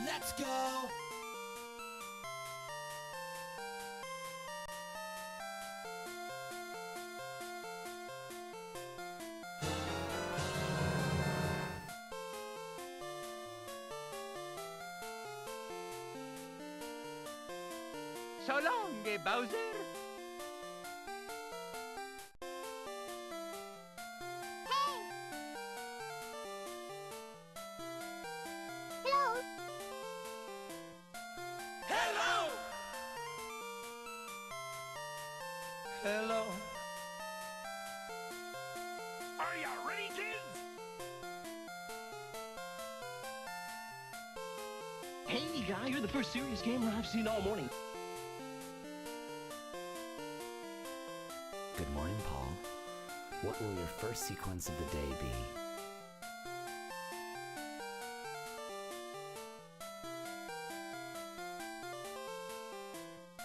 Let's go! So long, Bowser. Hello. Are you ready, kids? Hey, guy, you're the first serious gamer I've seen all morning. Good morning, Paul. What will your first sequence of the day be?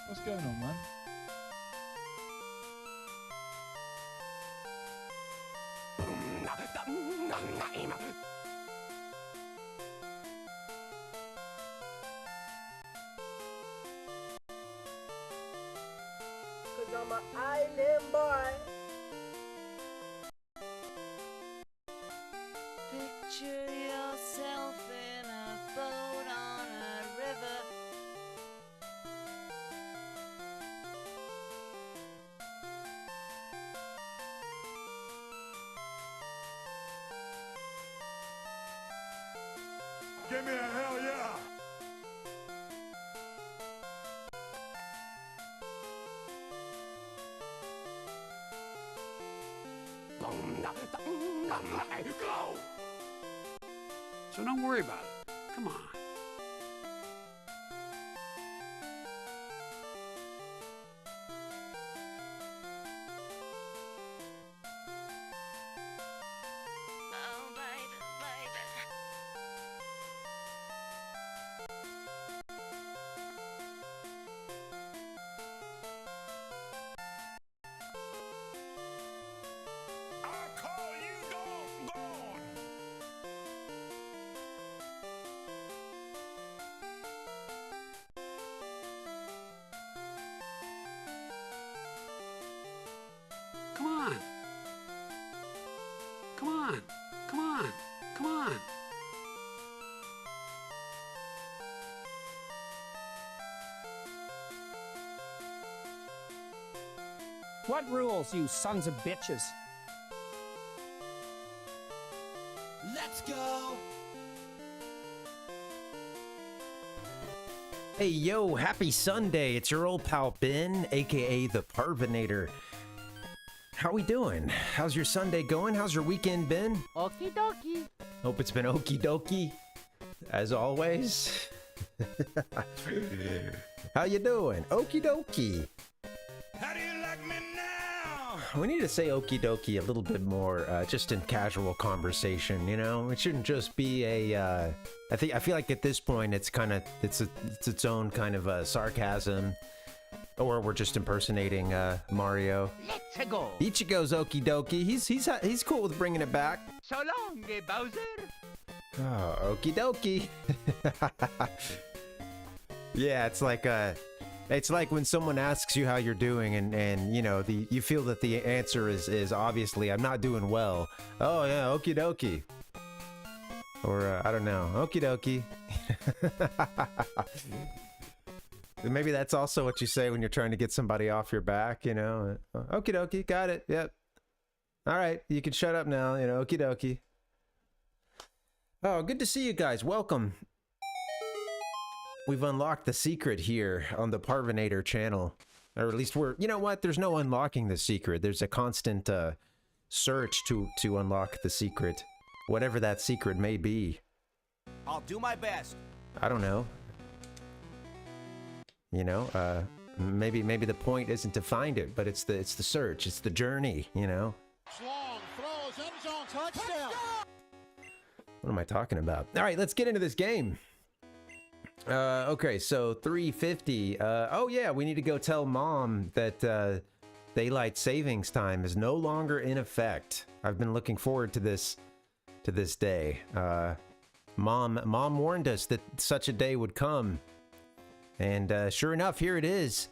What's going on, man? Cause I'm an island boy. Picture yourself in a boat on a river. Give me a hell yeah! Go! So don't worry about it. Come on. Oh, baby, baby. I'll call you gone! Come on. Come on. Come on. Come on. What rules, you sons of bitches? Let's go! Hey yo, happy Sunday. It's your old pal Ben, aka the PaRVénator. How we doing? How's your Sunday going? How's your weekend been? Okie dokie. Hope it's been okie dokie, as always. How you doing? Okie dokie. How do you like me now? We need to say okie dokie a little bit more, just in casual conversation, you know? It shouldn't just be a, I feel like at this point it's kind of, it's its own kind of sarcasm. Or we're just impersonating Mario. Let's go. Ichigo's okie dokie. He's cool with bringing it back. So long, Bowser. Oh, okie dokie. Yeah, it's like when someone asks you how you're doing, and you know you feel that the answer is obviously I'm not doing well. Oh yeah, okie dokie. Or I don't know, okie dokie. Maybe that's also what you say when you're trying to get somebody off your back, you know. Okie dokie, got it, yep. All right, you can shut up now, you know, okie dokie. Oh, good to see you guys, welcome. We've unlocked the secret here on the PaRVénator channel. Or at least we're, you know what, there's no unlocking the secret. There's a constant search to unlock the secret. Whatever that secret may be. I'll do my best. I don't know. You know, maybe the point isn't to find it, but it's the search, it's the journey, you know. Long throws, end zone, touchdown! What am I talking about? All right, let's get into this game. Okay, so 350. Oh yeah, we need to go tell Mom that daylight savings time is no longer in effect. I've been looking forward to this day. Mom warned us that such a day would come. And sure enough, here it is.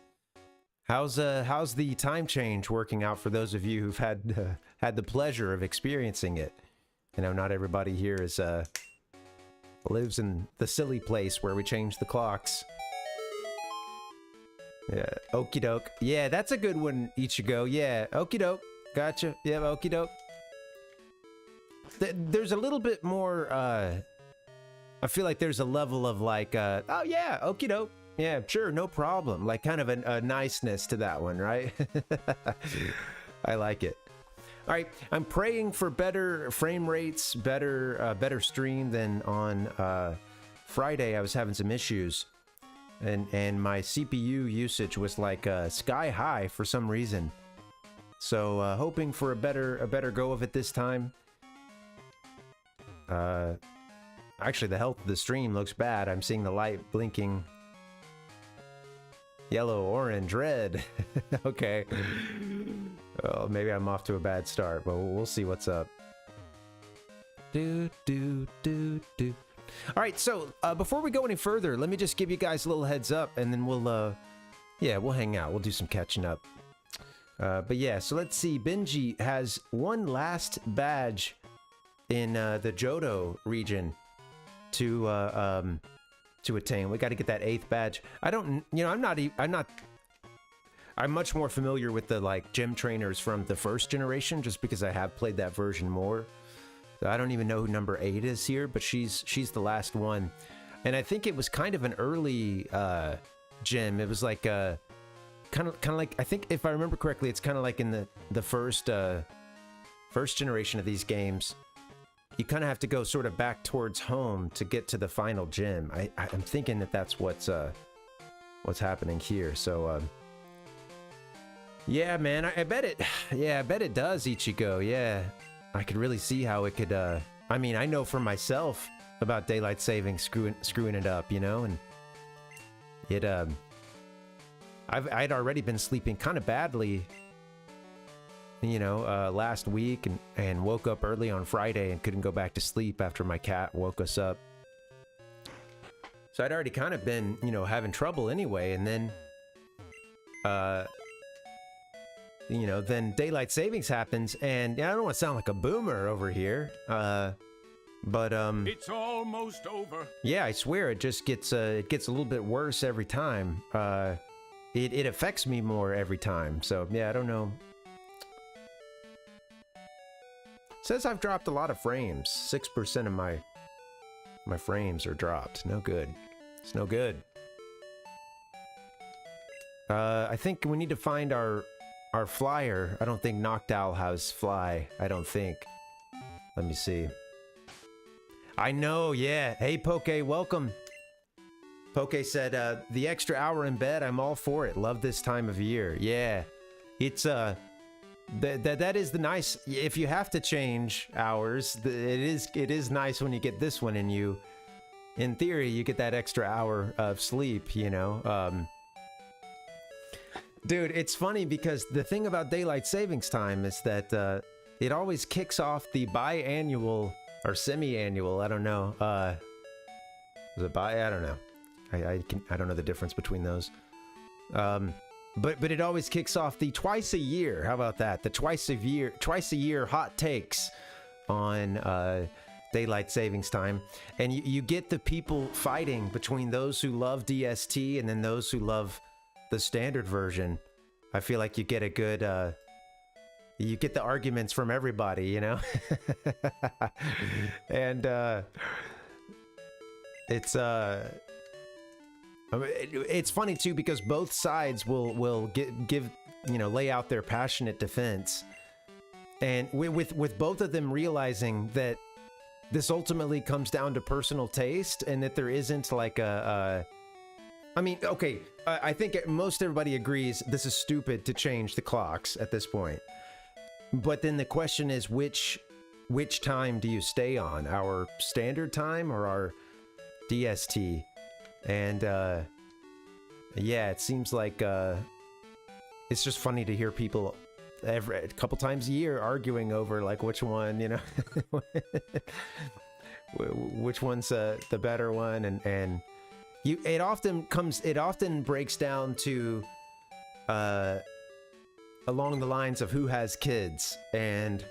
How's the time change working out for those of you who've had the pleasure of experiencing it? You know, not everybody here is lives in the silly place where we change the clocks. Yeah, okie doke. Yeah, that's a good one, Ichigo. Yeah, okie doke. Gotcha. Yeah, okie doke. There's a little bit more, I feel like there's a level of like, oh yeah, okie doke. Yeah, sure, no problem. Like kind of a niceness to that one, right? I like it. All right, I'm praying for better frame rates, better stream than on Friday. I was having some issues, and my CPU usage was like sky high for some reason. So hoping for a better go of it this time. Actually, the health of the stream looks bad. I'm seeing the light blinking. Yellow, orange, red. Okay. Well, maybe I'm off to a bad start, but we'll see what's up. All right, so before we go any further, let me just give you guys a little heads up, and then we'll hang out. We'll do some catching up. But yeah, so let's see. Benji has one last badge in the Johto region to attain. We got to get that 8th badge. I don't, you know, I'm much more familiar with the like gym trainers from the first generation just because I have played that version more. So I don't even know who number 8 is here, but she's the last one. And I think it was kind of an early gym. It was like kind of like, I think if I remember correctly, it's kind of like in the first generation of these games. You kind of have to go sort of back towards home to get to the final gym. I'm thinking that that's what's happening here. So yeah, man, I bet it. Yeah, I bet it does, Ichigo. Yeah, I could really see how it could. I mean, I know for myself about daylight saving screwing it up, you know, and it. I'd already been sleeping kind of badly, you know, last week, and woke up early on Friday and couldn't go back to sleep after my cat woke us up. So I'd already kind of been, you know, having trouble anyway, and then, you know, then daylight savings happens, and I don't want to sound like a boomer over here, but It's almost over. yeah, I swear it just gets a little bit worse every time. It affects me more every time. So yeah, I don't know. Says I've dropped a lot of frames. 6% of my frames are dropped. No good. It's no good. I think we need to find our flyer. I don't think Noctowl has fly. I don't think. Let me see. I know, yeah. Hey, Poke, welcome. Poke said, the extra hour in bed, I'm all for it. Love this time of year. Yeah. It's, that is the nice, if you have to change hours, it is nice when you get this one and you, in theory, you get that extra hour of sleep, you know? Dude, it's funny because the thing about daylight savings time is that, it always kicks off the biannual or semi-annual, I don't know, is it I don't know. I don't know the difference between those. But it always kicks off the twice a year. How about that? The twice a year hot takes on daylight savings time, and you get the people fighting between those who love DST and then those who love the standard version. I feel like you get a good you get the arguments from everybody, you know. And it's funny too because both sides will give you know, lay out their passionate defense, and with both of them realizing that this ultimately comes down to personal taste and that there isn't like I mean, okay, I think most everybody agrees this is stupid to change the clocks at this point, but then the question is which time do you stay on, our standard time or our DST? And yeah, it seems like it's just funny to hear people a couple times a year arguing over like which one, you know. which one's the better one, and it often breaks down to along the lines of who has kids and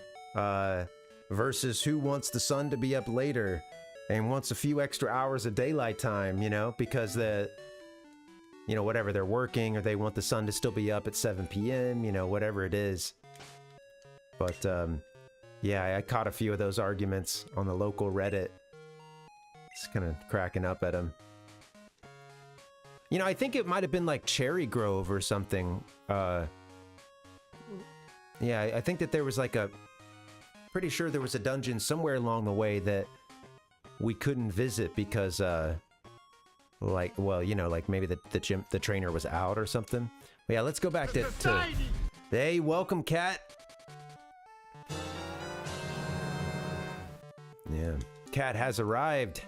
versus who wants the sun to be up later and wants a few extra hours of daylight time, you know, because whatever they're working, or they want the sun to still be up at 7 p.m., you know, whatever it is. But yeah, I caught a few of those arguments on the local Reddit. Just kind of cracking up at them. You know, I think it might have been like Cherry Grove or something. Yeah, I think that there was like pretty sure there was a dungeon somewhere along the way that we couldn't visit because, like, well, you know, like maybe the trainer was out or something. But yeah, let's go back to hey, welcome, Cat. Yeah, Cat has arrived.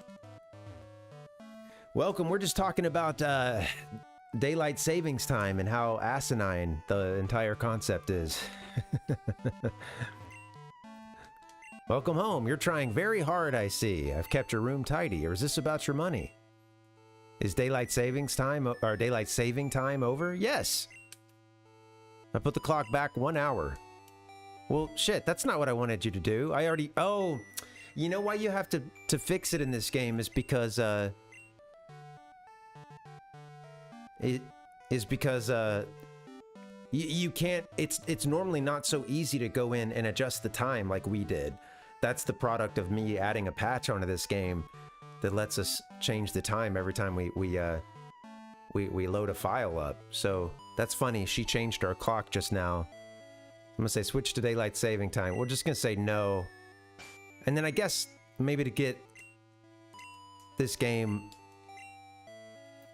Welcome. We're just talking about daylight savings time and how asinine the entire concept is. Welcome home. You're trying very hard, I see. I've kept your room tidy. Or is this about your money? Is daylight savings time or daylight saving time over? Yes. I put the clock back 1 hour. Well, shit, that's not what I wanted you to do. I already... Oh, you know why you have to fix it in this game is because, you can't, it's normally not so easy to go in and adjust the time like we did. That's the product of me adding a patch onto this game that lets us change the time every time we load a file up. So that's funny. She changed our clock just now. I'm gonna say switch to daylight saving time. We're just gonna say no. And then I guess maybe to get this game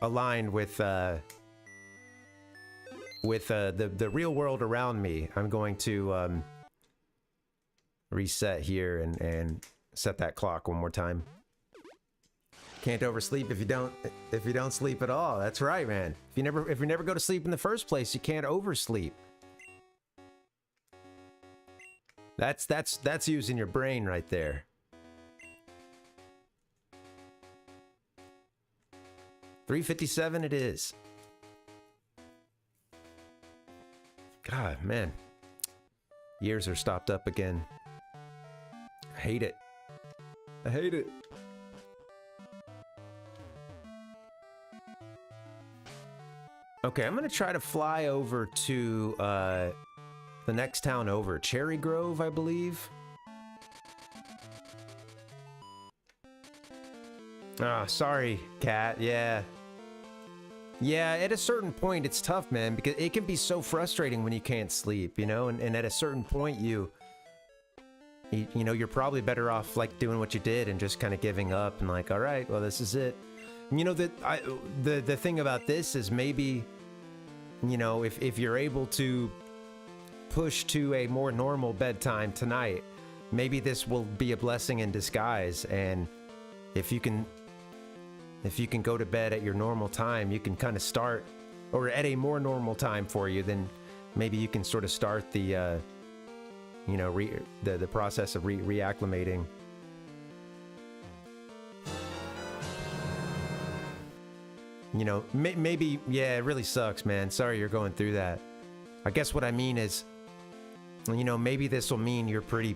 aligned with the real world around me, I'm going to reset here and set that clock one more time. Can't oversleep if you don't sleep at all. That's right, man. If you never go to sleep in the first place, you can't oversleep. That's using your brain right there. $3:57 it is. God, man. Years are stopped up again. I hate it. I hate it. Okay, I'm gonna try to fly over to the next town over, Cherry Grove, I believe. Ah, sorry, Cat. Yeah. Yeah, at a certain point, it's tough, man, because it can be so frustrating when you can't sleep, you know? And at a certain point, you know, you're probably better off, like, doing what you did and just kind of giving up and like, all right, well, this is it. You know, the thing about this is maybe, you know, if you're able to push to a more normal bedtime tonight, maybe this will be a blessing in disguise, and if you can go to bed at your normal time, you can kind of start, or at a more normal time for you, then maybe you can sort of start the, you know, the process of reacclimating. You know, maybe, yeah, it really sucks, man. Sorry you're going through that. I guess what I mean is, you know, maybe this will mean you're pretty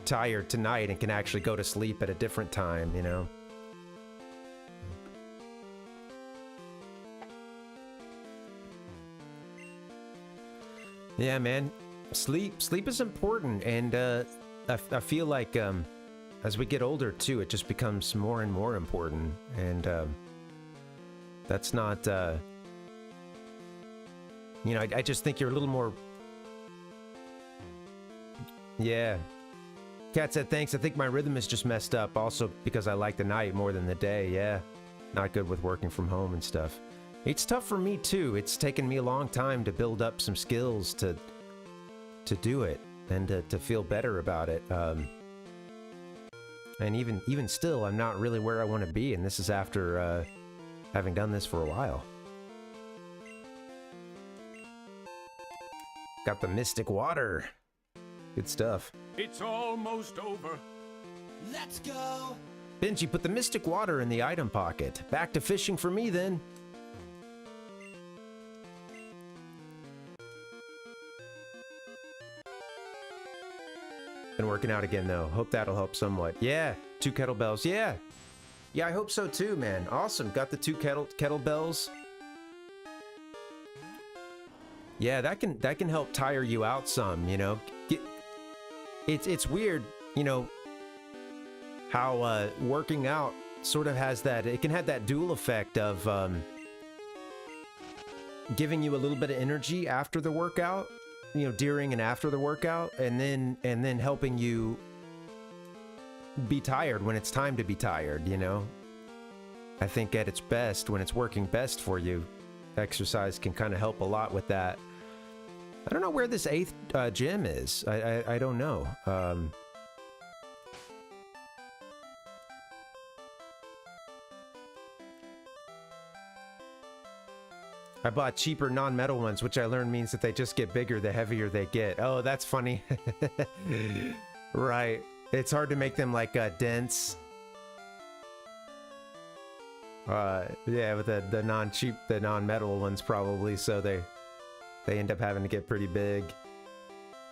tired tonight and can actually go to sleep at a different time, you know? Yeah, man. Sleep is important, and I feel like as we get older too, it just becomes more and more important, and that's not you know, I just think you're a little more. Yeah. Cat said thanks. I think my rhythm is just messed up, also because I like the night more than the day. Yeah, not good with working from home and stuff. It's tough for me too. It's taken me a long time to build up some skills to do it and to feel better about it. And even still, I'm not really where I want to be, and this is after having done this for a while. Got the mystic water. Good stuff. It's almost over. Let's go. Benji put the mystic water in the item pocket. Back to fishing for me then. Been working out again though. Hope that'll help somewhat. Yeah, 2 kettlebells. Yeah. Yeah, I hope so too, man. Awesome. Got the 2 kettlebells. Yeah, that can help tire you out some, you know. It's weird, you know, how working out sort of has that, it can have that dual effect of giving you a little bit of energy after the workout, you know, during and after the workout, and then helping you be tired when it's time to be tired, you know. I think at its best, when it's working best for you, exercise can kind of help a lot with that. I don't know where this 8th gym is. I don't know. I bought cheaper non-metal ones, which I learned means that they just get bigger the heavier they get. Oh, that's funny. Right. It's hard to make them like dense. Yeah, with the non-cheap, the non-metal ones probably, so they end up having to get pretty big.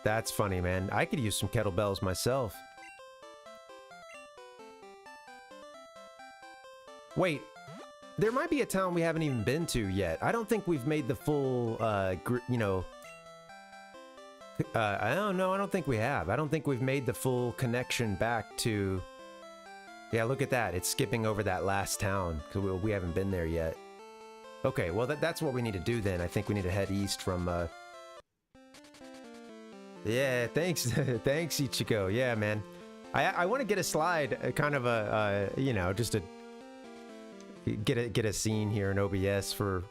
That's funny, man. I could use some kettlebells myself. Wait, there might be a town we haven't even been to yet. I don't think we've made the full, you know... I don't know, I don't think we have. I don't think we've made the full connection back to... Yeah, look at that. It's skipping over that last town, because we haven't been there yet. Okay, well, that's what we need to do then. I think we need to head east from, Yeah, thanks, thanks, Ichigo. Yeah, man. I want to get a slide, kind of a, you know, just to get a scene here in OBS for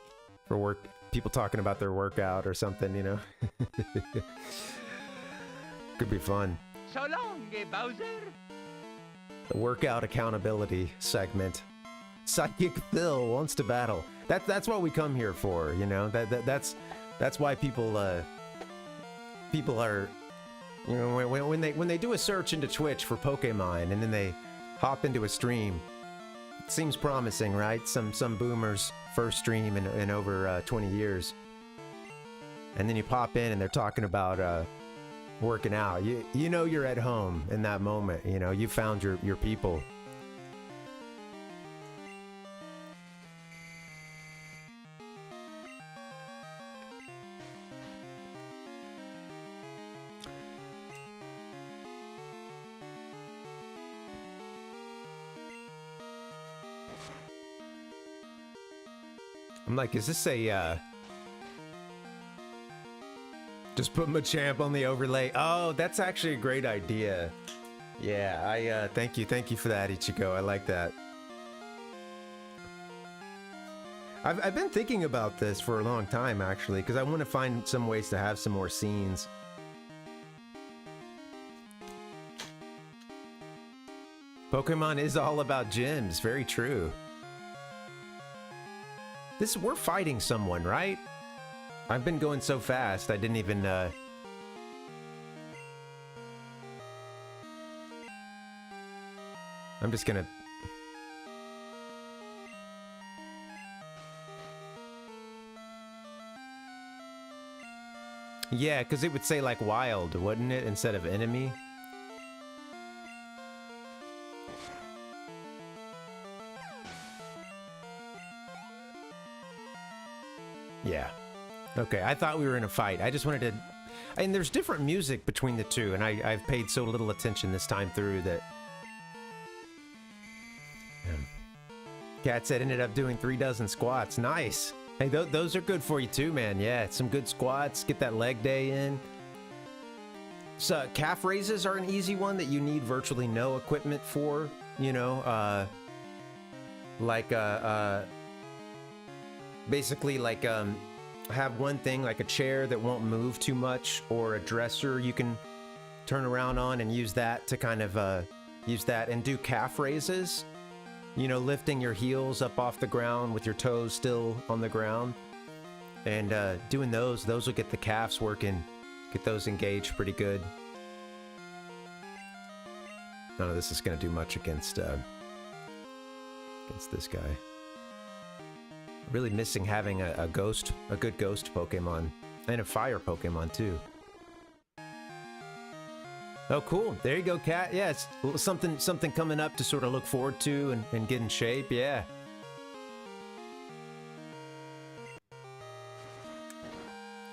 work, people talking about their workout or something, you know. Could be fun. So long, Bowser. The workout accountability segment. Psychic Phil wants to battle. That's what we come here for, you know. That's why people are, you know, when they do a search into Twitch for Pokemon and then they hop into a stream. It seems promising, right? Some boomer's first stream in over 20 years. And then you pop in and they're talking about working out. You know you're at home in that moment, you know, you found your people. I'm like, is this a, just put Machamp on the overlay? Oh, that's actually a great idea. Yeah, thank you for that, Ichigo. I like that. I've been thinking about this for a long time, actually, because I want to find some ways to have some more scenes. Pokemon is all about gyms, very true. We're fighting someone, right? I've been going so fast, I didn't even, I'm just gonna... Yeah, because it would say, like, wild, wouldn't it, instead of enemy? Yeah. Okay, I thought we were in a fight. I just wanted to... And there's different music between the two, and I've paid so little attention this time through that... Cat said ended up doing 36 squats. Nice! Hey, those are good for you too, man. Yeah, some good squats. Get that leg day in. So, calf raises are an easy one that you need virtually no equipment for. You know, basically, like, have one thing, like a chair that won't move too much, or a dresser you can turn around on and use that to kind of, use that and do calf raises. You know, lifting your heels up off the ground with your toes still on the ground. And, doing those will get the calves working, get those engaged pretty good. None of this is going to do much against this guy. Really missing having a good ghost Pokemon, and a fire Pokemon too. Oh, cool. There you go, Cat. Yeah, it's something coming up to sort of look forward to and get in shape. Yeah.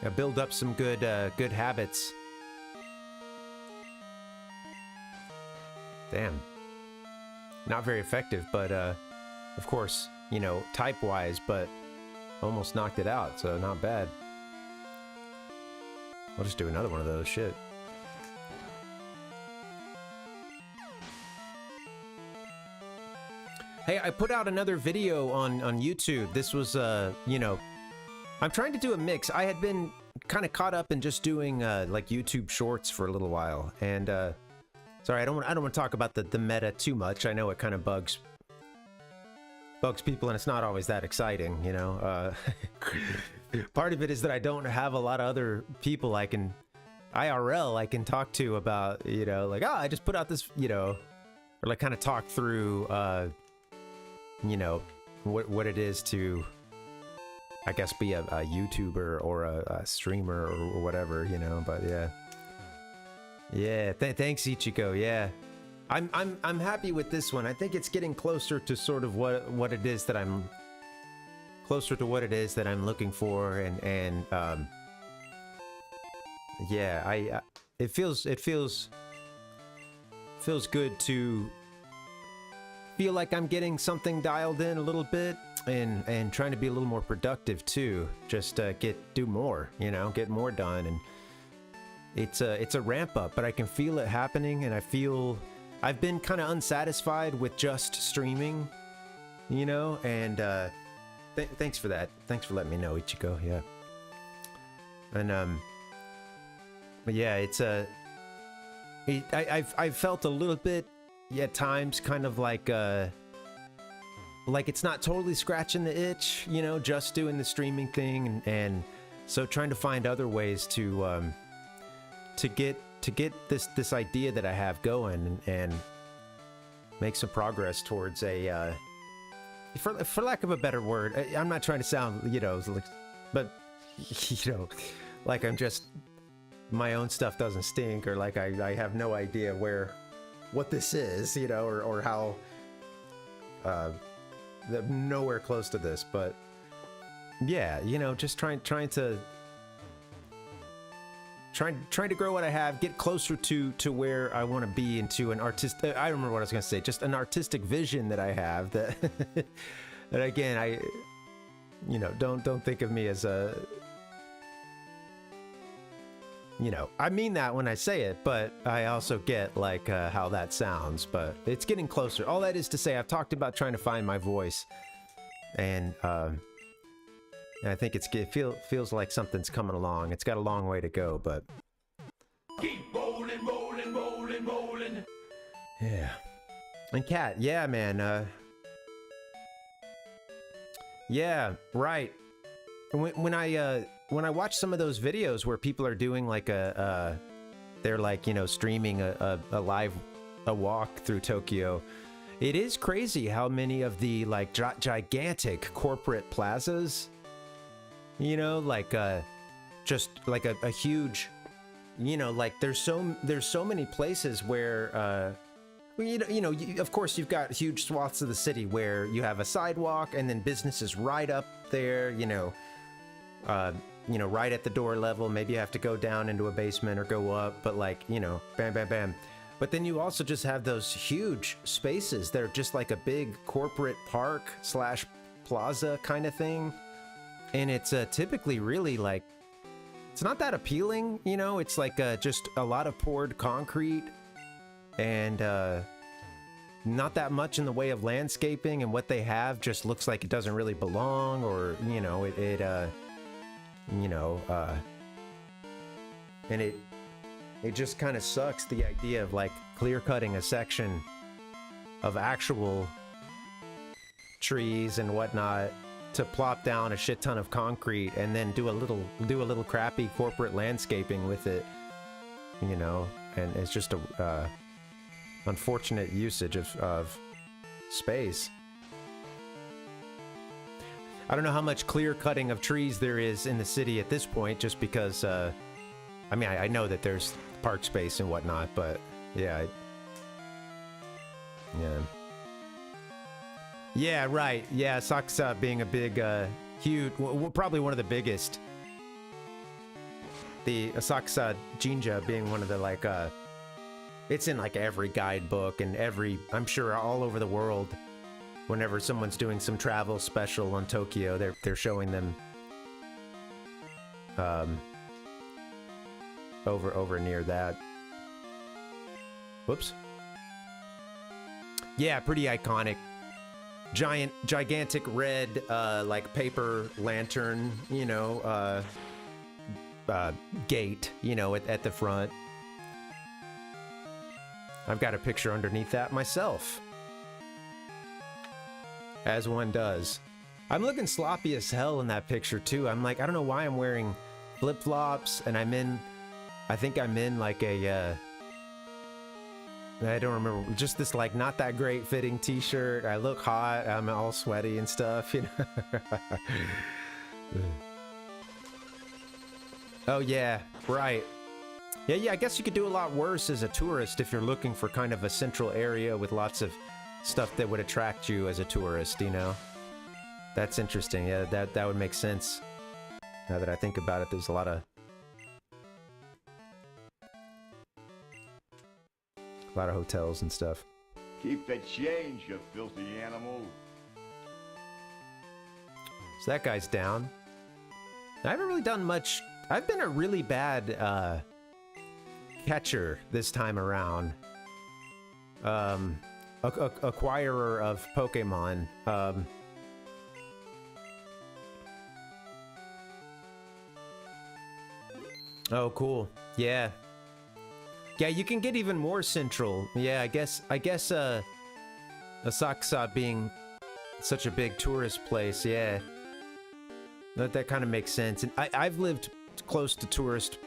Yeah, build up some good habits. Damn. Not very effective, but of course, you know, type-wise, but almost knocked it out, so not bad. I'll just do another one of those. Shit. Hey, I put out another video on YouTube. This was, you know, I'm trying to do a mix. I had been kind of caught up in just doing, like, YouTube shorts for a little while. And, sorry, I don't want to talk about the meta too much. I know it kind of bugs people, and it's not always that exciting, you know? Part of it is that I don't have a lot of other people I can talk to about, you know, like, oh, I just put out this, you know, or like kind of talk through, you know, what it is to, I guess, be a YouTuber or a streamer or whatever, you know. But yeah, thanks Ichiko. Yeah, I'm happy with this one. I think it's getting closer to sort of what it is that I'm looking for, and yeah, it feels good to feel like I'm getting something dialed in a little bit, and trying to be a little more productive too. Just do more, you know, get more done. And it's a ramp up, but I can feel it happening, and I feel I've been kind of unsatisfied with just streaming, you know. And thanks for that. Thanks for letting me know, Ichiko. Yeah. And but yeah, it's I've felt a little bit at times kind of like it's not totally scratching the itch, you know, just doing the streaming thing, and so trying to find other ways to get this idea that I have going, and make some progress towards a for lack of a better word, I'm not trying to sound, you know, but you know, like I'm just, my own stuff doesn't stink, or like I have no idea what this is, you know, or how nowhere close to this. But yeah, you know, just trying to grow what I have, get closer to where I want to be, into an artistic, I remember what I was gonna say, just an artistic vision that I have, that that again, I, you know, don't think of me as a, you know, I mean that when I say it, but I also get like how that sounds. But it's getting closer. All that is to say, I've talked about trying to find my voice, and I think it feels like something's coming along. It's got a long way to go, but Keep rolling, rolling, rolling, rolling. yeah. And Cat, yeah, man. Yeah, right. When I watch some of those videos where people are doing like they're like, you know, streaming a walk through Tokyo, it is crazy how many of the like gigantic corporate plazas, you know, like just like a huge, you know, like there's so many places where you know, of course you've got huge swaths of the city where you have a sidewalk, and then businesses right up there, you know, right at the door level. Maybe you have to go down into a basement or go up, but like, you know, bam, bam, bam. But then you also just have those huge spaces that are just like a big corporate park / plaza kind of thing. And it's typically really like, it's not that appealing, you know. It's like just a lot of poured concrete, and not that much in the way of landscaping, and what they have just looks like it doesn't really belong, or, you know, you know, and it just kind of sucks, the idea of like clear cutting a section of actual trees and whatnot to plop down a shit ton of concrete, and then do a little crappy corporate landscaping with it, you know. And it's just unfortunate usage of space. I don't know how much clear cutting of trees there is in the city at this point, just because, I mean, I know that there's park space and whatnot, but yeah. Yeah. Yeah, right. Yeah, Asakusa being a big, huge, probably one of the biggest. The Asakusa Jinja being one of the, like, it's in, like, every guidebook and every, I'm sure all over the world. Whenever someone's doing some travel special on Tokyo, they're showing them over near that. Whoops. Yeah, pretty iconic. Gigantic red like paper lantern, you know, gate, you know, at the front. I've got a picture underneath that myself. As one does. I'm looking sloppy as hell in that picture too. I'm like, I don't know why I'm wearing flip-flops, and I think I'm in like a, I don't remember, just this like not that great fitting t-shirt. I look hot, I'm all sweaty and stuff, you know. Oh yeah, right. Yeah, I guess you could do a lot worse as a tourist if you're looking for kind of a central area with lots of stuff that would attract you as a tourist, you know? That's interesting. Yeah, that would make sense. Now that I think about it, there's a lot of hotels and stuff. Keep the change, you filthy animal. So that guy's down. I haven't really done much. I've been a really bad catcher this time around. Acquirer of Pokemon. Oh, cool. Yeah. Yeah, you can get even more central. Yeah, I guess Asakusa being such a big tourist place, yeah. That kind of makes sense. And I've lived close to tourist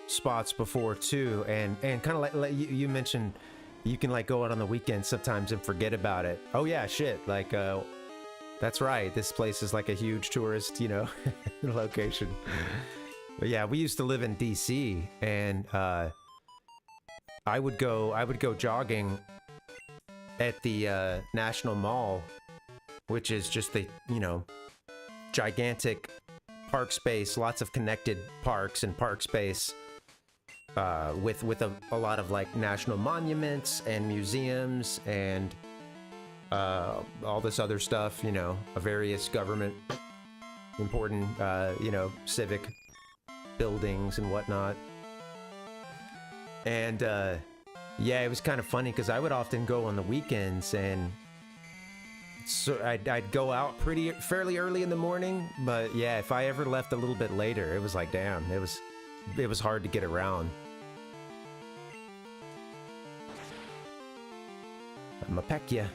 spots before too, and kind of like you mentioned, you can like go out on the weekends sometimes and forget about it. Oh yeah, shit. Like, that's right. This place is like a huge tourist, you know, location. But yeah, we used to live in DC, and I would go jogging at the National Mall, which is just the, you know, gigantic park space, lots of connected parks and park space. With a lot of like national monuments and museums and all this other stuff, you know, various government important, you know, civic buildings and whatnot. And yeah, it was kind of funny because I would often go on the weekends, and so I'd go out fairly early in the morning. But yeah, if I ever left a little bit later, it was like, damn, it was hard to get around. I'ma peck ya.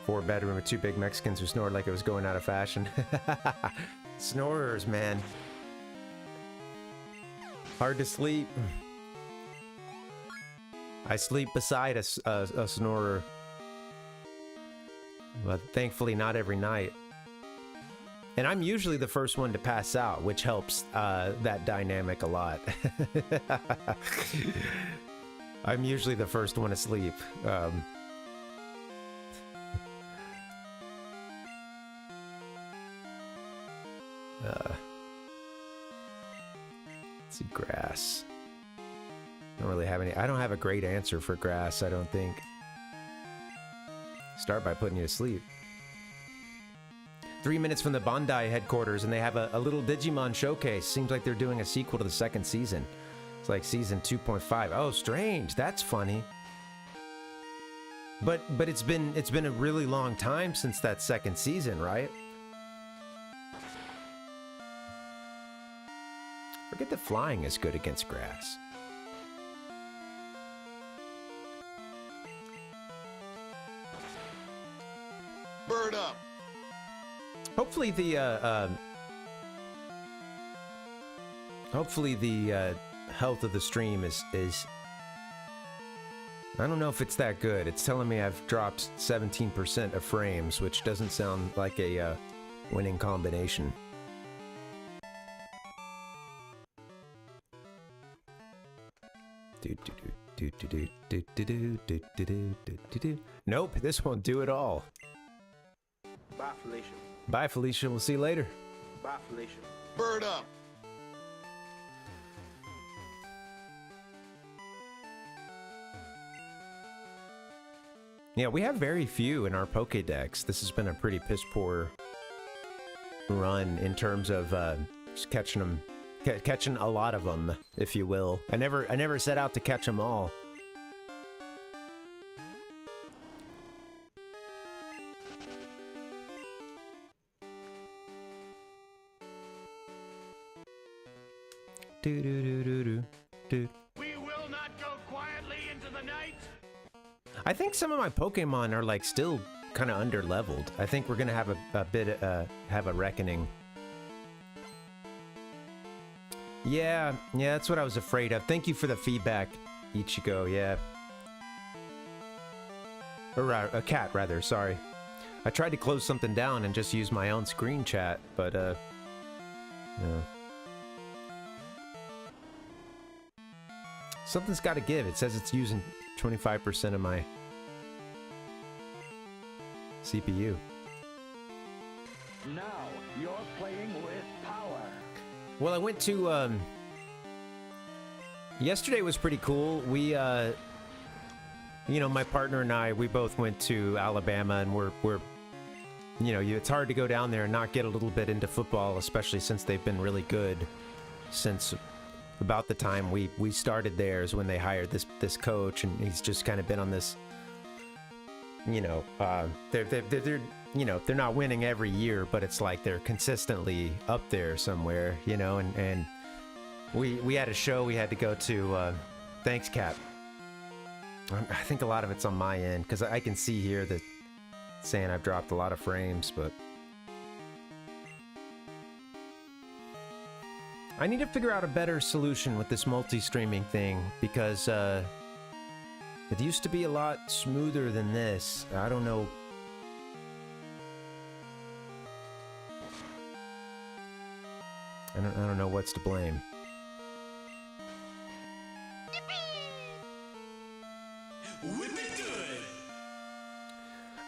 Four bedroom with two big Mexicans who snored like it was going out of fashion. Snorers, man. Hard to sleep. I sleep beside a snorer. But thankfully not every night. And I'm usually the first one to pass out, which helps that dynamic a lot. I'm usually the first one asleep. Let's see, grass. I don't really have any. I don't have a great answer for grass, I don't think. Start by putting you to sleep. 3 minutes from the Bandai headquarters, and they have a little Digimon showcase. Seems like they're doing a sequel to the second season. It's like season 2.5. Oh, strange. That's funny. But it's been a really long time since that second season, right? Forget that flying is good against grass. Bird up. Hopefully the health of the stream is I don't know if it's that good. It's telling me I've dropped 17% of frames, which doesn't sound like a winning combination. Nope, this won't do it all. Bye, Felicia. Bye, Felicia. We'll see you later. Bye, Felicia. Bird up. Yeah, we have very few in our Pokédex. This has been a pretty piss poor run in terms of just catching them, catching a lot of them, if you will. I never set out to catch them all. Do do do do do do. We will not go quietly into the night. I think some of my Pokemon are like still kind of under leveled. I think we're gonna have a bit have a reckoning. Yeah, that's what I was afraid of. Thank you for the feedback, Ichigo. Yeah, or a cat rather. Sorry, I tried to close something down and just use my own screen chat, but yeah. Something's got to give. It says it's using 25% of my CPU. Now you're playing with power. Well, I went to, yesterday was pretty cool. We, you know, my partner and I, we both went to Alabama, and we're you know, it's hard to go down there and not get a little bit into football, especially since they've been really good since about the time we started there is when they hired this coach, and he's just kind of been on this, you know, they're you know, they're not winning every year, but it's like they're consistently up there somewhere, you know, and we had a show we had to go to. Thanks, Cap. I think a lot of it's on my end because I can see here that saying I've dropped a lot of frames, but I need to figure out a better solution with this multi-streaming thing, because it used to be a lot smoother than this. I don't know. I don't know what's to blame. Whip it good.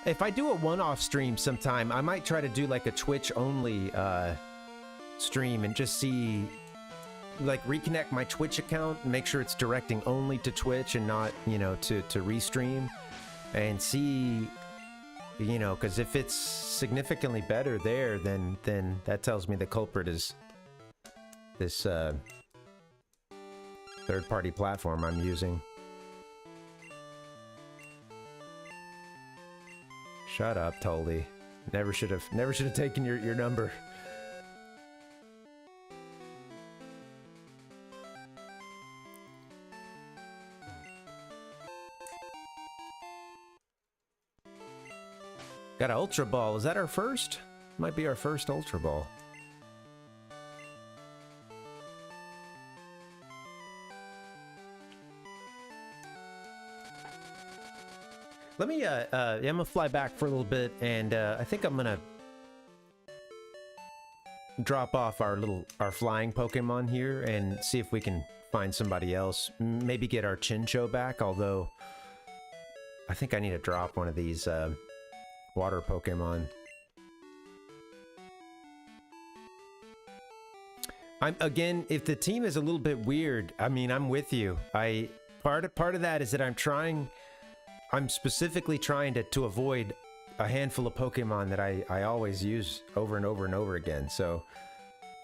If I do a one-off stream sometime, I might try to do like a Twitch-only stream and just see, like, reconnect my Twitch account and make sure it's directing only to Twitch and not, you know, to restream, and see, you know, because if it's significantly better there, then that tells me the culprit is this third-party platform I'm using. Shut up, Tully. Never should have taken your number. Got an Ultra Ball. Is that our first? Might be our first Ultra Ball. Let me, yeah, I'm gonna fly back for a little bit, and I think I'm gonna drop off our flying Pokemon here and see if we can find somebody else. Maybe get our Chinchou back, although I think I need to drop one of these water Pokemon. Again, if the team is a little bit weird, I mean, I'm with you. Part of that is that I'm specifically trying to avoid a handful of Pokemon that I always use over and over and over again. So,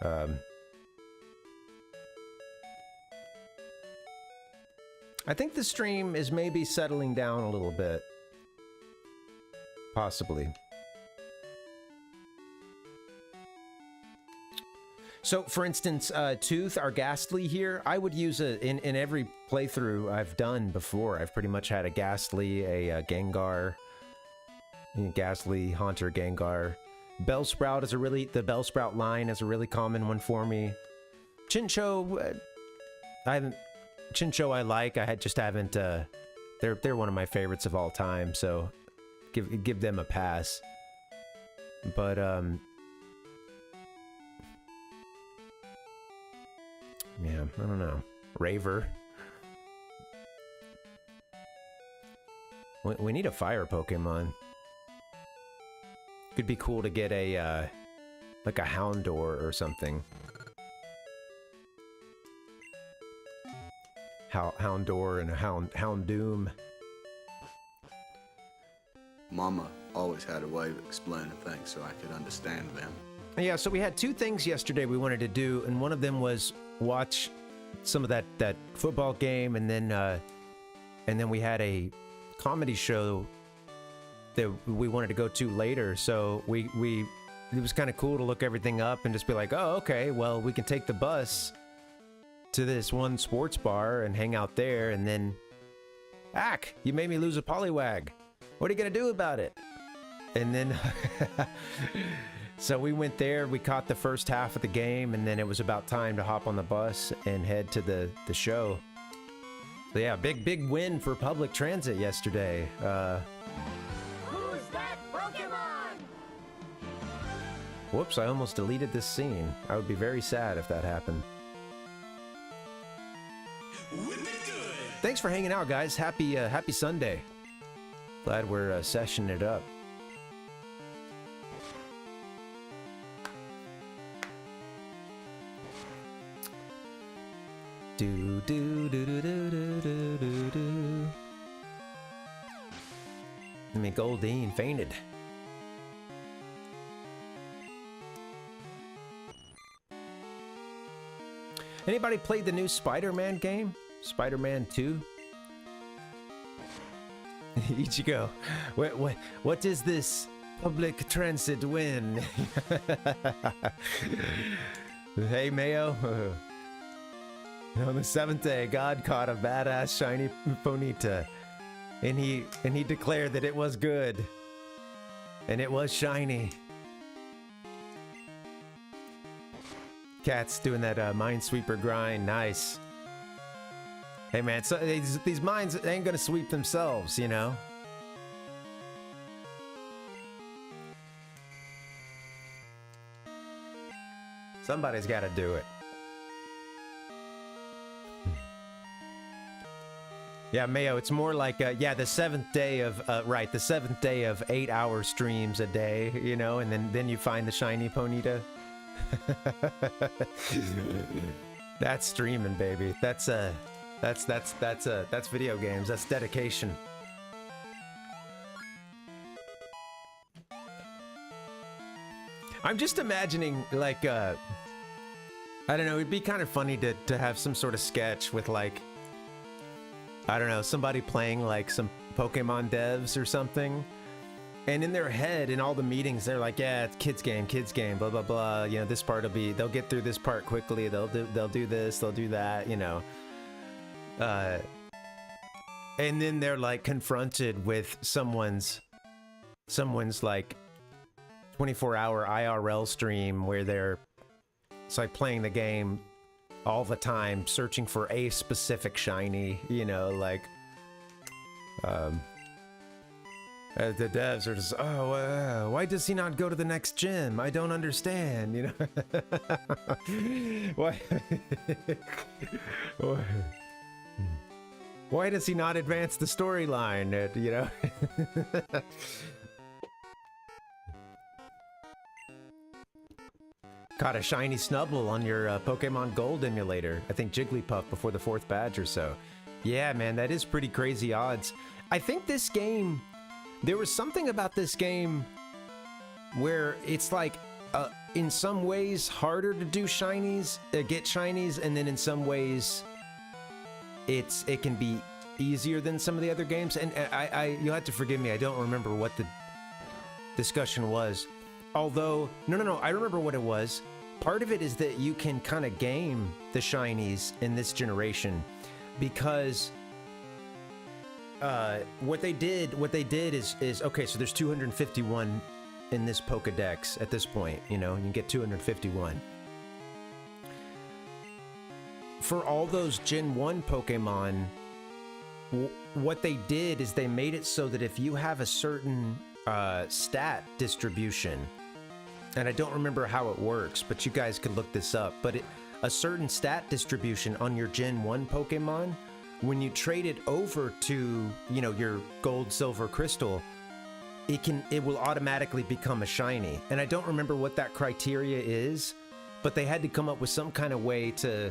I think the stream is maybe settling down a little bit. Possibly. So, for instance, Tooth, our Ghastly here, I would use in every playthrough I've done before. I've pretty much had a Ghastly, a Gengar, Ghastly, Haunter, Gengar. Bellsprout is the Bellsprout line is a really common one for me. Chinchou, Chinchou I like. I just haven't. They're one of my favorites of all time. So give them a pass. But yeah, I don't know. Raver. We need a fire Pokemon. Could be cool to get a like a Houndour or something. Houndour and a Houndoom. Mama always had a way of explaining things so I could understand them. Yeah, so we had two things yesterday we wanted to do, and one of them was watch some of that football game, and then we had a comedy show that we wanted to go to later. So it was kind of cool to look everything up and just be like, oh, okay, well, we can take the bus to this one sports bar and hang out there, and then you made me lose a Poliwag. What are you gonna do about it? And then so we went there, we caught the first half of the game, and then it was about time to hop on the bus and head to the show. So yeah, big win for public transit yesterday. Who's that Pokemon? Whoops, I almost deleted this scene. I would be very sad if that happened. Thanks for hanging out, guys. Happy Sunday. Glad we're sessioning it up. Do do do do do do do do do. I mean, Goldeen fainted. Anybody played the new Spider-Man game? Spider-Man 2? Ichigo, what is this public transit win? Hey, Mayo. On the 7th day, God caught a badass shiny Ponyta, and he declared that it was good, and it was shiny. Cat's doing that Minesweeper grind, nice. Hey man, so these mines ain't gonna sweep themselves, you know? Somebody's gotta do it. Yeah, Mayo, it's more like, yeah, the 7th day of, right, the 7th day of 8-hour streams a day, you know, and then you find the shiny Ponyta. That's streaming, baby. That's video games. That's dedication. I'm just imagining, like, I don't know, it'd be kind of funny to have some sort of sketch with, like, I don't know, somebody playing, like, some Pokemon devs or something. And in their head, in all the meetings, they're like, yeah, it's kids game, blah, blah, blah. You know, this part will be, they'll get through this part quickly. They'll do this, they'll do that, you know. And then they're like confronted with someone's like 24-hour IRL stream where it's like playing the game all the time, searching for a specific shiny, you know, like, the devs are just, oh, why does he not go to the next gym? I don't understand, you know? Why? Why does he not advance the storyline, you know? Caught a shiny Snubble on your Pokemon Gold emulator. I think Jigglypuff before the 4th badge or so. Yeah, man, that is pretty crazy odds. I think this game, there was something about this game where it's like, in some ways harder to do shinies, get shinies, and then in some ways it can be easier than some of the other games. And you'll have to forgive me, I don't remember what the discussion was. Although, no, I remember what it was. Part of it is that you can kind of game the shinies in this generation because what they did is okay, so there's 251 in this Pokedex at this point, you know, and you get 251. for all those Gen 1 Pokemon, what they did is they made it so that if you have a certain stat distribution, and I don't remember how it works, but you guys could look this up, but a certain stat distribution on your Gen 1 Pokemon, when you trade it over to, you know, your gold, silver, crystal, it will automatically become a shiny. And I don't remember what that criteria is, but they had to come up with some kind of way to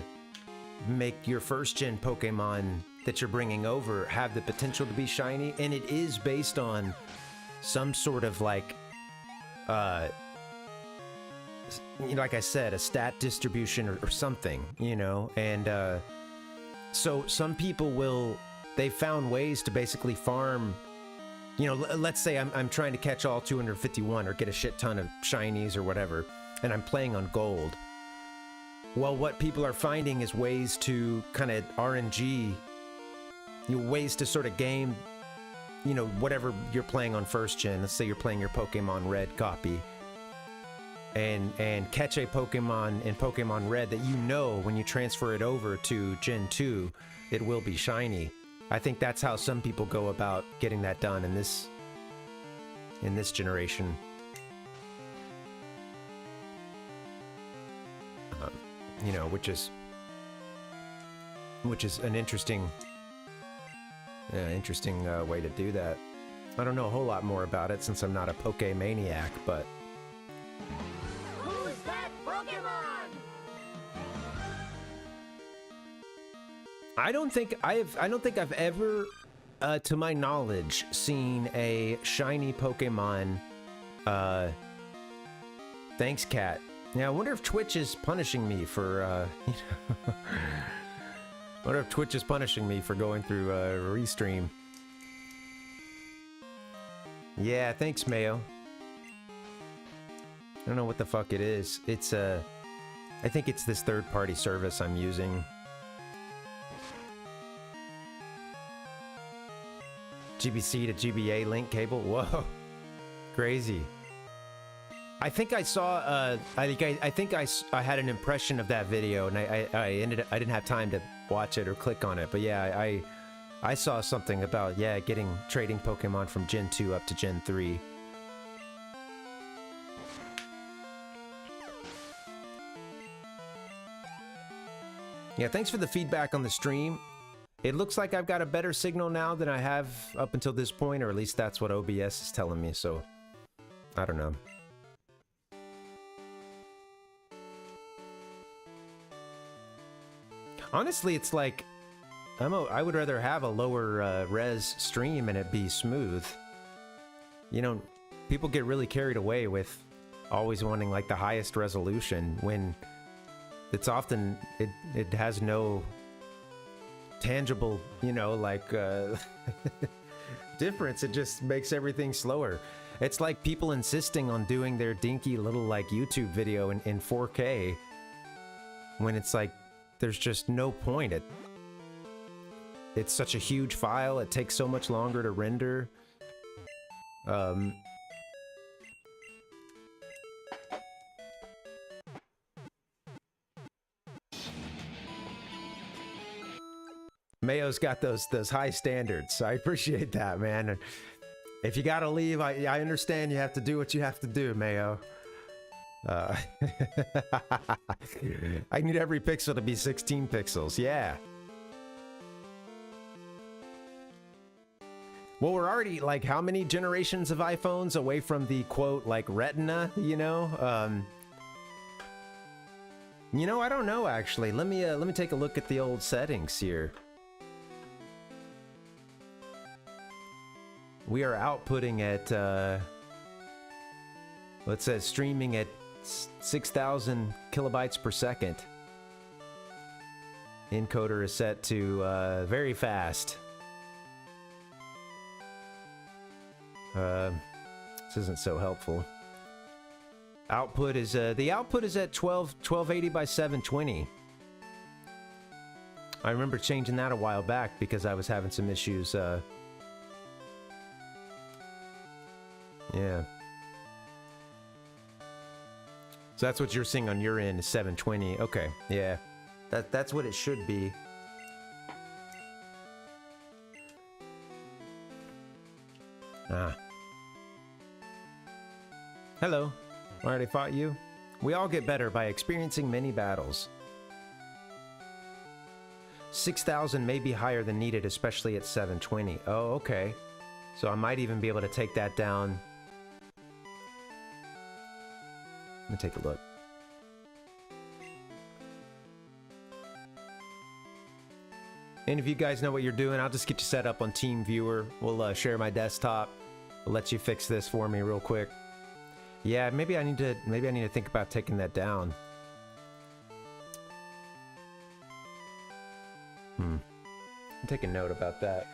make your first gen Pokemon that you're bringing over have the potential to be shiny, and it is based on some sort of like you know, like I said, a stat distribution or something, you know. And so some people they found ways to basically farm, you know, let's say I'm trying to catch all 251 or get a shit ton of shinies or whatever, and I'm playing on gold. Well, what people are finding is ways to kind of RNG, you know, ways to sort of game, you know, whatever you're playing on first gen. Let's say you're playing your Pokemon Red copy, and catch a Pokemon in Pokemon Red that you know when you transfer it over to Gen 2, it will be shiny. I think that's how some people go about getting that done in this generation. You know, which is an interesting way to do that. I don't know a whole lot more about it since I'm not a Pokemaniac, but Who's that Pokemon? I don't think I've ever, to my knowledge, seen a shiny Pokemon. Thanks, Cat. Yeah, I wonder if Twitch is punishing me for, you know, I wonder if Twitch is punishing me for going through Restream. Yeah, thanks, Mayo. I don't know what the fuck it is. It's, I think it's this third-party service I'm using. GBC to GBA link cable? Whoa. Crazy. I think I saw, I think I had an impression of that video, and I didn't have time to watch it or click on it, but yeah, I saw something about, yeah, trading Pokemon from Gen 2 up to Gen 3. Yeah, thanks for the feedback on the stream. It looks like I've got a better signal now than I have up until this point, or at least that's what OBS is telling me, so I don't know. Honestly, it's like, I would rather have a lower res stream and it be smooth. You know, people get really carried away with always wanting like the highest resolution when it's often, it has no tangible, you know, like difference. It just makes everything slower. It's like people insisting on doing their dinky little like YouTube video in 4K when it's like, there's just no point. It's such a huge file. It takes so much longer to render. Mayo's got those high standards. I appreciate that, man. And if you gotta leave, I understand you have to do what you have to do, Mayo. I need every pixel to be 16 pixels, yeah. Well, we're already, like, how many generations of iPhones away from the, quote, like, Retina, you know? You know, I don't know, actually. Let me take a look at the old settings here. We are outputting at, well, it says streaming at 6,000 kilobytes per second. Encoder is set to very fast. This isn't so helpful. Output is the output is at 1280 by 720. I remember changing that a while back because I was having some issues. Yeah. So that's what you're seeing on your end is 720. Okay, yeah. That's what it should be. Ah. Hello. Already fought you? We all get better by experiencing many battles. 6,000 may be higher than needed, especially at 720. Oh, okay. So I might even be able to take that down. Let me take a look. And if you guys know what you're doing, I'll just get you set up on Team Viewer. We'll share my desktop. I'll let you fix this for me real quick. Yeah, maybe I need to think about taking that down. I'll take a note about that.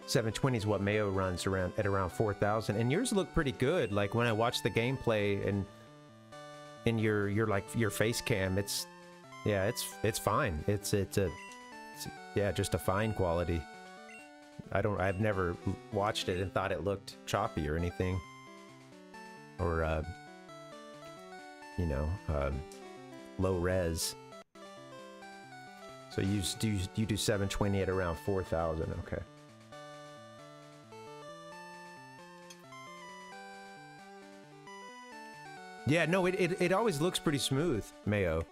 $720 is what Mayo runs around at around 4,000, and yours look pretty good. Like when I watch the gameplay and in your face cam, it's fine. It's just a fine quality. I've never watched it and thought it looked choppy or anything, or low res. So you do 720 at around 4,000. Okay. Yeah, no, it always looks pretty smooth, Mayo.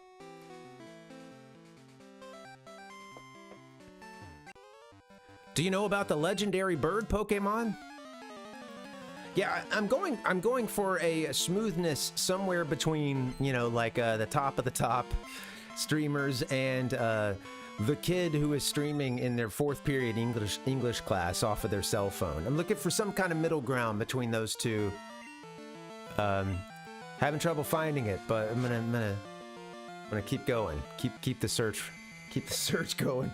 Do you know about the legendary bird Pokemon? Yeah, I'm going for a smoothness somewhere between, the top of the top streamers and the kid who is streaming in their 4th period English class off of their cell phone. I'm looking for some kind of middle ground between those two. Having trouble finding it, but I'm gonna keep going. Keep the search going.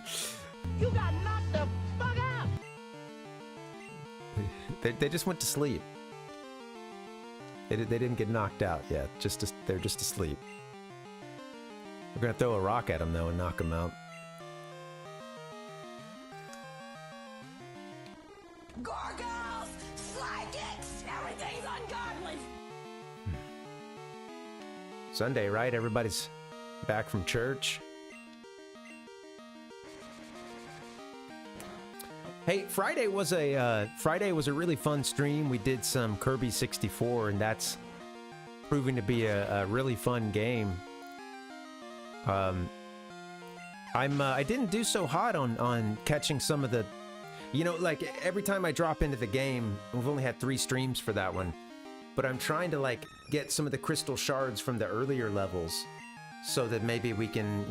You got knocked the fuck out! They just went to sleep. They didn't get knocked out yet. They're just asleep. We're gonna throw a rock at them though and knock them out. Gargoyles! Psychics! Everything's ungodly! Sunday, right? Everybody's back from church. Hey, Friday was a really fun stream. We did some Kirby 64, and that's proving to be a really fun game. I didn't do so hot on catching some of the, like every time I drop into the game, we've only had 3 streams for that one. But I'm trying to get some of the crystal shards from the earlier levels so that maybe we can,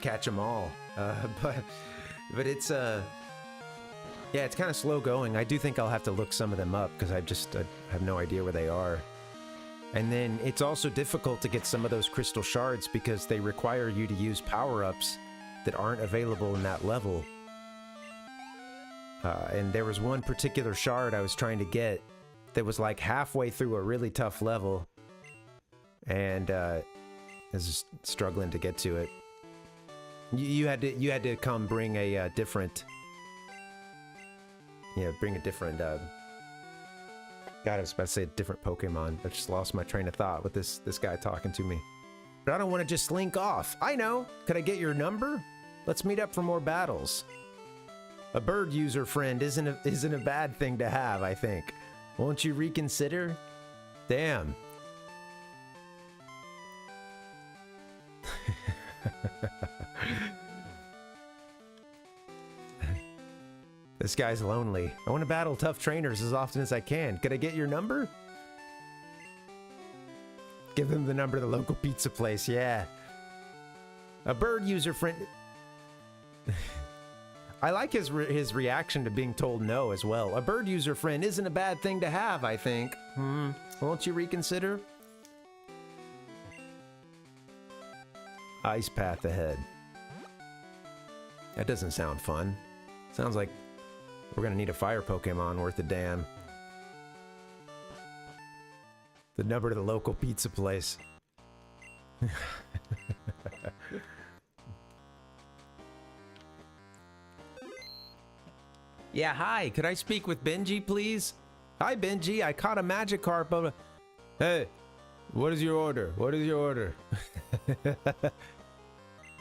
catch them all. But it's it's kind of slow going. I do think I'll have to look some of them up because I have no idea where they are. And then it's also difficult to get some of those crystal shards because they require you to use power-ups that aren't available in that level. And there was one particular shard I was trying to get that was like halfway through a really tough level, and I was just struggling to get to it. You had to come bring a different, bring a different. God, I was about to say a different Pokemon. I just lost my train of thought with this guy talking to me. But I don't want to just slink off. I know. Could I get your number? Let's meet up for more battles. A bird user friend isn't a bad thing to have, I think. Won't you reconsider? Damn. This guy's lonely. I want to battle tough trainers as often as I can. Could I get your number? Give them the number of the local pizza place, yeah. A bird user friend... I like his reaction to being told no as well. A bird user friend isn't a bad thing to have, I think. Won't you reconsider? Ice path ahead. That doesn't sound fun. Sounds like we're gonna need a fire Pokemon worth a damn. The number to the local pizza place. Yeah, hi. Could I speak with Benji, please? Hi, Benji. I caught a Magikarp. Hey, what is your order? What is your order?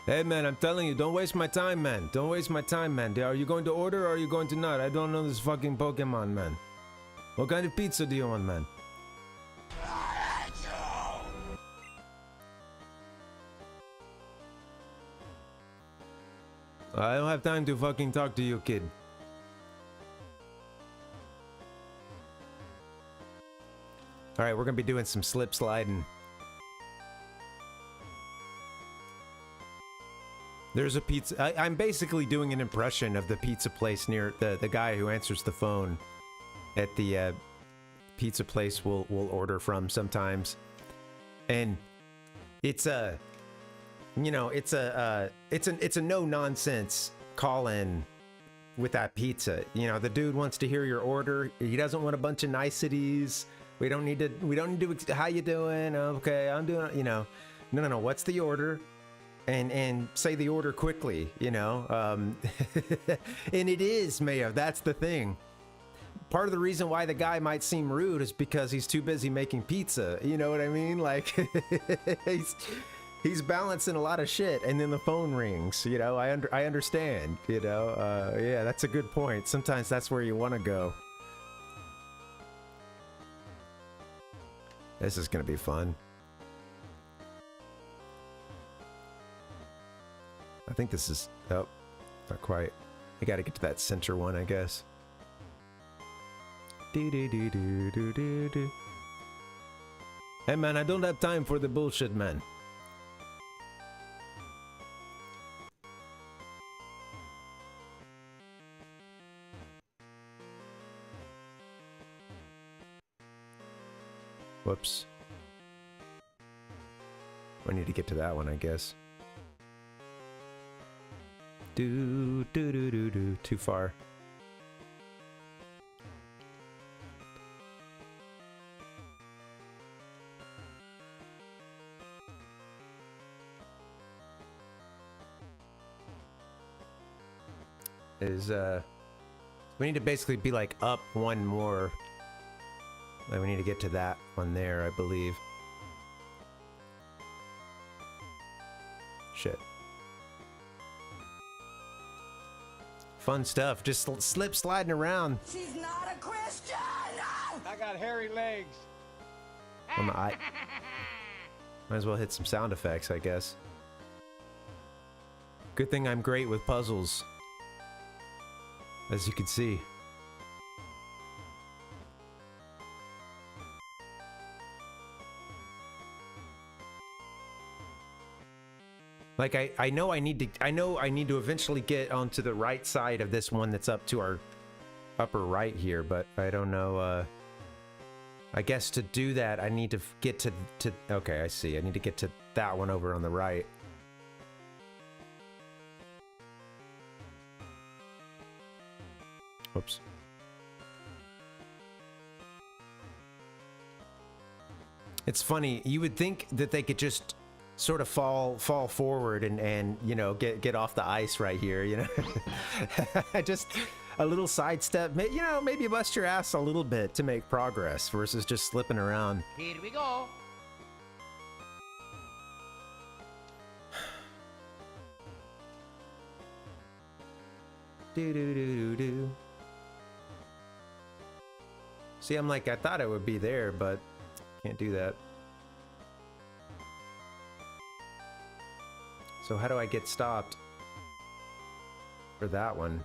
Hey, man, I'm telling you, don't waste my time, man. Don't waste my time, man. Are you going to order or are you going to not? I don't know this fucking Pokemon, man. What kind of pizza do you want, man? I don't have time to fucking talk to you, kid. Alright, we're gonna be doing some slip sliding. There's a pizza. I'm basically doing an impression of the pizza place near the guy who answers the phone at the pizza place we'll order from sometimes. And it's a, you know, it's a no nonsense call in with that pizza. You know, the dude wants to hear your order. He doesn't want a bunch of niceties. We don't need to, how you doing? Okay, I'm doing, you know. No, what's the order? And say the order quickly, you know. And it is, Mayo, that's the thing. Part of the reason why the guy might seem rude is because he's too busy making pizza. You know what I mean? Like, he's balancing a lot of shit, and then the phone rings. You know, I understand. You know, yeah, that's a good point. Sometimes that's where you want to go. This is gonna be fun. I think this is, oh, not quite. I gotta get to that center one, I guess. Do. Hey man, I don't have time for the bullshit, man. Whoops. I need to get to that one, I guess. Do. Too far. We need to basically be like up one more. Like we need to get to that one there, I believe. Shit. Fun stuff, just slip sliding around. She's not a Christian! I got hairy legs. Might as well hit some sound effects, I guess. Good thing I'm great with puzzles, as you can see. Like I know I need to eventually get onto the right side of this one that's up to our upper right here, but I don't know. I guess to do that I need to get to okay, I see. I need to get to that one over on the right. Whoops. It's funny. You would think that they could just sort of fall forward and you know get off the ice right here, you know. Just a little sidestep, you know, maybe bust your ass a little bit to make progress versus just slipping around. Here we go. Do. See, I'm like, I thought it would be there, but can't do that. So how do I get stopped for that one?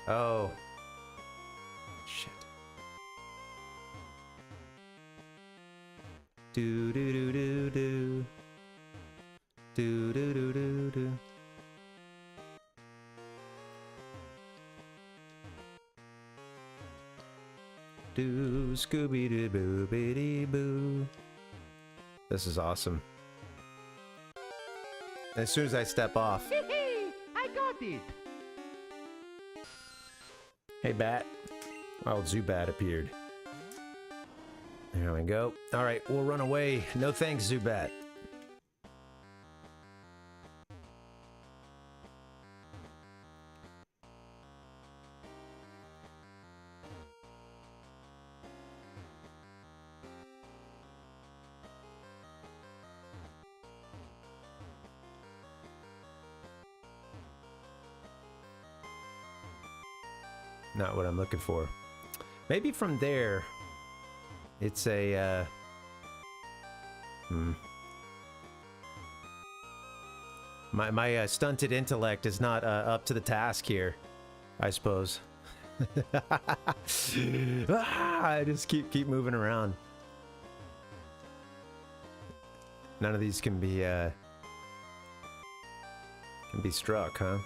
Oh. Shit. Do. Do Scooby Doo Boo Biddy Boo. This is awesome. As soon as I step off. I got it. Hey, Bat. Wild Zubat appeared. There we go. All right, we'll run away. No thanks, Zubat. Not what I'm looking for. Maybe from there, it's a, My stunted intellect is not up to the task here, I suppose. I just keep moving around. None of these can be struck, huh?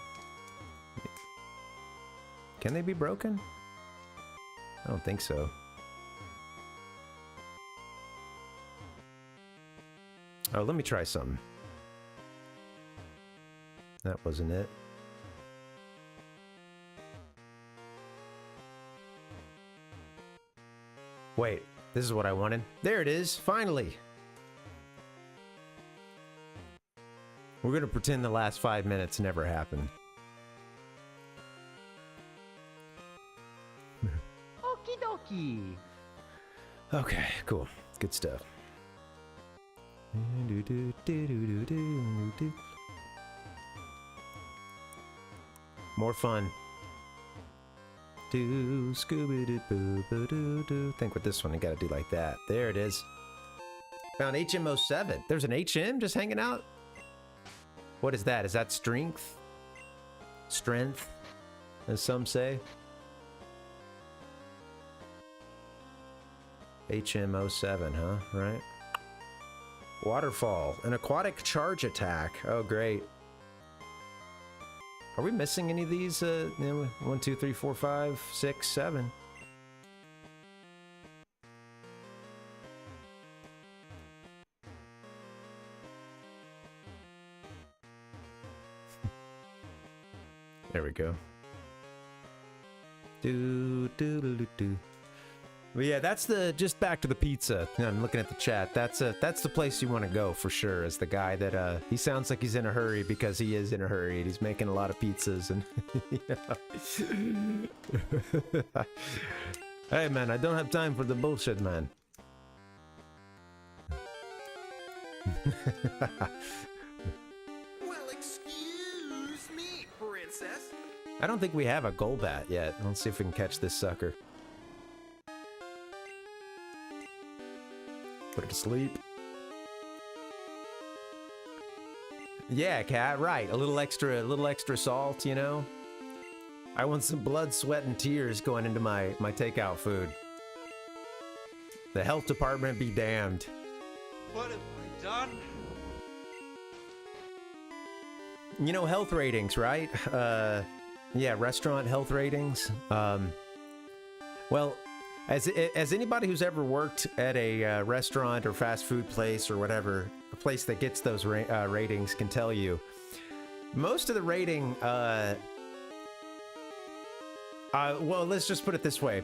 Can they be broken? I don't think so. Oh, let me try something. That wasn't it. Wait, this is what I wanted. There it is, finally! We're gonna pretend the last 5 minutes never happened. Okie dokie. Okay, cool. Good stuff. More fun. Do scooby doo boo boo doo doo. Think with this one, you gotta do like that. There it is. Found HM07. There's an HM just hanging out? What is that? Is that strength? Strength, as some say? HM07, huh? Right? Waterfall. An aquatic charge attack. Oh, great. Are we missing any of these? 1, 2, 3, 4, 5, 6, 7. There we go. Do do do do do. But yeah, that's the just back to the pizza. I'm looking at the chat. That's the place you want to go for sure. As the guy that he sounds like he's in a hurry because he is in a hurry and he's making a lot of pizzas and. Hey man, I don't have time for the bullshit, man. Well, excuse me, princess. I don't think we have a Golbat yet. Let's see if we can catch this sucker. Put it to sleep. Yeah, cat, right. A little extra salt, you know? I want some blood, sweat, and tears going into my takeout food. The health department be damned. What have I done? You know, health ratings, right? Yeah, restaurant health ratings. Well, as anybody who's ever worked at a restaurant or fast food place or whatever, a place that gets those ratings can tell you, most of the rating, well, let's just put it this way.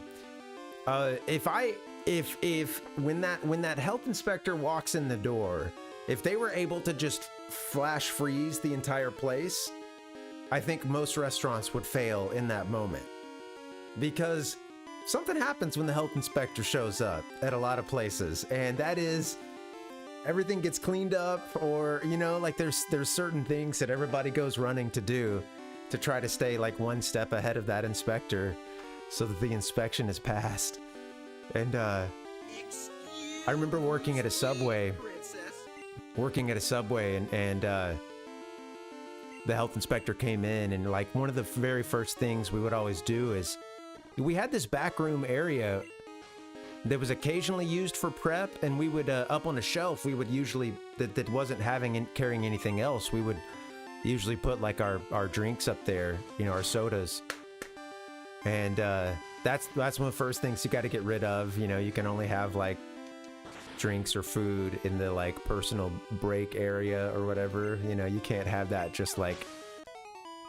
If when that health inspector walks in the door, if they were able to just flash freeze the entire place, I think most restaurants would fail in that moment. Because something happens when the health inspector shows up at a lot of places, and that is everything gets cleaned up, or, you know, like there's certain things that everybody goes running to do to try to stay like one step ahead of that inspector so that the inspection is passed. And I remember working at a Subway, and the health inspector came in, and like one of the very first things we would always do is we had this back room area that was occasionally used for prep, and we would up on a shelf we would usually that wasn't carrying anything else, we would usually put like our drinks up there, you know, our sodas, and that's one of the first things you got to get rid of. You know, you can only have like drinks or food in the like personal break area or whatever. You know, you can't have that just like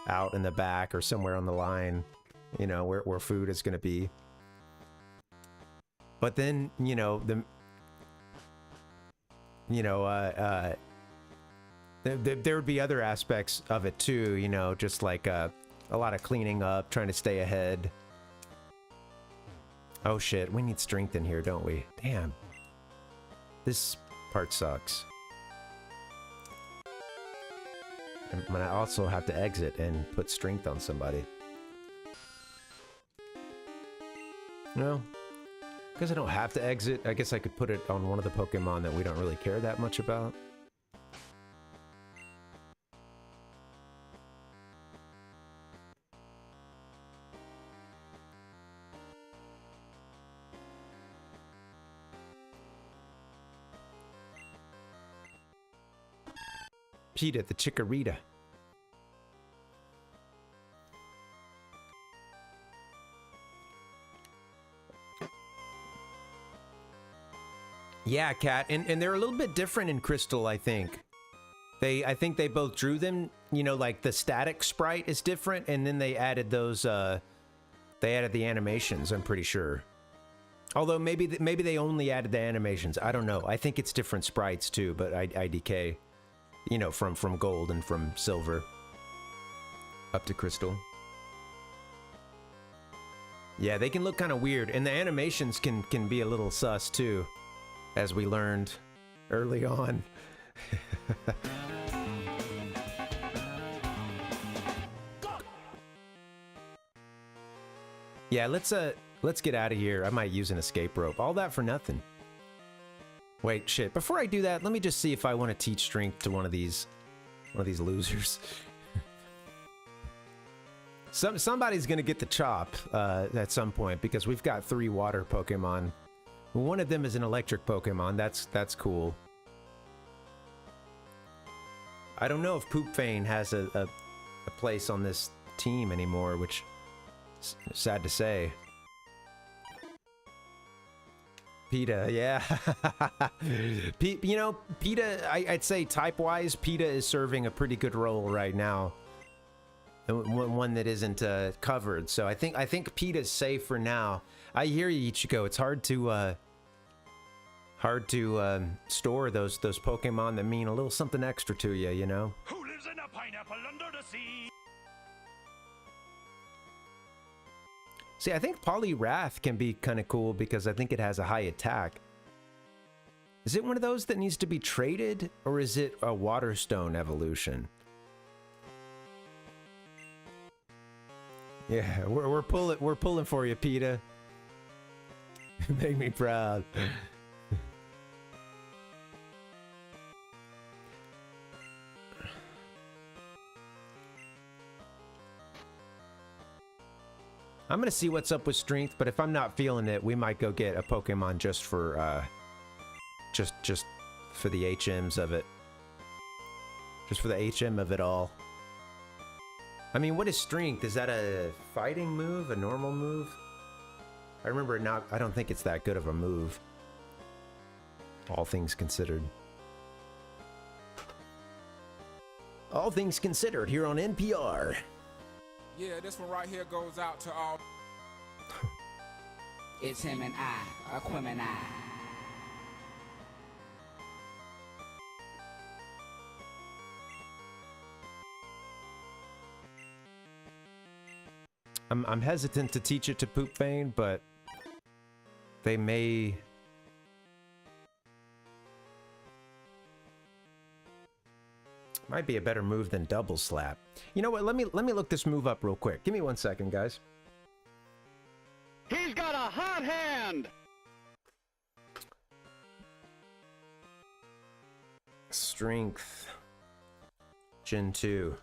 out in the back or somewhere on the line, you know, where food is going to be. But then, you know, there would be other aspects of it too, you know, just like a lot of cleaning up, trying to stay ahead. Oh shit, we need strength in here, don't we? Damn. This part sucks. And I also have to exit and put strength on somebody. No. Because I don't have to exit. I guess I could put it on one of the Pokemon that we don't really care that much about. Peta the Chikorita. Yeah, Cat, and they're a little bit different in Crystal, I think. I think they both drew them, you know, like the static sprite is different, and then they added those, they added the animations, I'm pretty sure. Although maybe they only added the animations, I don't know. I think it's different sprites too, but IDK, you know, from gold and from silver up to crystal. Yeah, they can look kind of weird, and the animations can be a little sus too, as we learned early on. Yeah, let's get out of here. I might use an escape rope. All that for nothing. Wait, shit. Before I do that, let me just see if I want to teach strength to one of these losers. Somebody's gonna get the chop at some point because we've got 3 water Pokemon. One of them is an electric Pokemon. That's cool. I don't know if PaRVéMon has a place on this team anymore, which is sad to say. Peta, yeah. You know, Peta, I'd say type-wise, Peta is serving a pretty good role right now. One that isn't covered, so I think Peta's safe for now. I hear you, Ichigo. It's hard to store those Pokemon that mean a little something extra to you, you know. Who lives in a pineapple under the sea? See, I think Poliwrath can be kind of cool because I think it has a high attack. Is it one of those that needs to be traded, or is it a Waterstone evolution? Yeah, we're pulling for you, Peta. Make me proud. I'm gonna see what's up with strength, but if I'm not feeling it, we might go get a Pokemon just for just for the HMs of it. Just for the HM of it all. I mean, what is strength? Is that a fighting move? A normal move? I remember it not. I don't think it's that good of a move. All things considered. All things considered here on NPR. Yeah, this one right here goes out to all. It's him and I, Aquemini. I'm hesitant to teach it to PaRVéMon, but they may. Might be a better move than Double Slap. You know what? Let me look this move up real quick. Give me 1 second, guys. He's got a hot hand! Strength. Gen 2. You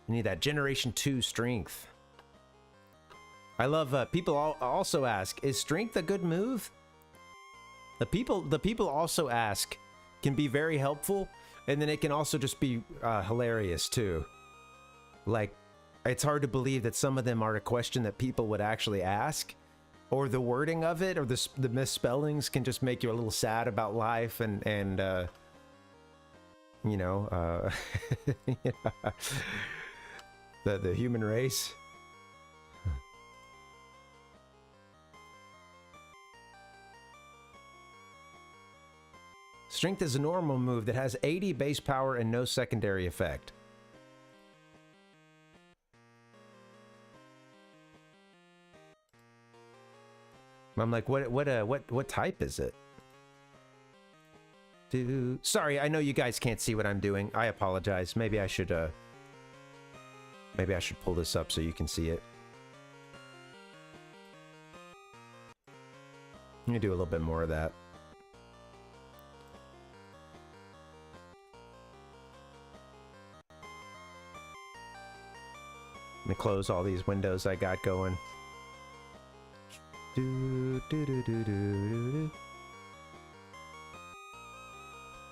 need that Generation 2 strength. I love people also ask, is strength a good move? The people also ask can be very helpful, and then it can also just be hilarious too. Like, it's hard to believe that some of them are a question that people would actually ask, or the wording of it, or the misspellings can just make you a little sad about life and you know, the human race. Strength is a normal move that has 80 base power and no secondary effect. I'm like, what type is it? Sorry, I know you guys can't see what I'm doing. I apologize. Maybe I should pull this up so you can see it. Let me do a little bit more of that. Let me close all these windows I got going.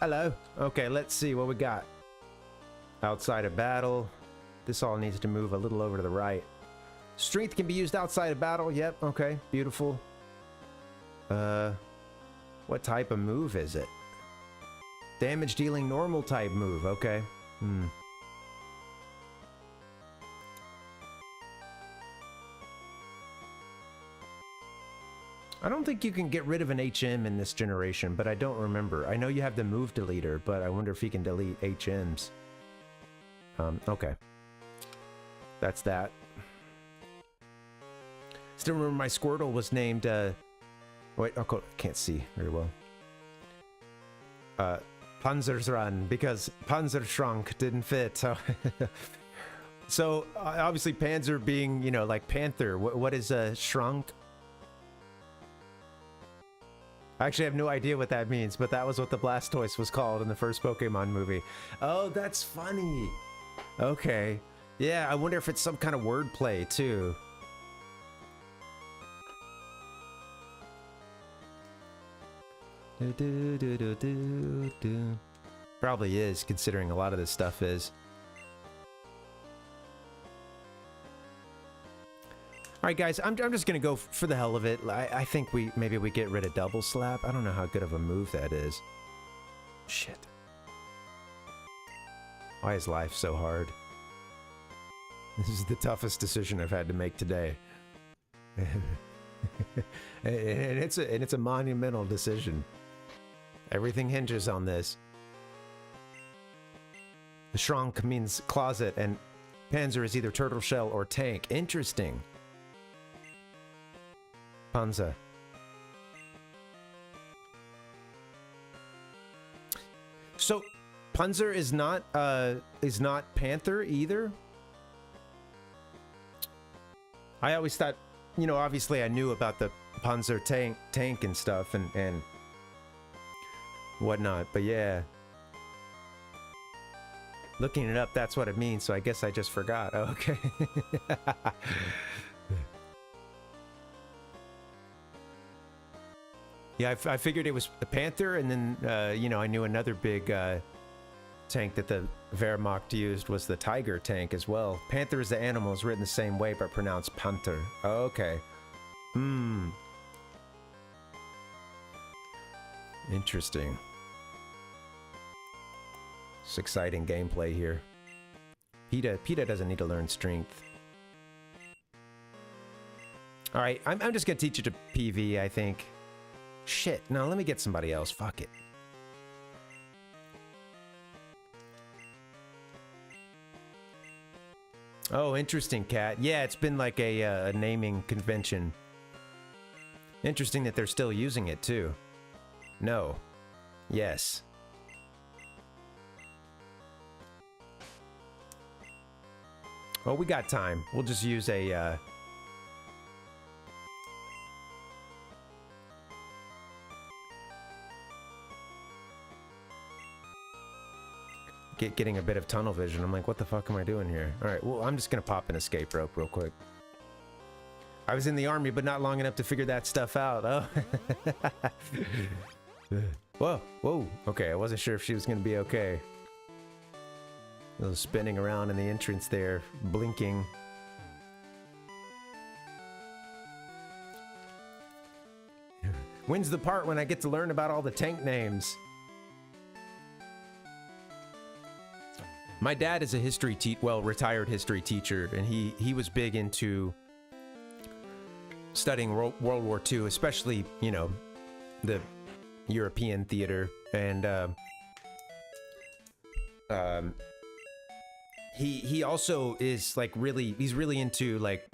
Hello. Okay, let's see what we got. Outside of battle. This all needs to move a little over to the right. Strength can be used outside of battle. Yep, okay, beautiful. What type of move is it? Damage dealing normal type move, okay. I don't think you can get rid of an HM in this generation, but I don't remember. I know you have the move deleter, but I wonder if you can delete HMs. Okay. That's that. Still remember my Squirtle was named, wait, oh, can't see very well. Panzersrun, because Panzershrunk didn't fit, so... So, obviously Panzer being, you know, like Panther. What is, shrunk? I actually have no idea what that means, but that was what the Blastoise was called in the first Pokemon movie. Oh, that's funny. Okay. Yeah, I wonder if it's some kind of wordplay, too. Probably is, considering a lot of this stuff is. Alright guys, I'm just gonna go for the hell of it. I think maybe we get rid of Double Slap. I don't know how good of a move that is. Shit. Why is life so hard? This is the toughest decision I've had to make today. and it's a monumental decision. Everything hinges on this. The Shrunk means closet, and Panzer is either turtle shell or tank. Interesting. Panzer. So, Panzer is not Panther either? I always thought, you know, obviously I knew about the Panzer tank and stuff and whatnot, but yeah. Looking it up, that's what it means, so I guess I just forgot. Okay. Yeah, I figured it was the Panther, and then, you know, I knew another big tank that the Wehrmacht used was the Tiger tank as well. Panther is the animal, is written the same way, but pronounced Panther. Oh, okay. Interesting. It's exciting gameplay here. PETA doesn't need to learn strength. Alright, I'm just gonna teach you to PV, I think. Shit, no, let me get somebody else. Fuck it. Oh, interesting, Cat. Yeah, it's been like a naming convention. Interesting that they're still using it, too. No. Yes. Oh, we got time. We'll just use a, getting a bit of tunnel vision. I'm like, what the fuck am I doing here? Alright, well, I'm just gonna pop an escape rope real quick. I was in the army, but not long enough to figure that stuff out. Oh. Whoa, whoa. Okay, I wasn't sure if she was gonna be okay. A little spinning around in the entrance there, blinking. When's the part when I get to learn about all the tank names? My dad is a retired history teacher, and he was big into studying World War II, especially, you know, the European theater, and he also is like he's really into like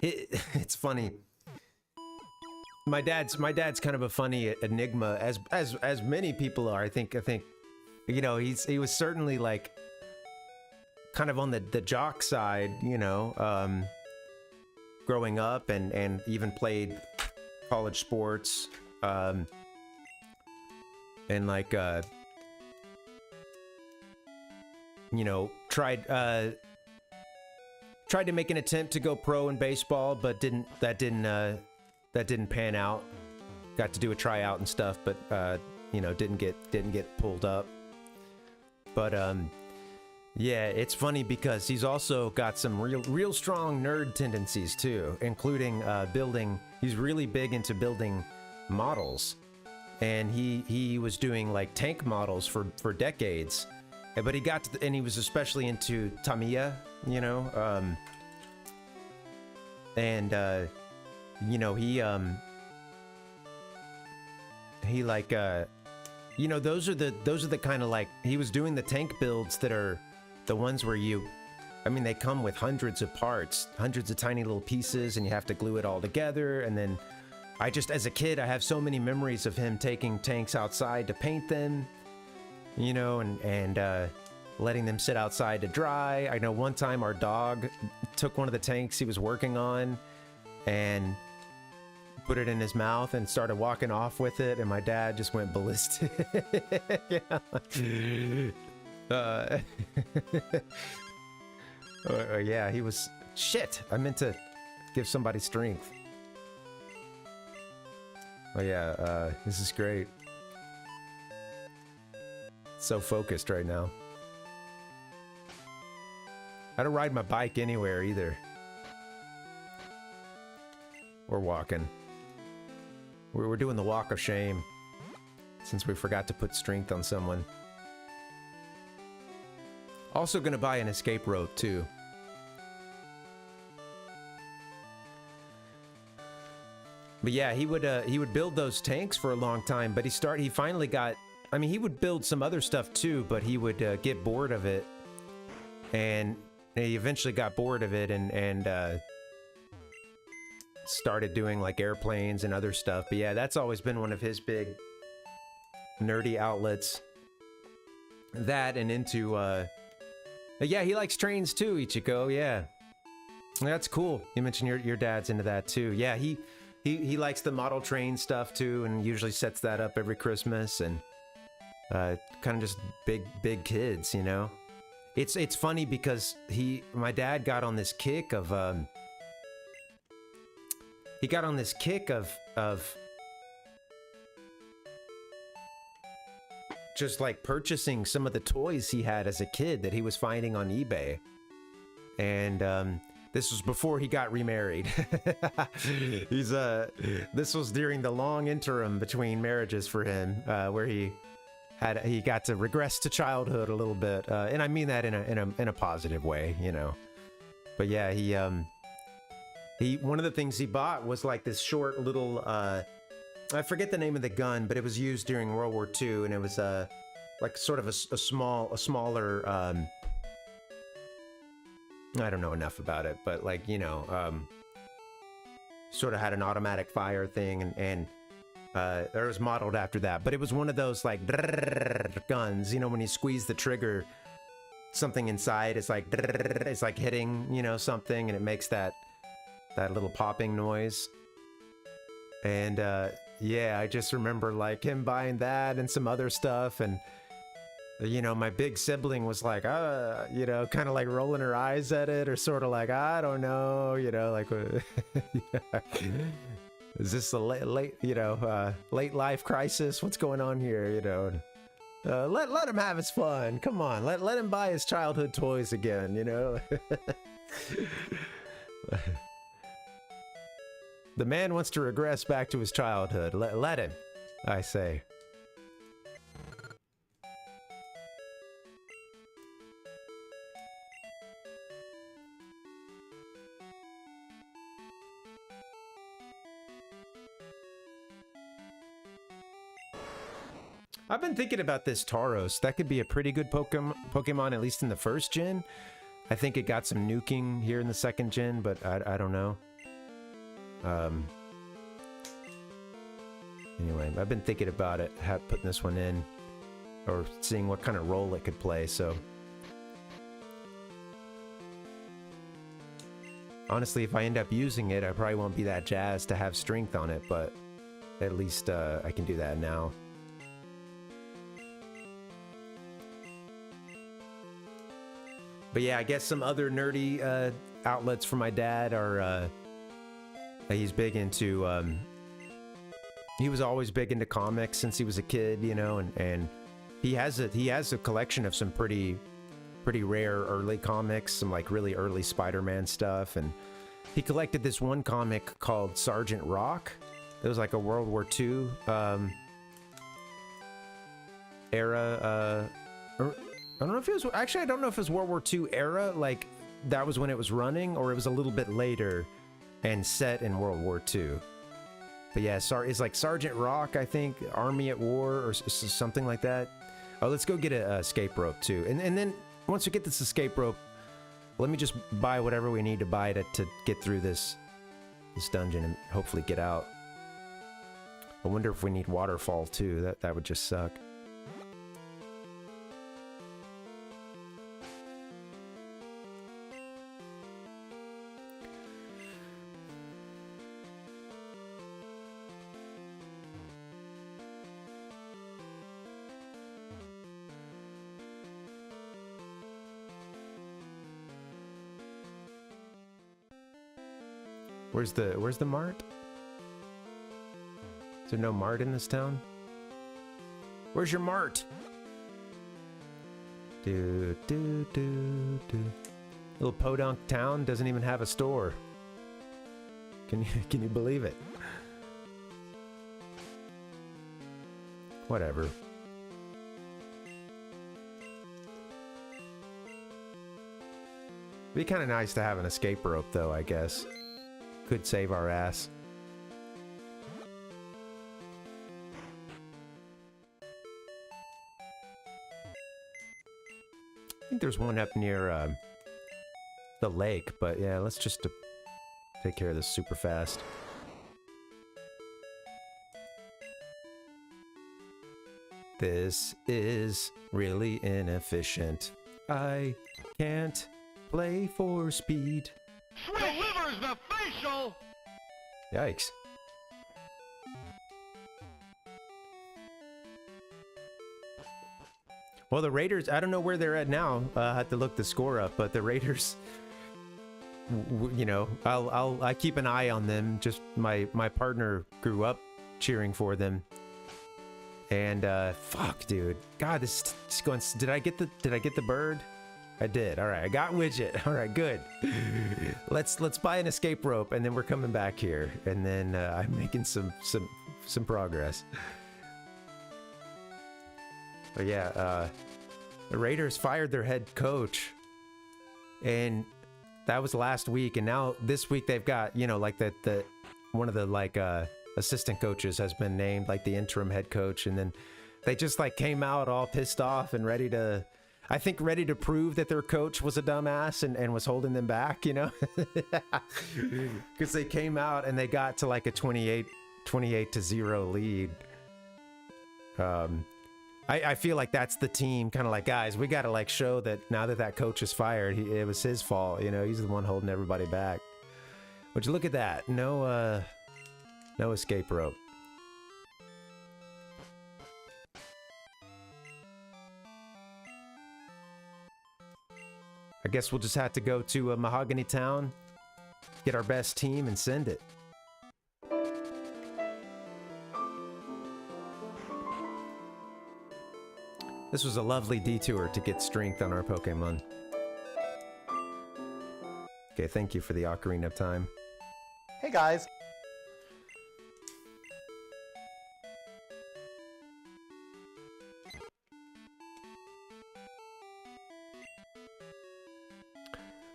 it's funny. My dad's kind of a funny enigma, as many people are. I think you know, he was certainly like kind of on the jock side, you know, growing up, and even played college sports, and like you know, tried to make an attempt to go pro in baseball, but didn't pan out. Got to do a tryout and stuff, but you know, didn't get pulled up. But yeah, it's funny because he's also got some real strong nerd tendencies too, including building. He's really big into building models, and he was doing like tank models for decades. But he got to and he was especially into Tamiya, you know, and you know, he like you know, those are the kind of like, he was doing the tank builds that are the ones where I mean, they come with hundreds of parts, hundreds of tiny little pieces, and you have to glue it all together. And then I just, as a kid, I have so many memories of him taking tanks outside to paint them, you know, and letting them sit outside to dry. I know one time our dog took one of the tanks he was working on and put it in his mouth and started walking off with it, and my dad just went ballistic. Yeah, he was shit. I meant to give somebody strength. Oh yeah, this is great. So focused right now. I don't ride my bike anywhere either. We're walking. We're doing the walk of shame since we forgot to put strength on someone. Also gonna buy an escape rope too. But yeah, he would build those tanks for a long time, but he finally got, I mean, he would build some other stuff too, but he would get bored of it, and he eventually got bored of it and started doing like airplanes and other stuff. But yeah, that's always been one of his big nerdy outlets. That and into yeah, he likes trains too, Ichiko. Yeah, that's cool. You mentioned your dad's into that too. Yeah, he likes the model train stuff too, and usually sets that up every Christmas, and kind of just big kids, you know. It's funny because my dad got on this kick of just like purchasing some of the toys he had as a kid that he was finding on eBay. And this was before he got remarried. This was during the long interim between marriages for him, where he got to regress to childhood a little bit, and I mean that in a positive way, you know. But yeah, one of the things he bought was like this short little, I forget the name of the gun, but it was used during World War II, and it was like sort of a smaller, I don't know enough about it, but like, you know, sort of had an automatic fire thing, and it was modeled after that, but it was one of those like guns, you know, when you squeeze the trigger, something inside is like, it's like hitting, you know, something, and it makes that little popping noise. And yeah, I just remember like him buying that and some other stuff, and you know, my big sibling was like, you know, kind of like rolling her eyes at it, or sort of like, I don't know, you know, like, is this a late, you know, late life crisis? What's going on here, you know? Let him have his fun. Come on, let him buy his childhood toys again, you know? The man wants to regress back to his childhood. Let him, I say. I've been thinking about this Tauros. That could be a pretty good Pokemon, at least in the first gen. I think it got some nuking here in the second gen, but I don't know. Anyway, I've been thinking about it, putting this one in, or seeing what kind of role it could play, so. Honestly, if I end up using it, I probably won't be that jazzed to have strength on it, but at least I can do that now. But yeah, I guess some other nerdy outlets for my dad are, he's big into, he was always big into comics since he was a kid, you know, and he has a collection of some pretty rare early comics, some like really early Spider-Man stuff, and he collected this one comic called Sergeant Rock. It was like a World War II era, I don't know if it was, actually I don't know if it was World War II era, like that was when it was running, or it was a little bit later and set in World War II. But yeah, it's like Sergeant Rock, I think, Army at War, or something like that. Oh, let's go get a escape rope too. And then once we get this escape rope, let me just buy whatever we need to buy to get through this dungeon and hopefully get out. I wonder if we need waterfall too. That would just suck. Where's the mart? Is there no mart in this town? Where's your mart? Little podunk town doesn't even have a store. Can you believe it? Whatever. Be kind of nice to have an escape rope though, I guess. Could save our ass. I think there's one up near the lake, but yeah, let's just take care of this super fast. This is really inefficient. I can't play for speed. Delivers the facial! Yikes. Well, the Raiders, I don't know where they're at now. I have to look the score up, but the Raiders, you know, I keep an eye on them. Just my partner grew up cheering for them. And fuck, dude. God, this is going. Did I get the bird? I did. All right, I got widget. All right, good. Let's buy an escape rope, and then we're coming back here, and then I'm making some progress. But yeah, the Raiders fired their head coach, and that was last week, and now this week they've got, you know, like the one of the like assistant coaches has been named like the interim head coach, and then they just like came out all pissed off and ready to prove that their coach was a dumbass and was holding them back, you know? Because they came out and they got to like a 28-0 lead. I feel like that's the team, kind of like, guys, we got to like show that now that coach is fired, it was his fault, you know? He's the one holding everybody back. Would you look at that? No escape rope. I guess we'll just have to go to Mahogany Town, get our best team, and send it. This was a lovely detour to get strength on our Pokemon. Okay, thank you for the Ocarina of Time. Hey guys.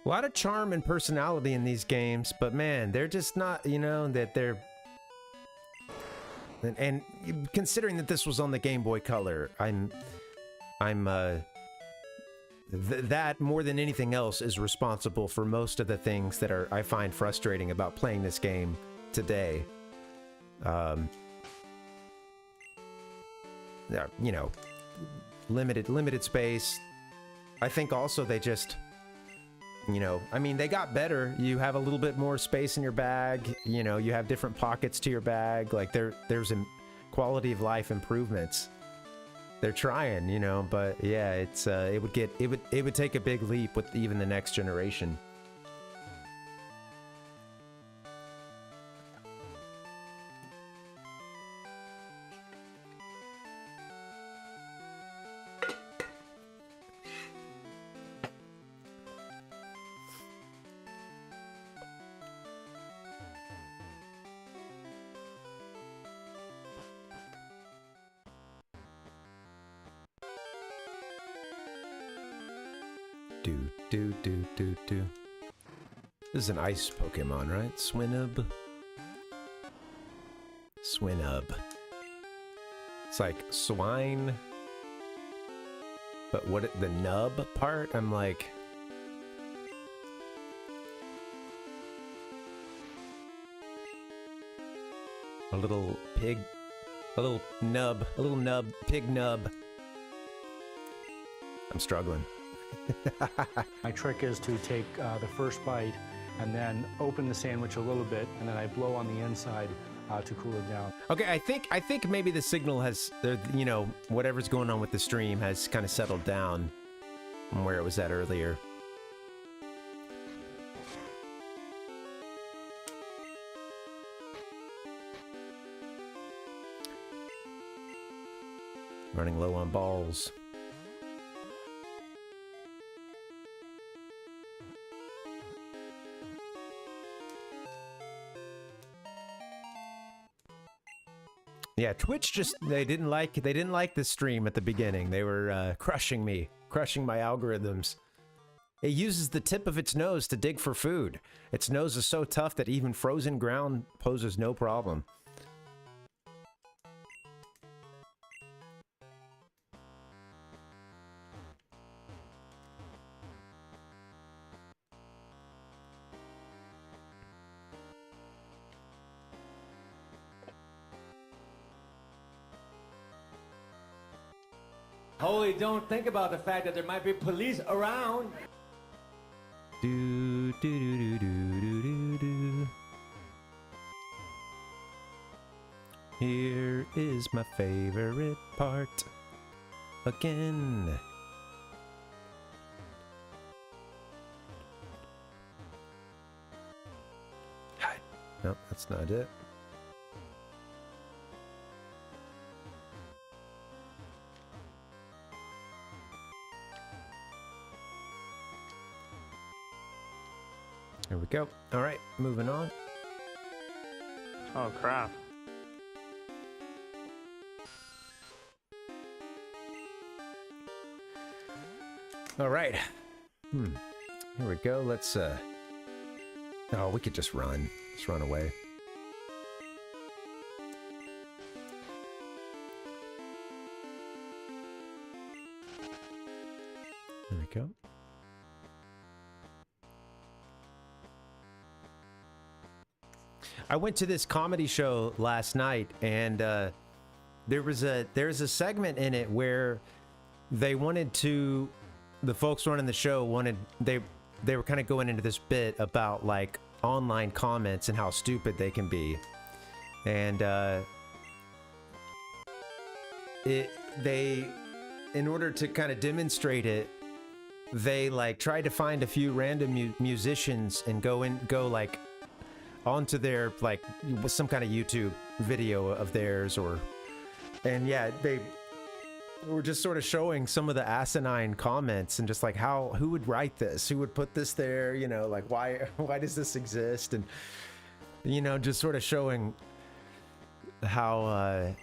A lot of charm and personality in these games, but man, they're just not, you know, that they're... And considering that this was on the Game Boy Color, that more than anything else is responsible for most of the things that I find frustrating about playing this game today. You know, limited space. I think also they just... you know, I mean, they got better. You have a little bit more space in your bag. You know, you have different pockets to your bag. Like there's a quality of life improvements. They're trying, you know, but yeah, it's it would take a big leap with even the next generation. Do. This is an ice Pokemon, right? Swinub. It's like swine. But what the nub part? I'm like... A little pig. A little nub, pig nub. I'm struggling. My trick is to take the first bite and then open the sandwich a little bit, and then I blow on the inside to cool it down. Okay, I think maybe the signal has, you know, whatever's going on with the stream has kind of settled down from where it was at earlier. Running low on balls. Yeah, Twitch just they didn't like the stream at the beginning. They were crushing my algorithms. It uses the tip of its nose to dig for food. Its nose is so tough that even frozen ground poses no problem. Holy, don't think about the fact that there might be police around. Do do do do do do do. Here is my favorite part again. Nope, that's not it. There we go. All right, moving on. Oh, crap. All right. Here we go. Let's, oh, we could just run. Just run away. There we go. I went to this comedy show last night, and there's a segment in it where they wanted to, the folks running the show wanted, they were kind of going into this bit about like online comments and how stupid they can be, and in order to kind of demonstrate it, they like tried to find a few random musicians and go like onto their like some kind of YouTube video of theirs, and yeah, they were just sort of showing some of the asinine comments and just like who would write this, who would put this there, you know, like why does this exist, and you know, just sort of showing how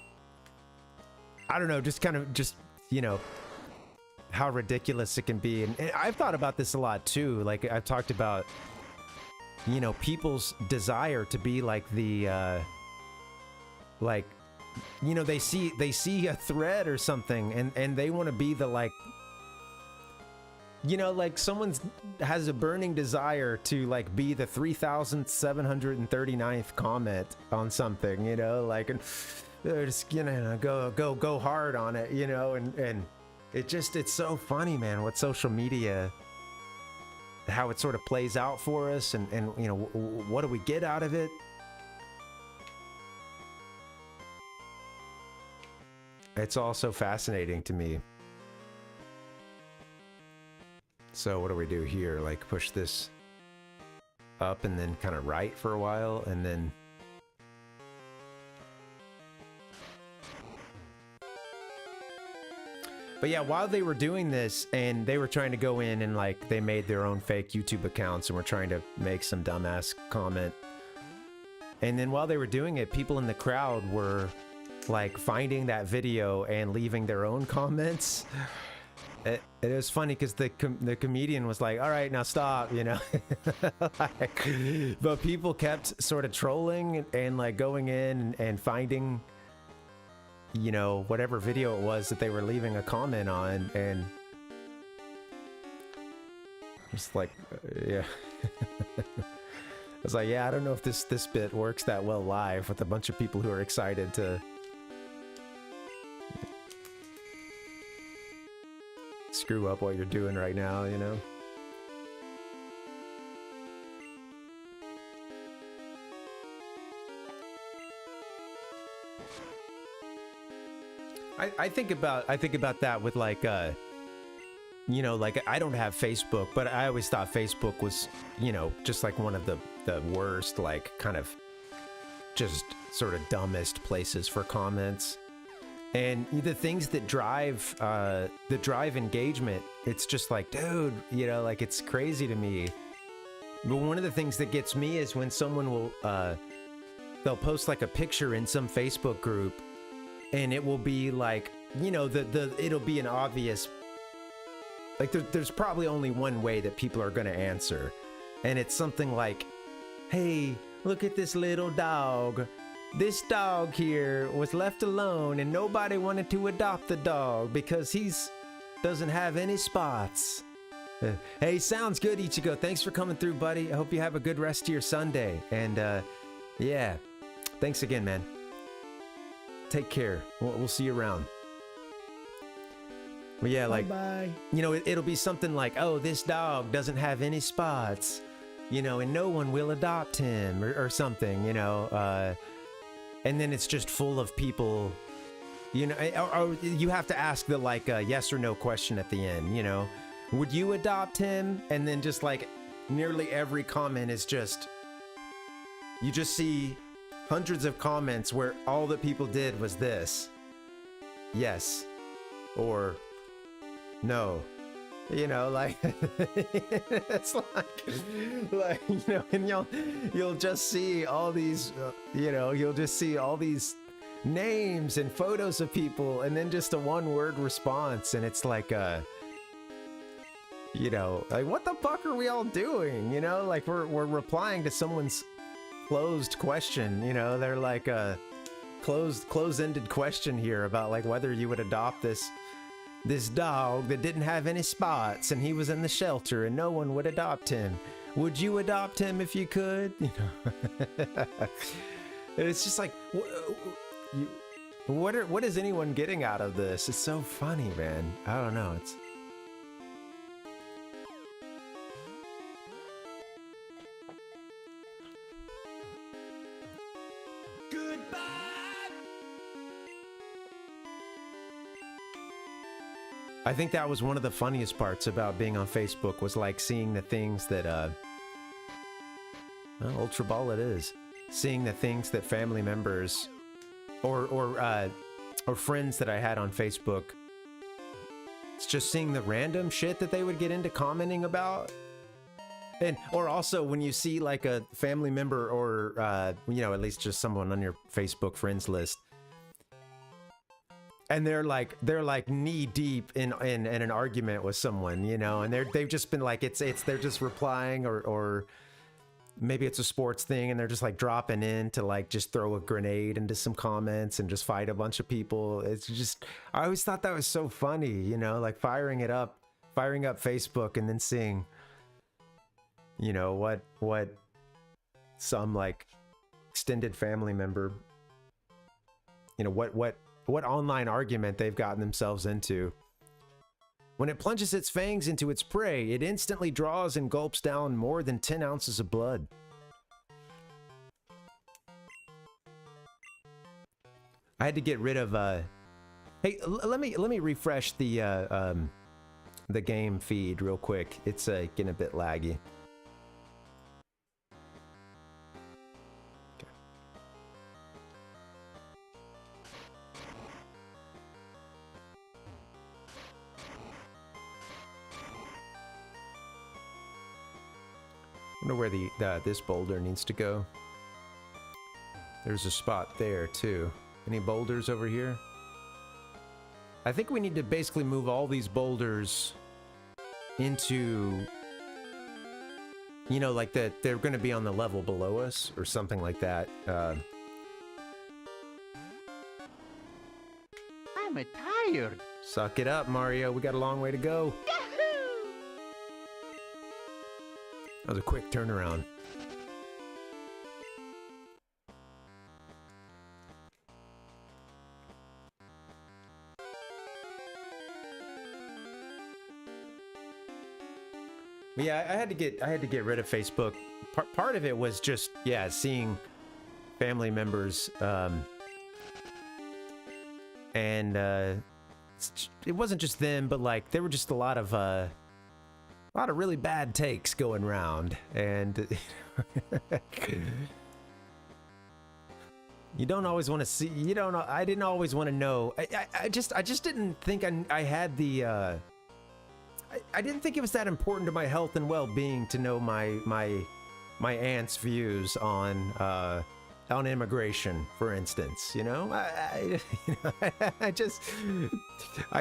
I don't know, just kind of you know, how ridiculous it can be. And I've thought about this a lot too. Like I've talked about, you know, people's desire to be like the like, you know, they see a thread or something and they want to be the, like, you know, like someone has a burning desire to like be the 3,739th comment on something, you know, like, and they're just, you know, go hard on it, you know, and it's so funny, man, what social media how it sort of plays out for us, and you know, what do we get out of it? It's all so fascinating to me. So what do we do here? Like push this up and then kind of right for a while, and then but yeah, while they were doing this and they were trying to go in and like they made their own fake YouTube accounts and were trying to make some dumbass comment, and then while they were doing it, people in the crowd were like finding that video and leaving their own comments. It was funny because the comedian was like, all right, now stop, you know. Like, but people kept sort of trolling and like going in and finding, you know, whatever video it was that they were leaving a comment on, and just like, yeah. I was like, yeah, I don't know if this bit works that well live with a bunch of people who are excited to screw up what you're doing right now, you know? I think about that with like you know, like I don't have Facebook, but I always thought Facebook was, you know, just like one of the worst, like kind of just sort of dumbest places for comments. And the things that drive engagement, it's just like, dude, you know, like it's crazy to me. But one of the things that gets me is when someone will they'll post like a picture in some Facebook group, and it will be like, you know, it'll be an obvious, like there's probably only one way that people are going to answer, and it's something like, hey, look at this little dog. This dog here was left alone and nobody wanted to adopt the dog because doesn't have any spots. Hey, sounds good, Ichigo. Thanks for coming through, buddy. I hope you have a good rest of your Sunday. And yeah, thanks again, man. Take care. We'll see you around. But yeah, like, bye. You know, it'll be something like, oh, this dog doesn't have any spots, you know, and no one will adopt him or something, you know. And then it's just full of people, you know, or you have to ask the like yes or no question at the end, you know. Would you adopt him? And then just like nearly every comment is just, you just see hundreds of comments where all that people did was this. Yes. Or no. You know, like, it's like, you know, and you'll just see all these, you know, you'll just see all these names and photos of people, and then just a one-word response, and it's like, you know, like, what the fuck are we all doing? You know, like, we're replying to someone's closed question, you know, they're like a closed-ended question here about, like, whether you would adopt this dog that didn't have any spots, and he was in the shelter and no one would adopt him. Would you adopt him if you could? You know. And it's just like, what is anyone getting out of this? It's so funny, man. I don't know. It's I think that was one of the funniest parts about being on Facebook, was like seeing the things that, well, Ultra Ball it is. Seeing the things that family members or friends that I had on Facebook, it's just seeing the random shit that they would get into commenting about. And, or also when you see like a family member or, you know, at least just someone on your Facebook friends list, and they're like knee deep in an argument with someone, you know, and they've just been like, they're just replying, or maybe it's a sports thing and they're just like dropping in to like just throw a grenade into some comments and just fight a bunch of people. It's just, I always thought that was so funny, you know, like firing up Facebook and then seeing, you know, what some like extended family member, you know, what online argument they've gotten themselves into When it plunges its fangs into its prey, it instantly draws and gulps down more than 10 ounces of blood. I had to get rid of, hey, let me refresh the game feed real quick. It's getting a bit laggy. Okay. I wonder where this boulder needs to go. There's a spot there too. Any boulders over here? I think we need to basically move all these boulders into, you know, like that they're going to be on the level below us or something like that. I'm tired. Suck it up, Mario. We got a long way to go. Yahoo! That was a quick turnaround. Yeah, I had to get rid of Facebook. Part of it was just, yeah, seeing family members, and it wasn't just them, but like there were just a lot of really bad takes going around, and you don't always want to see. You don't know. I didn't always want to know. I just didn't think I had the. I didn't think it was that important to my health and well-being to know my aunt's views on immigration, for instance. You know, I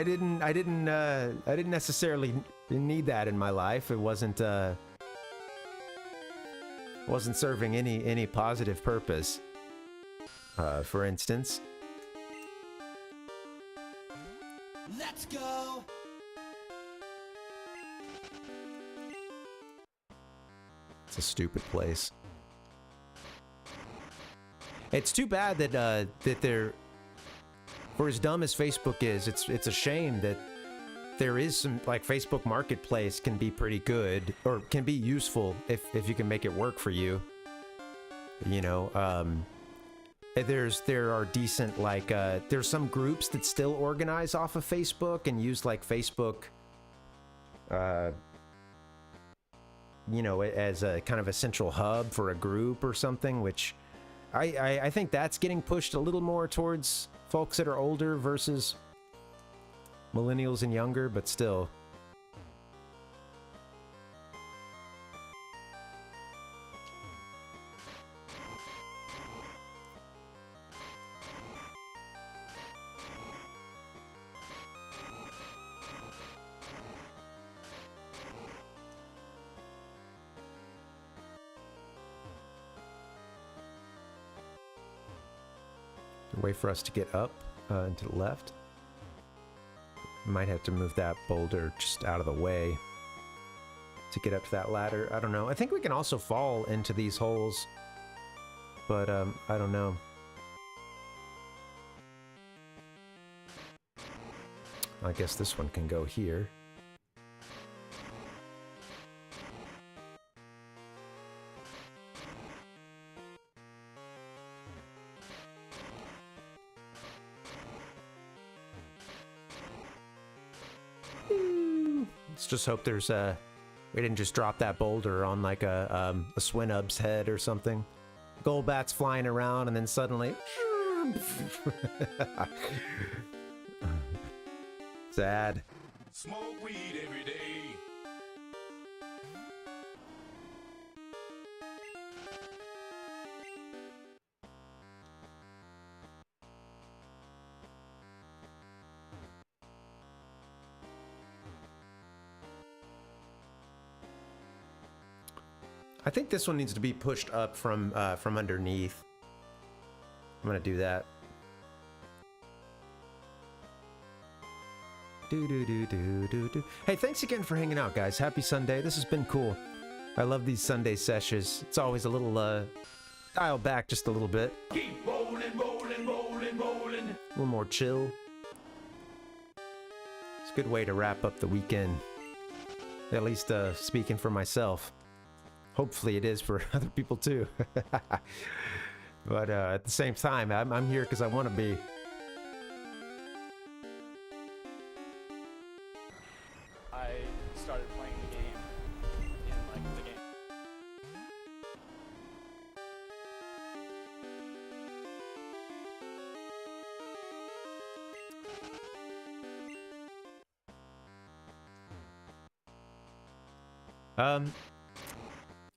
didn't necessarily need that in my life. It wasn't serving any positive purpose. For instance. Let's go. It's a stupid place. It's too bad that that they're, for as dumb as Facebook is, it's a shame that there is some, like, Facebook Marketplace can be pretty good, or can be useful if you can make it work for you. You know, there are decent, like, there's some groups that still organize off of Facebook and use, like, Facebook, you know, as a kind of a central hub for a group or something, which I think that's getting pushed a little more towards folks that are older versus millennials and younger, but still. Way for us to get up and to the left. Might have to move that boulder just out of the way to get up to that ladder. I don't know. I think we can also fall into these holes, but I don't know. I guess this one can go here. Let's just hope there's we didn't just drop that boulder on like a Swinub's head or something. Golbat's flying around and then suddenly sad. Smoke weed every day. I think this one needs to be pushed up from underneath. I'm gonna do that. Do. Hey, thanks again for hanging out, guys. Happy Sunday. This has been cool. I love these Sunday sessions. It's always a little dial back just a little bit. Keep rolling, rolling, rolling, rolling. A little more chill. It's good way to wrap up the weekend. At least speaking for myself. Hopefully it is for other people too. But at the same time, I'm here because I want to be. I started playing the game in like the game.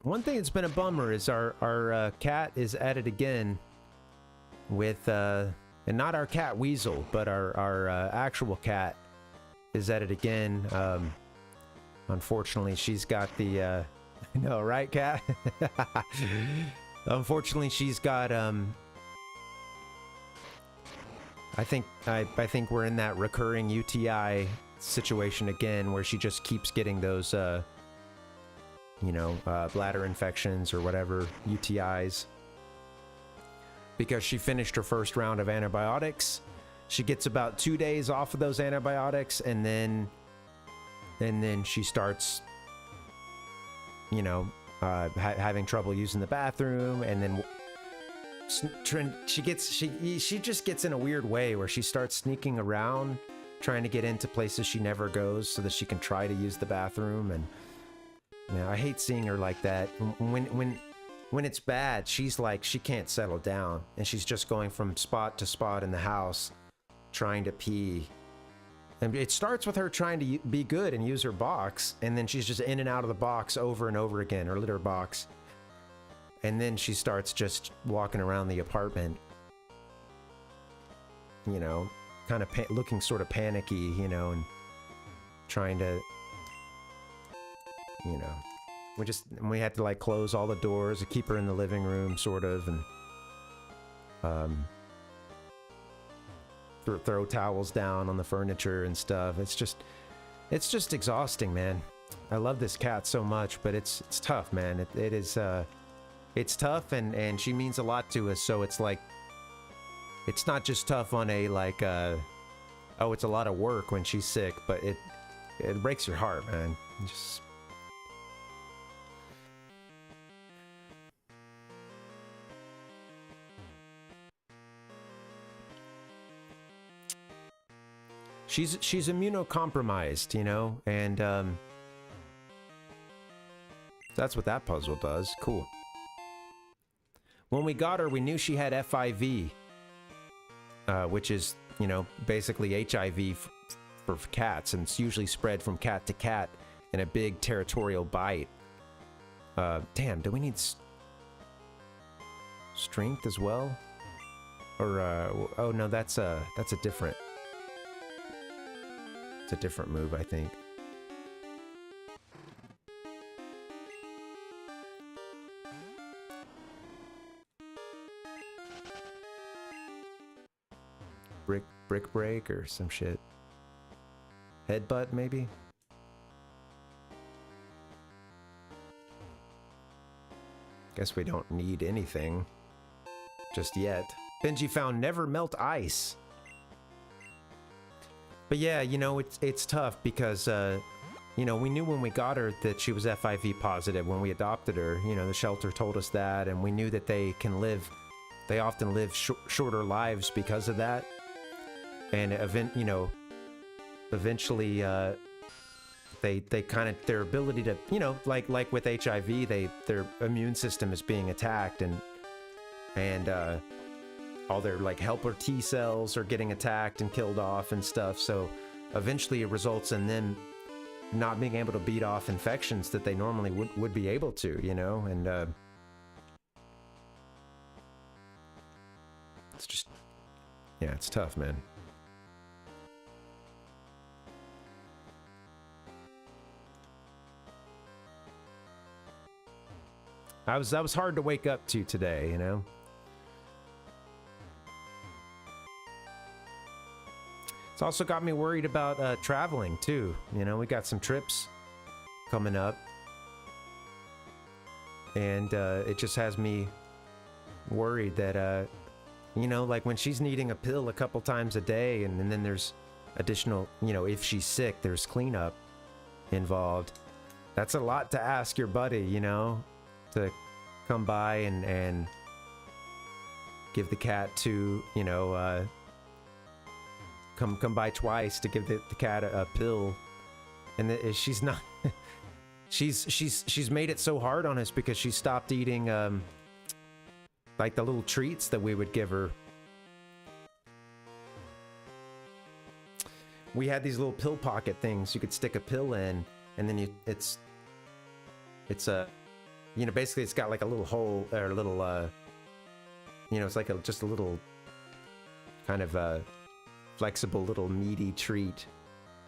One thing that's been a bummer is our cat is at it again with, and not our cat Weasel, but our actual cat is at it again. Unfortunately, she's got the, no, right, cat? Unfortunately, she's got, I think we're in that recurring UTI situation again, where she just keeps getting those, bladder infections or whatever, UTIs. Because she finished her first round of antibiotics. She gets about 2 days off of those antibiotics, and then she starts, having trouble using the bathroom, and then she just gets in a weird way where she starts sneaking around, trying to get into places she never goes so that she can try to use the bathroom. And I hate seeing her like that. When it's bad, she's like, she can't settle down, and she's just going from spot to spot in the house trying to pee. And it starts with her trying to be good and use her box, and then she's just in and out of the box over and over again, her litter box. And then she starts just walking around the apartment, kind of looking sort of panicky, and trying to, we had to like close all the doors and keep her in the living room, sort of, and throw towels down on the furniture and stuff. It's just exhausting, man. I love this cat so much, but it's tough, man. It's tough, and she means a lot to us. So it's like, it's not just tough on a like, oh, it's a lot of work when she's sick, but it breaks your heart, man. She's immunocompromised, and that's what that puzzle does. Cool. When we got her, we knew she had FIV, which is, basically HIV for cats, and it's usually spread from cat to cat in a big territorial bite. Damn, do we need strength as well? Or, oh no, that's a different... It's a different move, I think. Brick break or some shit. Headbutt, maybe? Guess we don't need anything just yet. Benji found never melt ice. But yeah, it's tough because, we knew when we got her that she was FIV positive when we adopted her. The shelter told us that, and we knew that they often live shorter lives because of that. And eventually, they kind of, their ability to, like with HIV, their immune system is being attacked, and all their like helper T cells are getting attacked and killed off and stuff. So eventually it results in them not being able to beat off infections that they normally would be able to, and it's just, yeah, it's tough, man. That was hard to wake up to today, It's also got me worried about traveling too. We got some trips coming up, and it just has me worried that like when she's needing a pill a couple times a day, and then there's additional, you know, if she's sick, there's cleanup involved. That's a lot to ask your buddy, you know, to come by and give the cat to, you know, come by twice to give the cat a pill. And she's not she's made it so hard on us because she stopped eating like the little treats that we would give her. We had these little pill pocket things you could stick a pill in, and then it's a, you know, basically it's got like a little hole or a little you know, it's like just a little kind of flexible little meaty treat,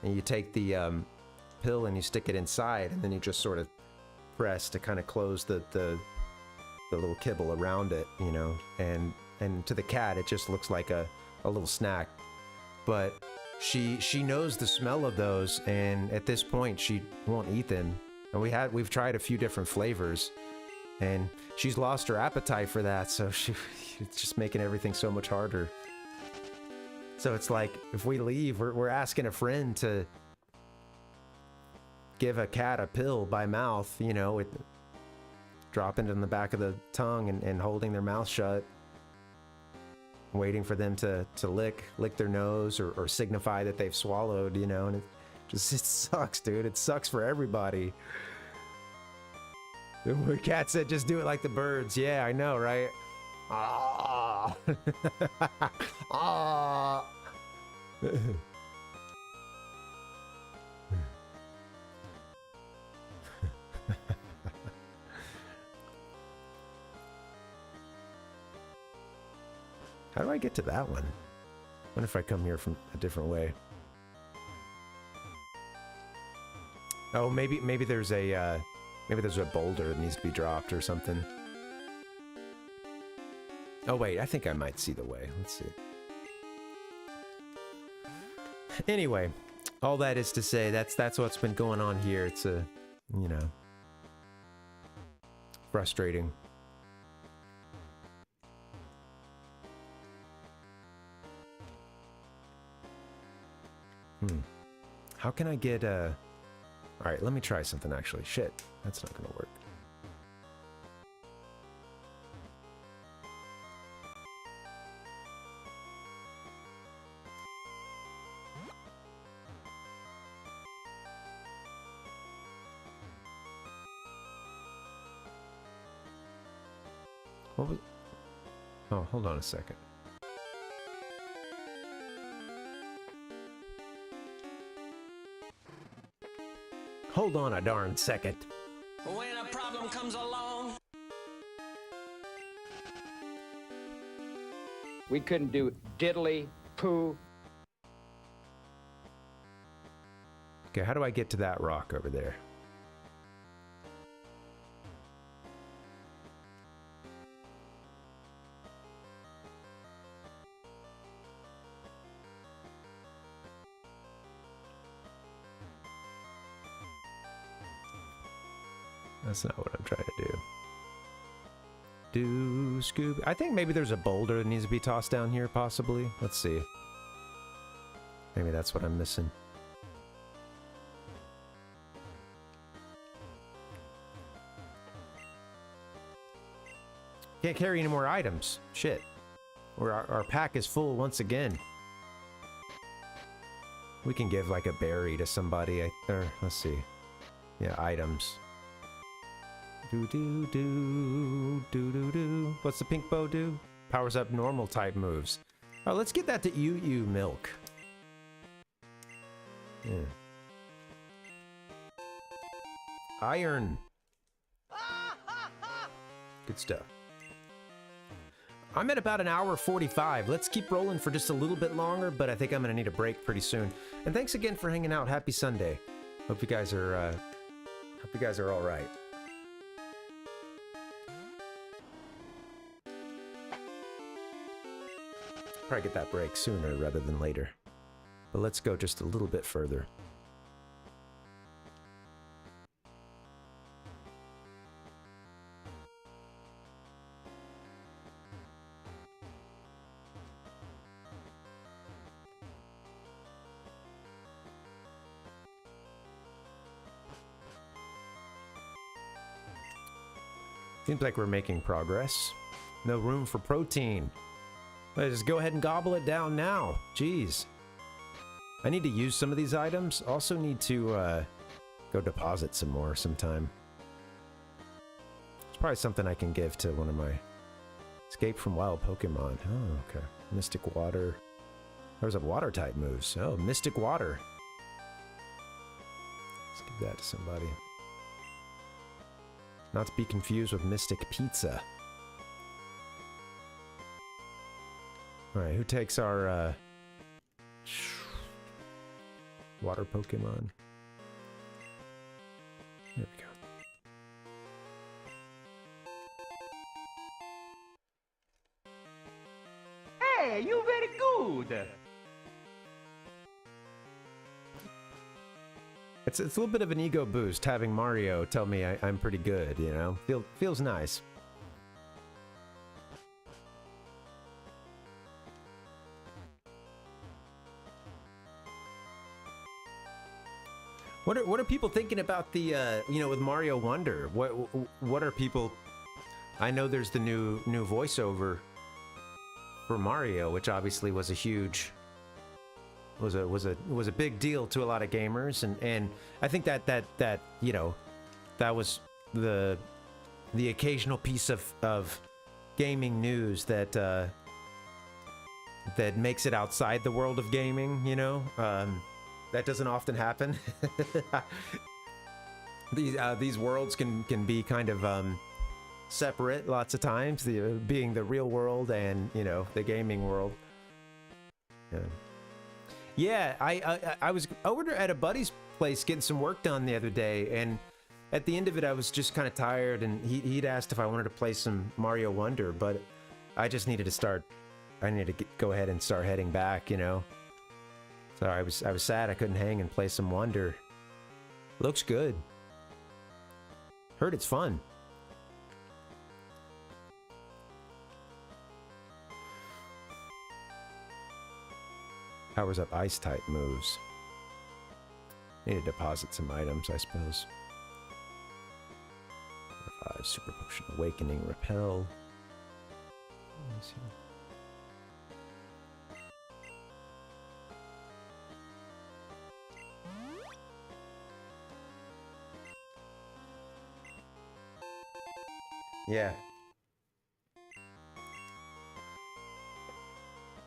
and you take the pill and you stick it inside, and then you just sort of press to kind of close the little kibble around it, you know, and to the cat it just looks like a little snack. But she knows the smell of those, and at this point she won't eat them. And we've tried a few different flavors, and she's lost her appetite for that, so it's just making everything so much harder. So it's like, if we leave, we're asking a friend to give a cat a pill by mouth, you know, dropping it in the back of the tongue and holding their mouth shut, waiting for them to lick their nose or signify that they've swallowed, you know, and it sucks, dude. It sucks for everybody. The cat said, just do it like the birds. Yeah, I know, right? Ah. Ah. How do I get to that one? What if I come here from a different way? Oh, maybe there's a boulder that needs to be dropped or something. Oh wait, I think I might see the way. Let's see. Anyway, all that is to say, that's what's been going on here. It's you know, frustrating. How can I get Alright, let me try something actually. Shit, that's not gonna work. What was... Oh, hold on a second. Hold on a darn second. When a problem comes along, We couldn't do diddly poo. Okay, how do I get to that rock over there? That's not what I'm trying to do. Do Scooby. I think maybe there's a boulder that needs to be tossed down here, possibly. Let's see. Maybe that's what I'm missing. Can't carry any more items. Shit. Or our pack is full once again. We can give like a berry to somebody. Or let's see. Yeah, items. Do. What's the pink bow do? Powers up normal type moves. Oh, let's get that to UU milk. Yeah. Iron. Good stuff. I'm at about an hour 45. Let's keep rolling for just a little bit longer, but I think I'm gonna need a break pretty soon. And thanks again for hanging out. Happy Sunday. Hope you guys are all right. Probably get that break sooner rather than later. But let's go just a little bit further. Seems like we're making progress. No room for protein. Let's just go ahead and gobble it down now. Jeez. I need to use some of these items. Also need to go deposit some more sometime. It's probably something I can give to one of my Escape from Wild Pokemon. Oh, okay. Mystic Water. There's a water type moves. Oh, Mystic Water. Let's give that to somebody. Not to be confused with Mystic Pizza. Alright, who takes our water Pokemon? There we go. Hey, you very good. It's a little bit of an ego boost having Mario tell me I'm pretty good, you know? Feels nice. What are people thinking about the you know, with Mario Wonder? What are people? I know there's the new voiceover for Mario, which obviously was a huge was a big deal to a lot of gamers, and I think that you know, that was the occasional piece of gaming news that that makes it outside the world of gaming, you know. That doesn't often happen. These worlds can be kind of separate lots of times, being the real world and, you know, the gaming world. Yeah, I was over at a buddy's place getting some work done the other day, and at the end of it I was just kind of tired, and he'd asked if I wanted to play some Mario Wonder, but I just needed to start. I needed to go ahead and start heading back, you know. So I was sad I couldn't hang and play some Wonder. Looks good. Heard it's fun. Powers up ice type moves. Need to deposit some items, I suppose. 5 Super Potion Awakening Repel. Let me see. Yeah.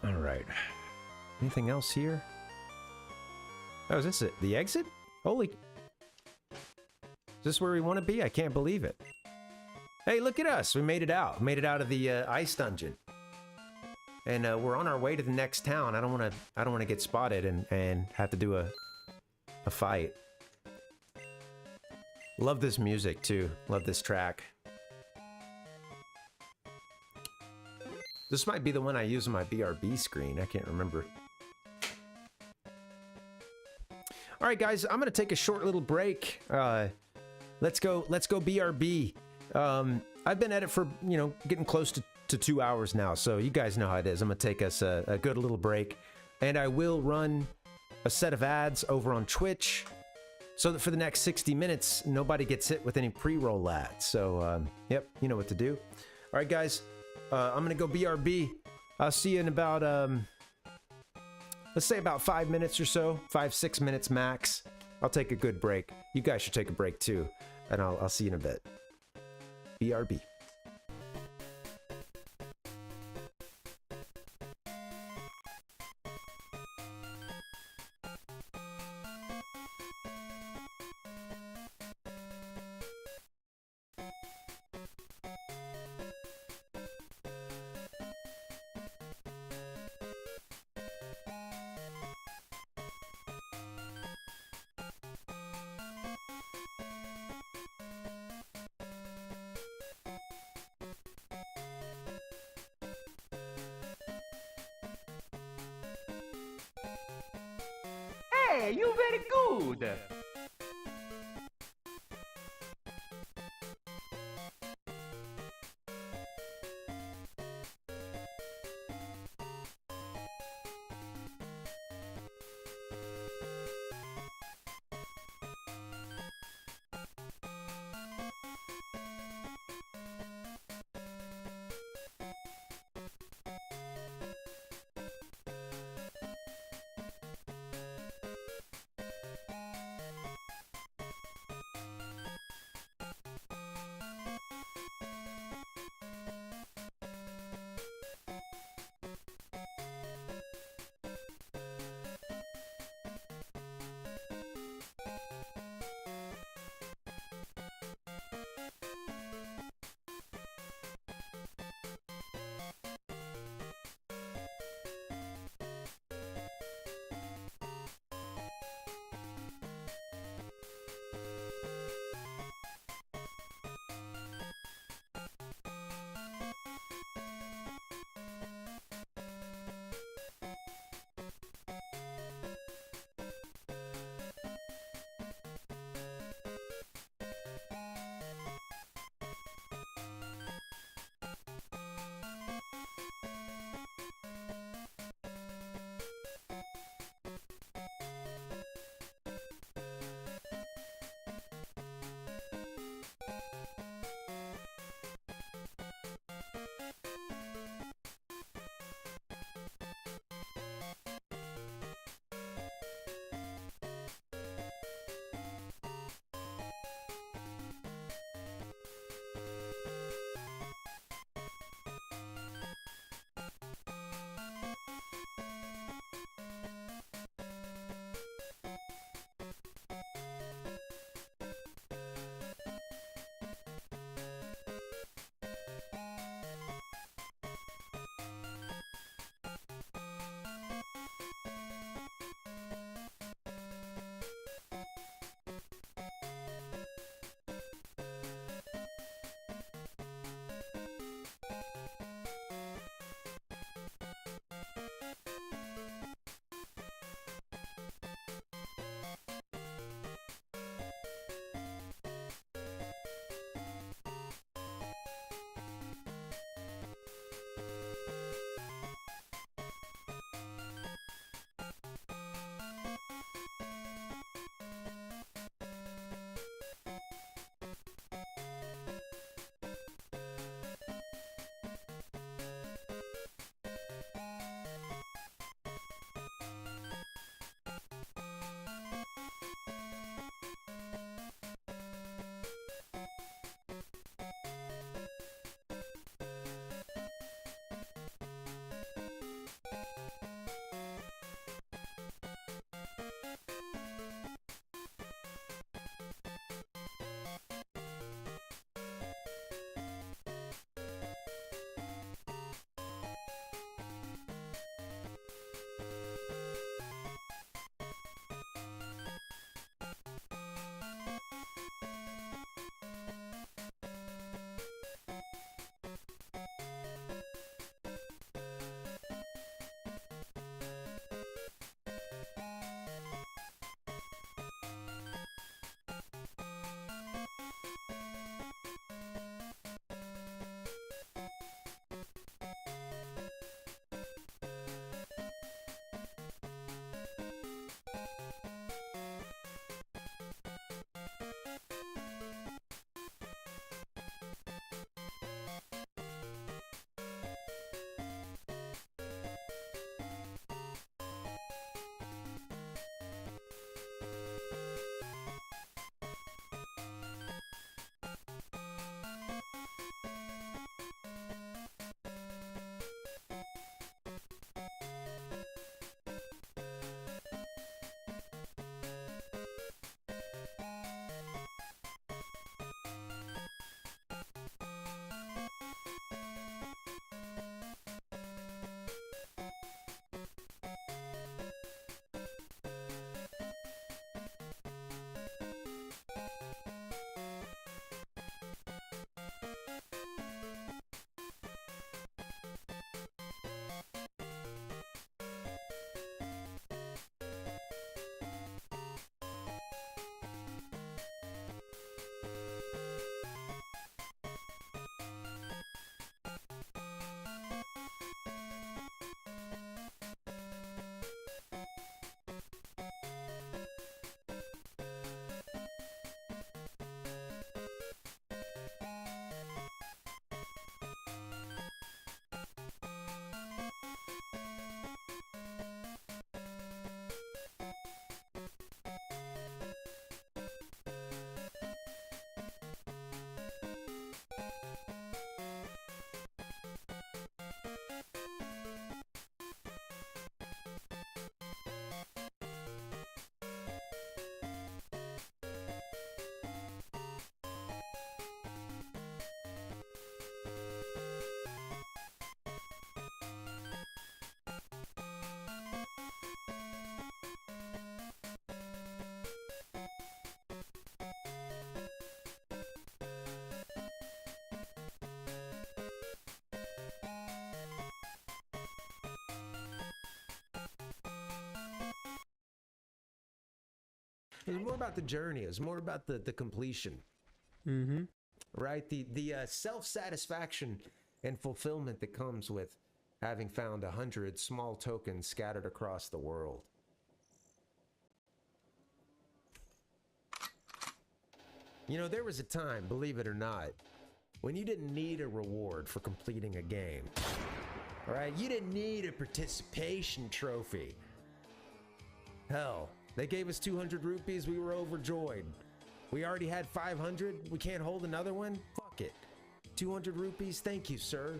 All right. Anything else here? Oh, is this it? The exit? Holy... Is this where we want to be? I can't believe it. Hey, look at us. We made it out. Made it out of the ice dungeon. And we're on our way to the next town. I don't want to get spotted and have to do a fight. Love this music too. Love this track. This might be the one I use on my BRB screen. I can't remember. All right, guys, I'm gonna take a short little break. Let's go BRB. I've been at it for, you know, getting close to 2 hours now, so you guys know how it is. I'm gonna take us a good little break, and I will run a set of ads over on Twitch, so that for the next 60 minutes, nobody gets hit with any pre-roll ads. So, yep, you know what to do. All right, guys. I'm gonna go BRB. I'll see you in about, let's say about 5 minutes or so. 5-6 minutes max. I'll take a good break. You guys should take a break too. And I'll see you in a bit. BRB. Hey, you very good. It was more about the journey. It was more about the completion. Mm-hmm. Right? The self-satisfaction and fulfillment that comes with having found 100 small tokens scattered across the world. You know, there was a time, believe it or not, when you didn't need a reward for completing a game. All right? You didn't need a participation trophy. Hell, they gave us 200 rupees, we were overjoyed. We already had 500, we can't hold another one? Fuck it. 200 rupees, thank you, sir.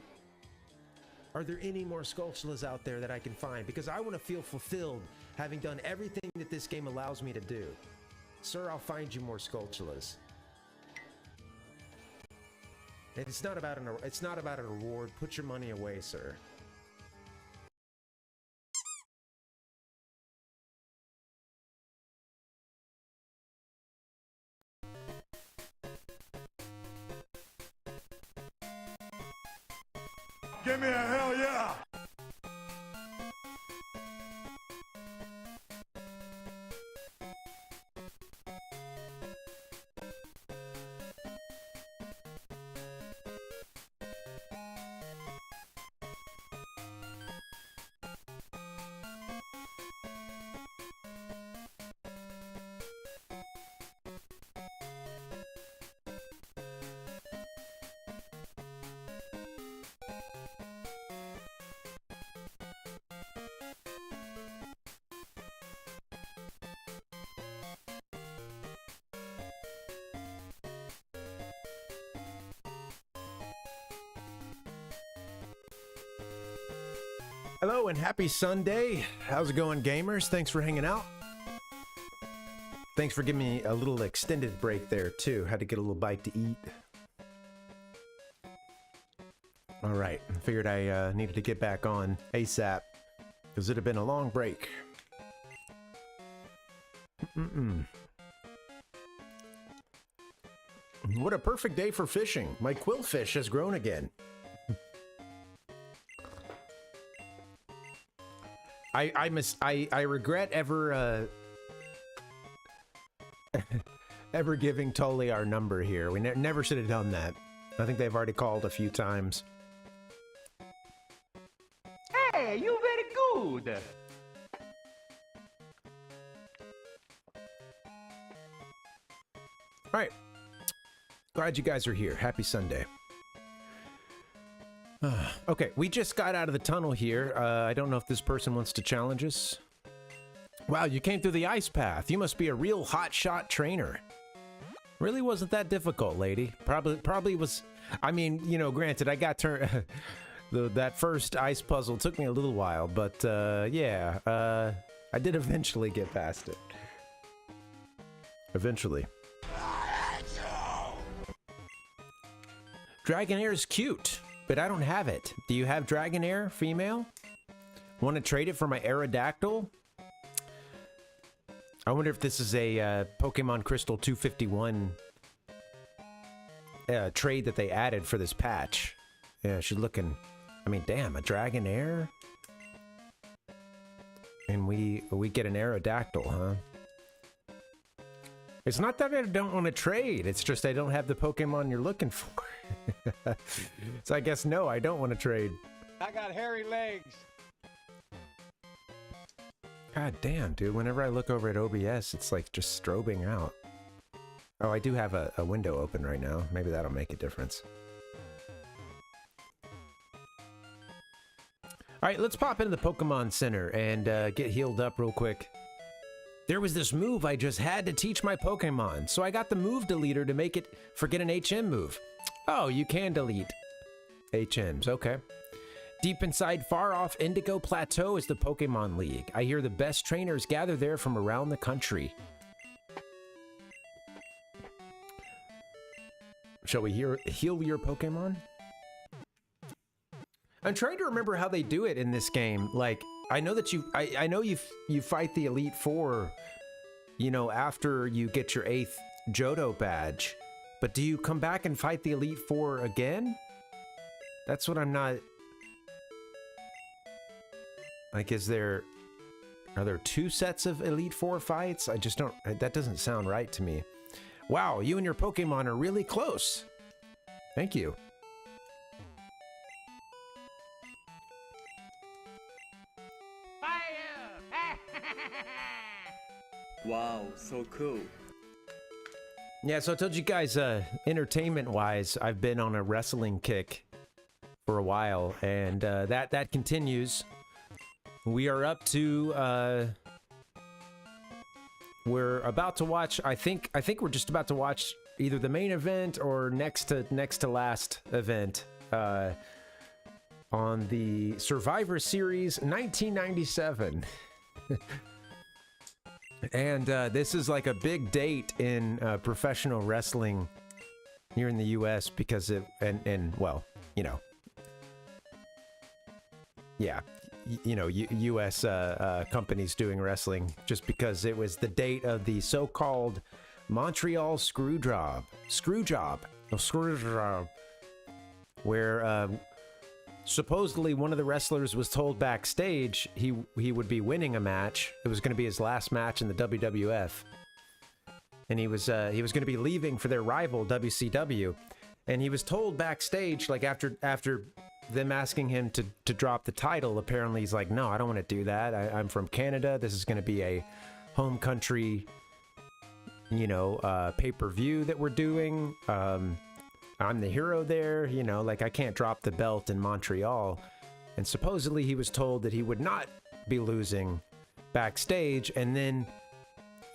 Are there any more Skulltulas out there that I can find? Because I want to feel fulfilled having done everything that this game allows me to do. Sir, I'll find you more Skulltulas. And it's not about a reward. Put your money away, sir. Give me a hell yeah! Hello and happy Sunday. How's it going, gamers? Thanks for hanging out. Thanks for giving me a little extended break there, too. Had to get a little bite to eat. All right. I figured I needed to get back on ASAP because it had been a long break. What a perfect day for fishing. My quillfish has grown again. I regret ever ever giving Tully our number here. We never should have done that. I think they've already called a few times. Hey, you very good. All right. Glad you guys are here. Happy Sunday. Okay, we just got out of the tunnel here. I don't know if this person wants to challenge us. Wow, you came through the ice path. You must be a real hotshot trainer. Really wasn't that difficult, lady. Probably was. I mean, you know, granted, I got turned. That first ice puzzle took me a little while, but yeah, I did eventually get past it. Eventually. Dragonair is cute, but I don't have it. Do you have Dragonair, female? Want to trade it for my Aerodactyl? I wonder if this is a Pokemon Crystal 251 trade that they added for this patch. Yeah, she's looking... I mean, damn, a Dragonair? And we get an Aerodactyl, huh? It's not that I don't want to trade, it's just I don't have the Pokemon you're looking for. So I guess no, I don't want to trade. I got hairy legs. God damn, dude. Whenever I look over at OBS, it's like just strobing out. Oh, I do have a window open right now. Maybe that'll make a difference. Alright, let's pop into the Pokemon Center and get healed up real quick. There was this move I just had to teach my Pokemon, so I got the move deleter to make it forget an HM move. Oh, you can delete HMs, okay. Deep inside far-off Indigo Plateau is the Pokemon League. I hear the best trainers gather there from around the country. Shall we heal your Pokemon? I'm trying to remember how they do it in this game. Like, I know that I know you fight the Elite Four, you know, after you get your 8th Johto badge. But do you come back and fight the Elite Four again? That's what I'm not... Like, is there Are there 2 sets of Elite Four fights? I just don't, that doesn't sound right to me. Wow, you and your Pokemon are really close. Thank you. Wow, so cool. Yeah, so I told you guys, entertainment-wise, I've been on a wrestling kick for a while, and that continues. We are up to, we're about to watch, I think we're just about to watch either the main event or next to last event, on the Survivor Series 1997. And this is like a big date in professional wrestling here in the U.S. because it, and well, you know, yeah, you know, U.S. companies doing wrestling, just because it was the date of the so-called Montreal screw job, where supposedly one of the wrestlers was told backstage he would be winning a match. It was going to be his last match in the WWF, and he was going to be leaving for their rival WCW, and he was told backstage, like after them asking him to drop the title, apparently he's like, no, I don't want to do that. I'm from Canada. This is going to be a home country, you know, pay-per-view that we're doing. I'm the hero there, you know, like I can't drop the belt in Montreal. And supposedly he was told that he would not be losing backstage. And then,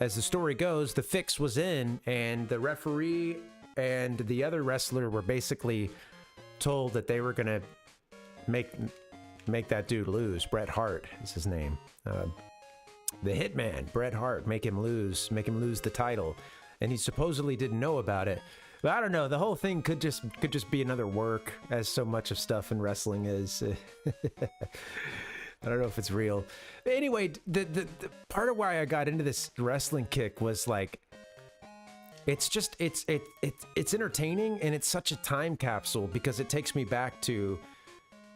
as the story goes, the fix was in, and the referee and the other wrestler were basically told that they were going to make that dude lose. Bret Hart is his name. The Hitman, Bret Hart, make him lose the title. And he supposedly didn't know about it. But I don't know, the whole thing could just be another work, as so much of stuff in wrestling is. I don't know if it's real. But anyway, the part of why I got into this wrestling kick was like, it's entertaining, and it's such a time capsule because it takes me back to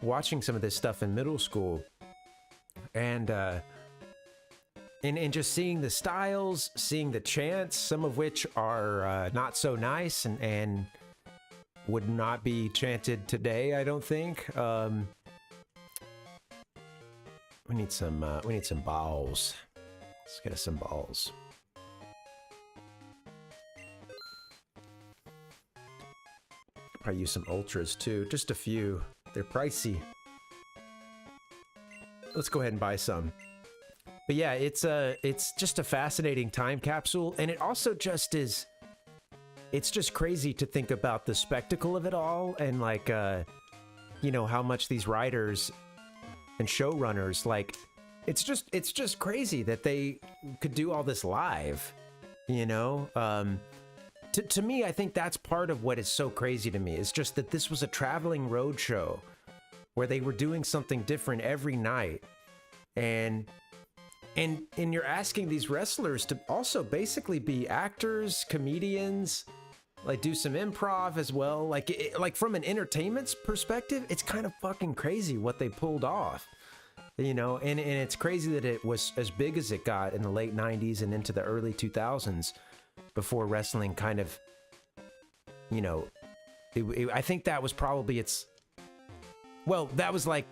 watching some of this stuff in middle school, and just seeing the styles, seeing the chants, some of which are not so nice and would not be chanted today, I don't think. We need some balls. Let's get us some balls. Probably use some ultras too, just a few. They're pricey. Let's go ahead and buy some. But yeah, it's just a fascinating time capsule, and it also just is, it's just crazy to think about the spectacle of it all, and like, you know, how much these writers and showrunners, like, it's just crazy that they could do all this live, you know? To me, I think that's part of what is so crazy to me. It's just that this was a traveling road show where they were doing something different every night, and you're asking these wrestlers to also basically be actors, comedians, like do some improv as well. Like from an entertainment perspective, it's kind of fucking crazy what they pulled off, you know. And it's crazy that it was as big as it got in the late 90s and into the early 2000s, before wrestling kind of, you know, I think that was probably its. Well, that was like,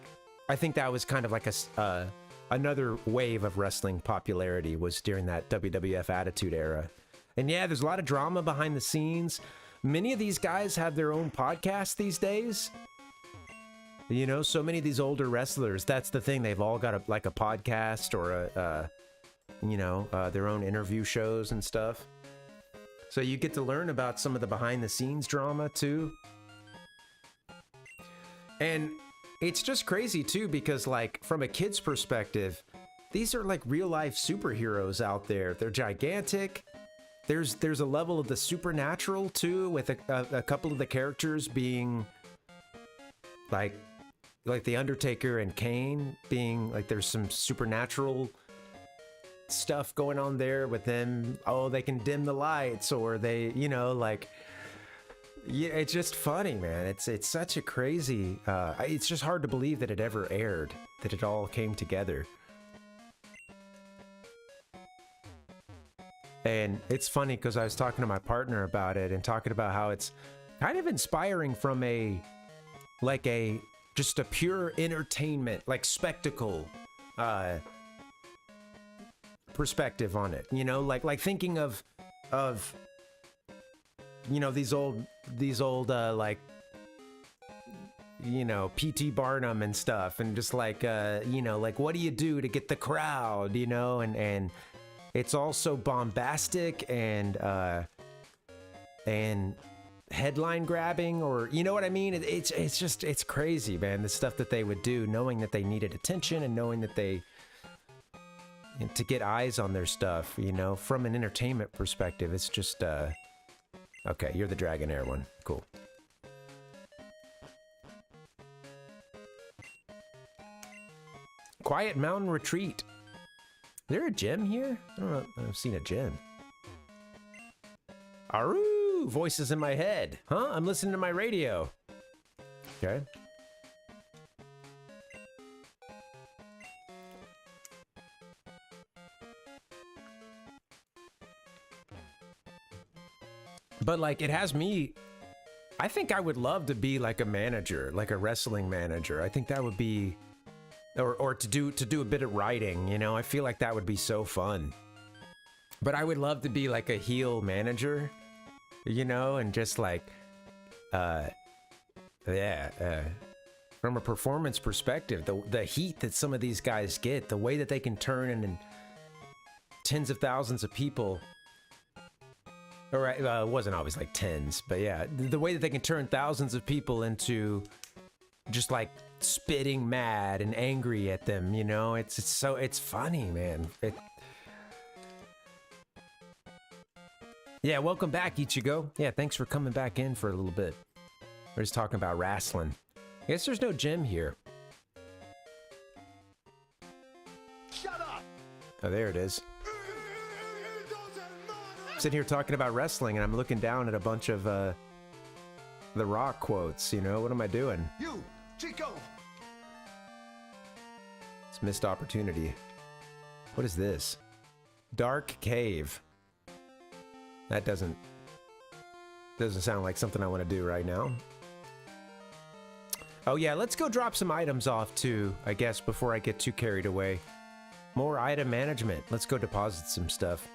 I think that was kind of like a. Another wave of wrestling popularity was during that WWF Attitude Era. And yeah, there's a lot of drama behind the scenes. Many of these guys have their own podcasts these days. You know, so many of these older wrestlers, that's the thing. They've all got a podcast or you know, their own interview shows and stuff. So you get to learn about some of the behind the scenes drama too. And it's just crazy too, because like from a kid's perspective, these are like real life superheroes out there. They're gigantic. There's a level of the supernatural too, with a couple of the characters being like the Undertaker and Kane being like, there's some supernatural stuff going on there with them. Oh, they can dim the lights, or they, you know, like. Yeah, it's just funny, man. It's such a crazy. It's just hard to believe that it ever aired, that it all came together. And it's funny because I was talking to my partner about it and talking about how it's kind of inspiring from just a pure entertainment, like spectacle, perspective on it, you know, like thinking of you know, these old like, you know, P.T. Barnum and stuff, and just like you know, like what do you do to get the crowd, you know, and it's also bombastic and headline grabbing, or you know what I mean? It's just, it's crazy, man, the stuff that they would do, knowing that they needed attention and knowing that they, to get eyes on their stuff, you know, from an entertainment perspective. It's just okay, you're the Dragonair one. Cool. Quiet Mountain Retreat. Is there a gem here? I don't know. I've seen a gem. Aru! Voices in my head. Huh? I'm listening to my radio. Okay. But like, it has me, I think I would love to be like a manager, like a wrestling manager. I think that would be, or to do a bit of writing, you know. I feel like that would be so fun. But I would love to be like a heel manager, you know, and just like, from a performance perspective, the heat that some of these guys get, the way that they can turn in tens of thousands of people. Or it wasn't always like tens, but yeah, the way that they can turn thousands of people into just like spitting mad and angry at them, you know. It's funny, man. Yeah, welcome back, Ichigo. Yeah, thanks for coming back in for a little bit. We're just talking about wrestling. I guess there's no gym here. Shut up! Oh, there it is. Sitting here talking about wrestling, and I'm looking down at a bunch of The Rock quotes, you know. What am I doing? You, Chico! It's missed opportunity. What is this? Dark Cave. That doesn't sound like something I want to do right now. Oh yeah, let's go drop some items off too, I guess, before I get too carried away. More item management. Let's go deposit some stuff.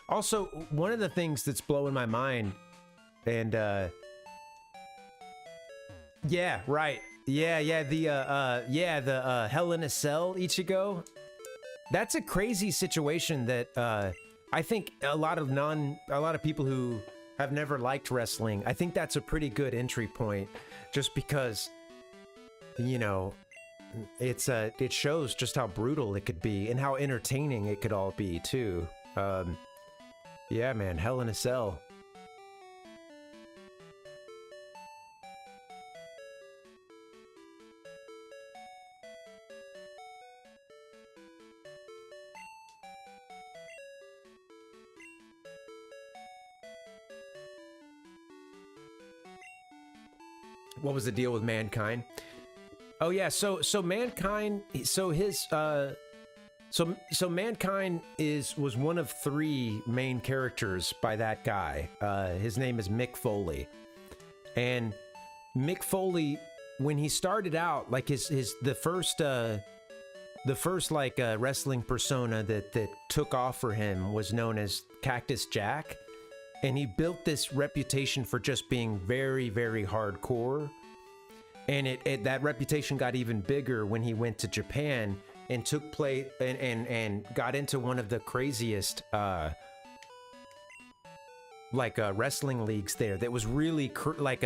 Also, one of the things that's blowing my mind, and yeah, right, yeah, the Hell in a Cell Ichigo. That's a crazy situation that I think a lot of people who have never liked wrestling, I think that's a pretty good entry point, just because, you know, it shows just how brutal it could be and how entertaining it could all be too. Yeah, man, Hell in a Cell. What was the deal with Mankind? Oh yeah, so Mankind, so his So Mankind was one of 3 main characters by that guy. His name is Mick Foley. And Mick Foley, when he started out, like the first like wrestling persona that took off for him was known as Cactus Jack. And he built this reputation for just being very, very hardcore. And that reputation got even bigger when he went to Japan and took place and got into one of the craziest wrestling leagues there that was really like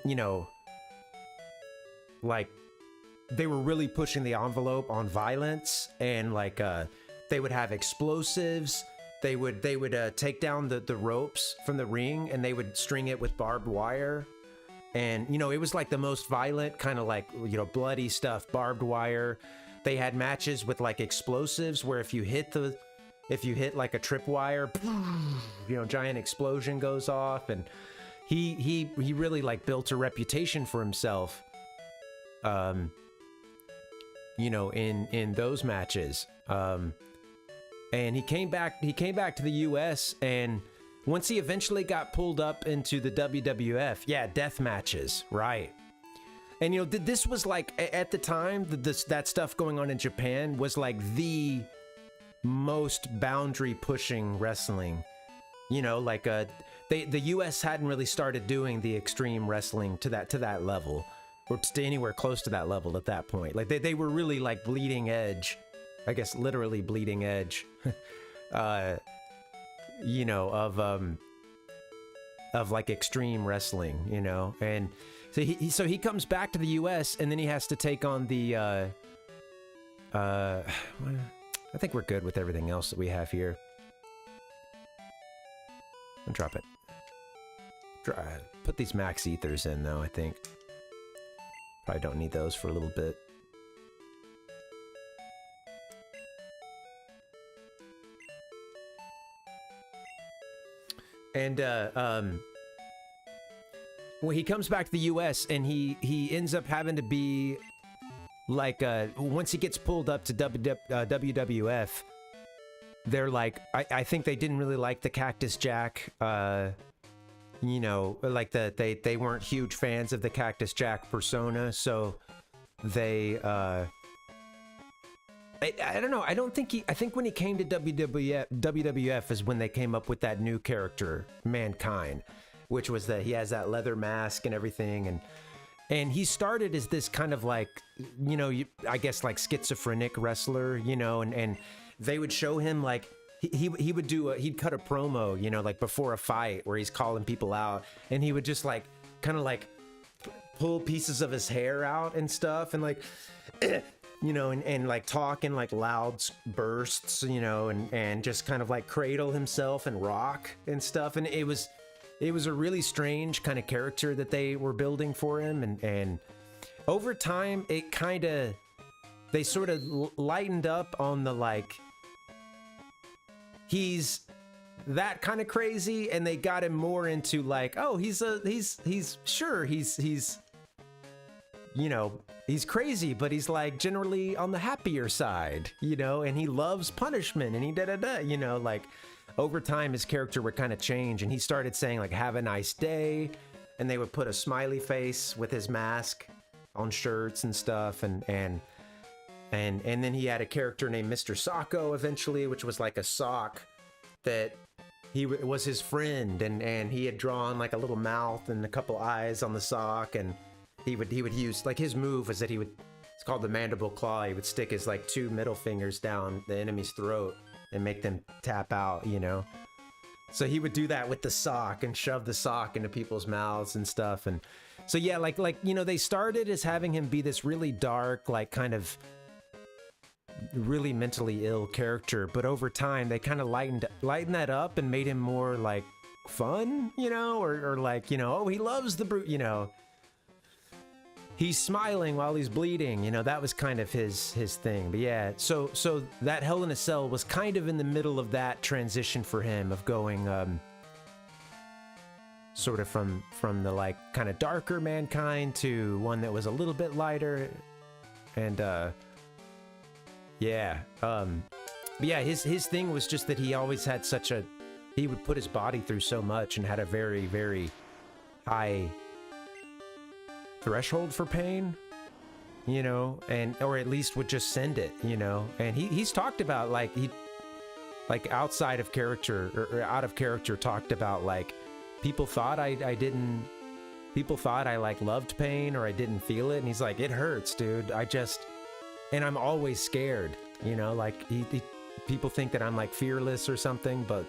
you know, like they were really pushing the envelope on violence, and like they would have explosives. They would take down the ropes from the ring, and they would string it with barbed wire. And you know, it was like the most violent kind of, like, you know, bloody stuff, barbed wire. They had matches with like explosives where if you hit like a tripwire, you know, giant explosion goes off. And he really like built a reputation for himself you know, in those matches. And he came back to the US, and once he eventually got pulled up into the WWF, yeah, death matches, right. And, you know, this was like, at the time, that stuff going on in Japan was like the most boundary-pushing wrestling. You know, like, the US hadn't really started doing the extreme wrestling to that level, or to anywhere close to that level at that point. Like, they were really, like, bleeding edge. I guess literally bleeding edge. You know, of like extreme wrestling, you know. And so he comes back to the US, and then he has to take on the I think we're good with everything else that we have here. And drop it. Put these max ethers in though, I think. Probably don't need those for a little bit. And well, he comes back to the US, and he ends up having to be like, once he gets pulled up to WWF, they're like, I think they didn't really like the Cactus Jack, you know, like they weren't huge fans of the Cactus Jack persona, so they I don't know. I think when he came to WWF is when they came up with that new character, Mankind, which was that he has that leather mask and everything, and he started as this kind of like, you know, I guess like schizophrenic wrestler, you know, and they would show him like he would do he'd cut a promo, you know, like before a fight where he's calling people out, and he would just like kind of like pull pieces of his hair out and stuff, and like you know, and like talk in like loud bursts, you know, and just kind of like cradle himself and rock and stuff. And it was a really strange kind of character that they were building for him. And over time, it kind of, they sort of lightened up on the like, he's that kind of crazy, and they got him more into like, oh, he's you know, he's crazy, but he's like generally on the happier side, you know, and he loves punishment, and he you know, like over time his character would kind of change, and he started saying like, have a nice day, and they would put a smiley face with his mask on shirts and stuff, and then he had a character named Mr. Socko eventually, which was like a sock that was his friend, and he had drawn like a little mouth and a couple eyes on the sock, and he would use, like, his move was that it's called the mandible claw. He would stick his like 2 middle fingers down the enemy's throat and make them tap out, you know. So he would do that with the sock and shove the sock into people's mouths and stuff. And so yeah, like you know, they started as having him be this really dark, like kind of really mentally ill character, but over time they kind of lightened that up and made him more like fun, you know, or like, you know, oh, he loves the brute, you know. He's smiling while he's bleeding, you know, that was kind of his thing. But yeah, so that Hell in a Cell was kind of in the middle of that transition for him of going sort of from the like kind of darker Mankind to one that was a little bit lighter. And yeah, but yeah, his thing was just that he always had he would put his body through so much and had a very, very high threshold for pain, you know, or at least would just send it, you know. And he's talked about like outside of character or out of character talked about like people thought I like loved pain or I didn't feel it, and he's like, it hurts, dude. And I'm always scared, you know, like people think that I'm like fearless or something, but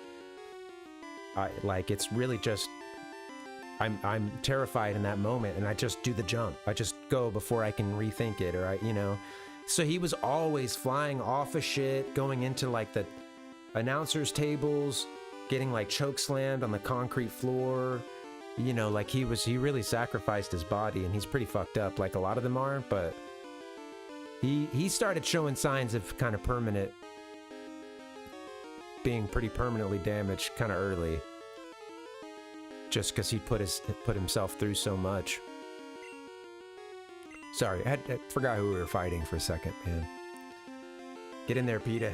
it's really just I'm terrified in that moment, and I just do the jump. I just go before I can rethink it, or you know. So he was always flying off of shit, going into like the announcers tables, getting like choke slammed on the concrete floor. You know, like he really sacrificed his body, and he's pretty fucked up, like a lot of them are, but he started showing signs of kind of being pretty permanently damaged kind of early. Just because he put himself through so much. Sorry, I forgot who we were fighting for a second, man. Get in there, Peter.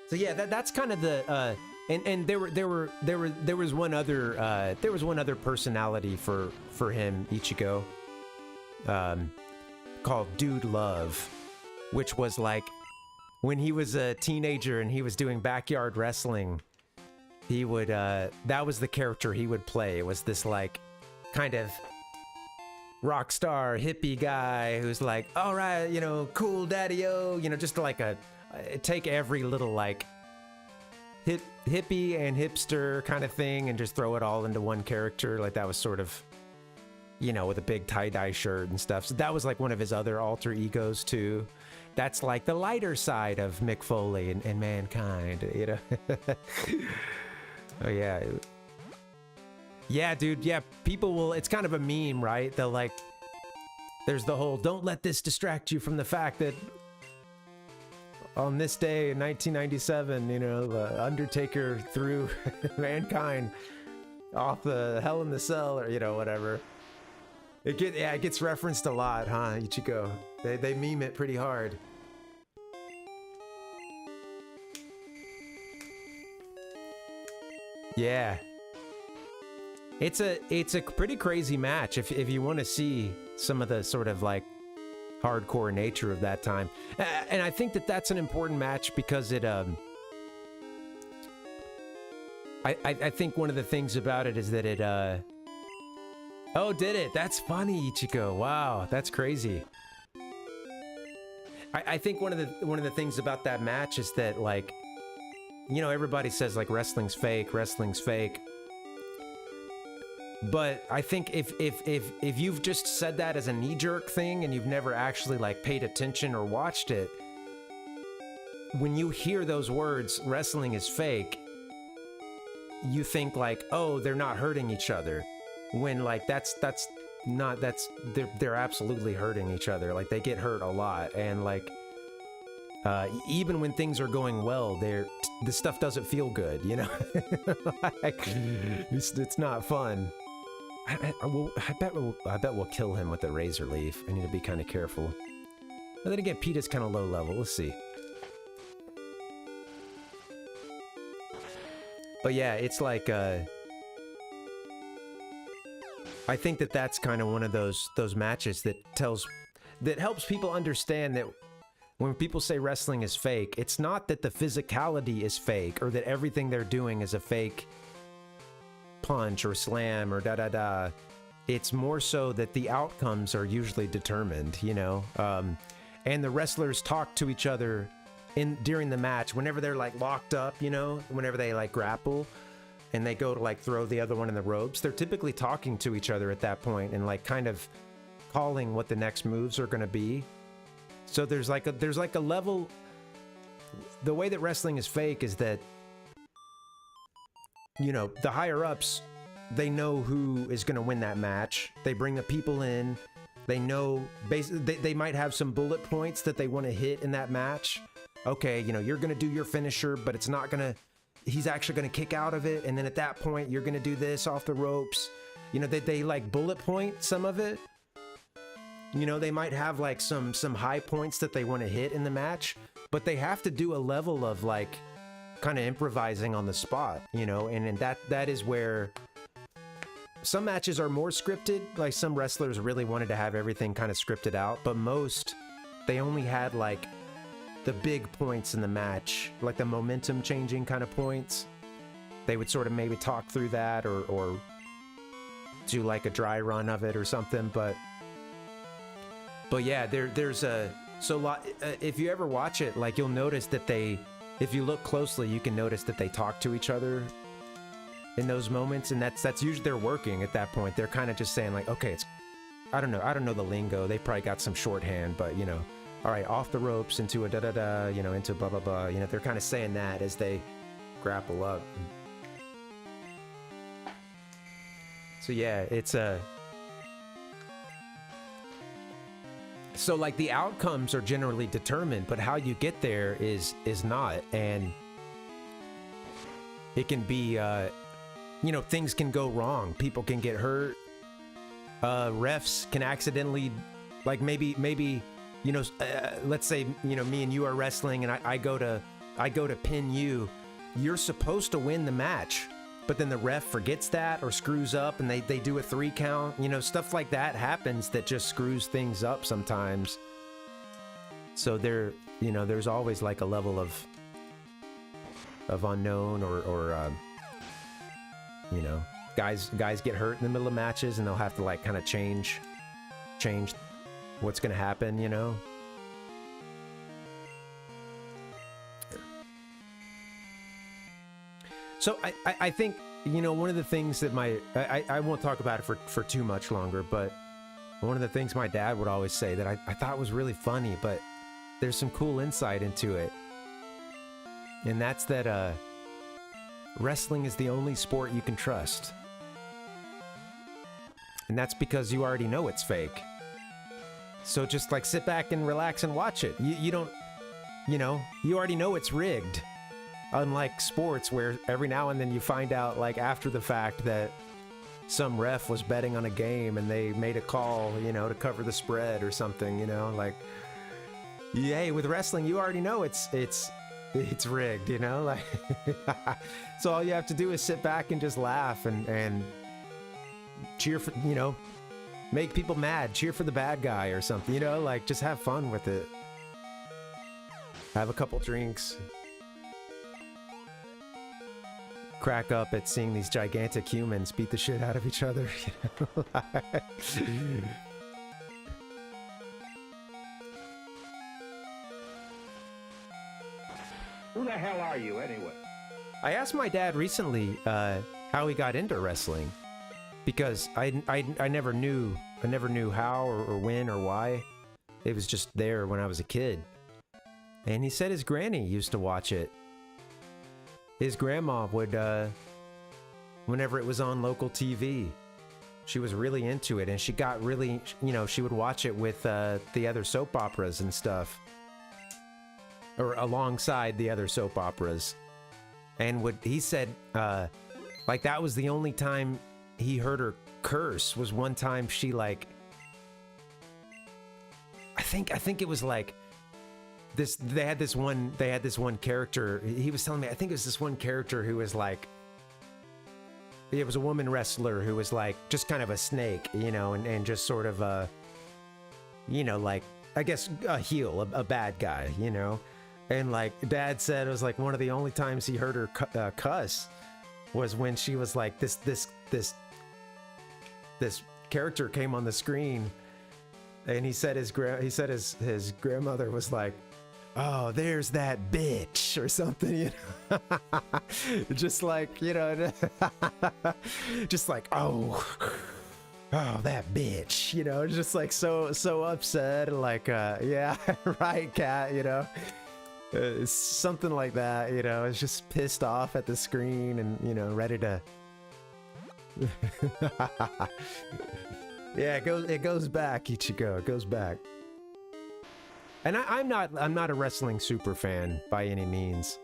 So yeah, that's kind of the and there was one other personality for him, Ichigo, called Dude Love, which was like when he was a teenager and he was doing backyard wrestling, he would that was the character he would play. It was this like kind of rock star hippie guy who's like, all right, you know, cool daddy-o, you know, just like take every little like hippie and hipster kind of thing and just throw it all into one character. Like that was sort of, you know, with a big tie-dye shirt and stuff. So that was like one of his other alter egos too. That's like the lighter side of Mick Foley and Mankind, you know. Oh yeah. Yeah, dude, yeah, people will, it's kind of a meme, right? They'll like, there's the whole, don't let this distract you from the fact that on this day in 1997, you know, the Undertaker threw Mankind off the Hell in the Cell, or, you know, whatever. It gets referenced a lot, huh, Ichigo? They meme it pretty hard. Yeah. It's a pretty crazy match if you want to see some of the sort of like hardcore nature of that time. And I think that that's an important match because it I think one of the things about it is that it oh, did it? That's funny, Ichigo. Wow, that's crazy. I think one of the things about that match is that, like, you know, everybody says like wrestling's fake. But I think if you've just said that as a knee-jerk thing and you've never actually like paid attention or watched it, when you hear those words, wrestling is fake, you think like, oh, they're not hurting each other. When like they're absolutely hurting each other. Like they get hurt a lot, and like even when things are going well, this stuff doesn't feel good, you know. Like, it's not fun. I bet we'll kill him with the razor leaf. I need to be kind of careful. But then again, Peter's kind of low level. Let's see. But yeah, it's like I think that that's kind of one of those matches that helps people understand that when people say wrestling is fake, it's not that the physicality is fake or that everything they're doing is a fake punch or slam or da-da-da. It's more so that the outcomes are usually determined, you know? And the wrestlers talk to each other during the match, whenever they're like locked up, you know? Whenever they like grapple and they go to like throw the other one in the ropes, they're typically talking to each other at that point and like kind of calling what the next moves are going to be. So there's like a level. The way that wrestling is fake is that, you know, the higher ups, they know who is going to win that match. They bring the people in. They know, basically, they might have some bullet points that they want to hit in that match. Okay, you know, you're going to do your finisher, but it's not going to, he's actually going to kick out of it. And then at that point, you're going to do this off the ropes. You know, they like bullet point some of it. You know, they might have like some high points that they want to hit in the match, but they have to do a level of like kind of improvising on the spot, you know, and that is where some matches are more scripted. Like some wrestlers really wanted to have everything kind of scripted out, but most, they only had like the big points in the match, like the momentum changing kind of points. They would sort of maybe talk through that or do like a dry run of it or something, but yeah, there's if you ever watch it, like you'll notice that if you look closely, you can notice that they talk to each other in those moments, and that's usually they're working at that point. They're kind of just saying like, okay, I don't know the lingo. They probably got some shorthand, but you know, all right, off the ropes into a da-da-da, you know, into blah blah blah. You know, they're kind of saying that as they grapple up. So yeah, it's so like the outcomes are generally determined, but how you get there is not. And it can be, you know, things can go wrong. People can get hurt. Refs can accidentally Like maybe you know, let's say, you know, me and you are wrestling and I go to pin you. You're supposed to win the match, but then the ref forgets that or screws up and they do a 3 count. You know, stuff like that happens that just screws things up sometimes. So there, you know, there's always like a level of unknown or you know, guys get hurt in the middle of matches and they'll have to like kind of change what's gonna happen, you know. So I think, you know, one of the things that I won't talk about it for too much longer, but one of the things my dad would always say that I thought was really funny, but there's some cool insight into it. And that's that wrestling is the only sport you can trust. And that's because you already know it's fake. So just like sit back and relax and watch it. You don't, you know, you already know it's rigged. Unlike sports where every now and then you find out like after the fact that some ref was betting on a game and they made a call, you know, to cover the spread or something, you know, like, yay, with wrestling, you already know it's rigged, you know, like, so all you have to do is sit back and just laugh and cheer for, you know, make people mad, cheer for the bad guy or something, you know, like just have fun with it. Have a couple drinks. Crack up at seeing these gigantic humans beat the shit out of each other, you know? Who the hell are you, anyway? I asked my dad recently how he got into wrestling, because I never knew how or when or why. It was just there when I was a kid, and he said his granny used to watch it. His grandma would, whenever it was on local TV, she was really into it, and she got really, you know, she would watch it with the other soap operas and stuff, or alongside the other soap operas. And he said, like that was the only time he heard her curse, was one time she like, I think it was like, they had this one character, he was telling me, I think it was this one character who was like, it was a woman wrestler who was like just kind of a snake, you know, and just sort of a, you know, like, I guess a heel, a bad guy, you know. And like Dad said, it was like one of the only times he heard her cuss was when she was like, this character came on the screen, and he said his grandmother was like, oh, there's that bitch or something, you know. Just like, you know, just like, oh, that bitch, you know, just like so upset, like, yeah, right, cat, you know, something like that, you know. It's just pissed off at the screen and, you know, ready to. Yeah, it goes back, Ichigo. It goes back. And I'm not a wrestling super fan by any means.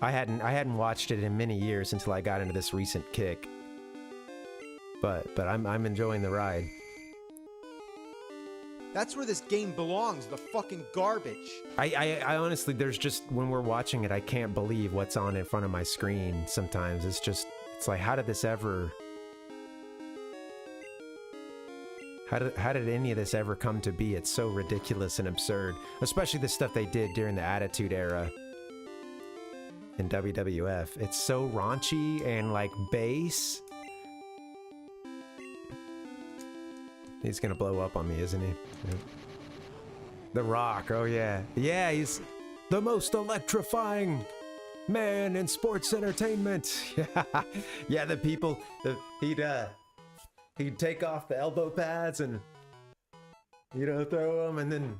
I hadn't watched it in many years until I got into this recent kick. But I'm enjoying the ride. That's where this game belongs, the fucking garbage. I honestly, there's just, when we're watching it, I can't believe what's on in front of my screen sometimes. It's like, how did this ever... How did any of this ever come to be? It's so ridiculous and absurd. Especially the stuff they did during the Attitude Era in WWF. It's so raunchy and like base. He's gonna blow up on me, isn't he? Yeah. The Rock, oh yeah. Yeah, he's the most electrifying man in sports entertainment. Yeah, the people, he'd take off the elbow pads and, you know, throw them, and then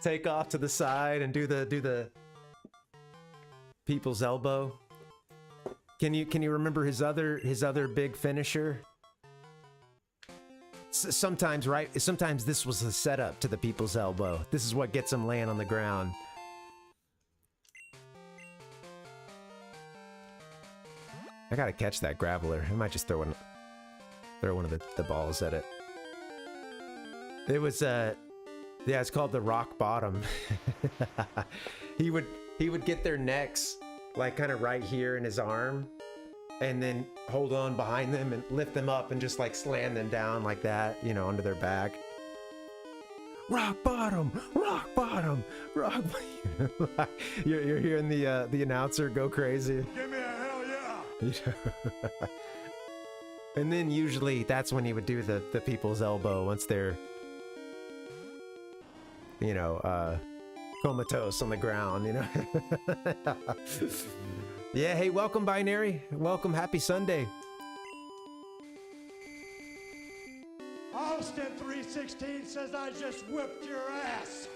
take off to the side and do the people's elbow. Can you remember his other big finisher? Sometimes, right? Sometimes this was the setup to the people's elbow. This is what gets him laying on the ground. I gotta catch that graveler. I might just throw one of the balls at it. It was Yeah, it's called the rock bottom. he would get their necks like kind of right here in his arm, and then hold on behind them and lift them up and just like slam them down like that, you know, onto their back. Rock bottom, rock bottom, rock. You're hearing the announcer go crazy. Give me a hell yeah! And then usually that's when he would do the people's elbow once they're, you know, comatose on the ground, you know. Yeah, hey, welcome Binary. Welcome, happy Sunday. Austin 316 says I just whipped your ass.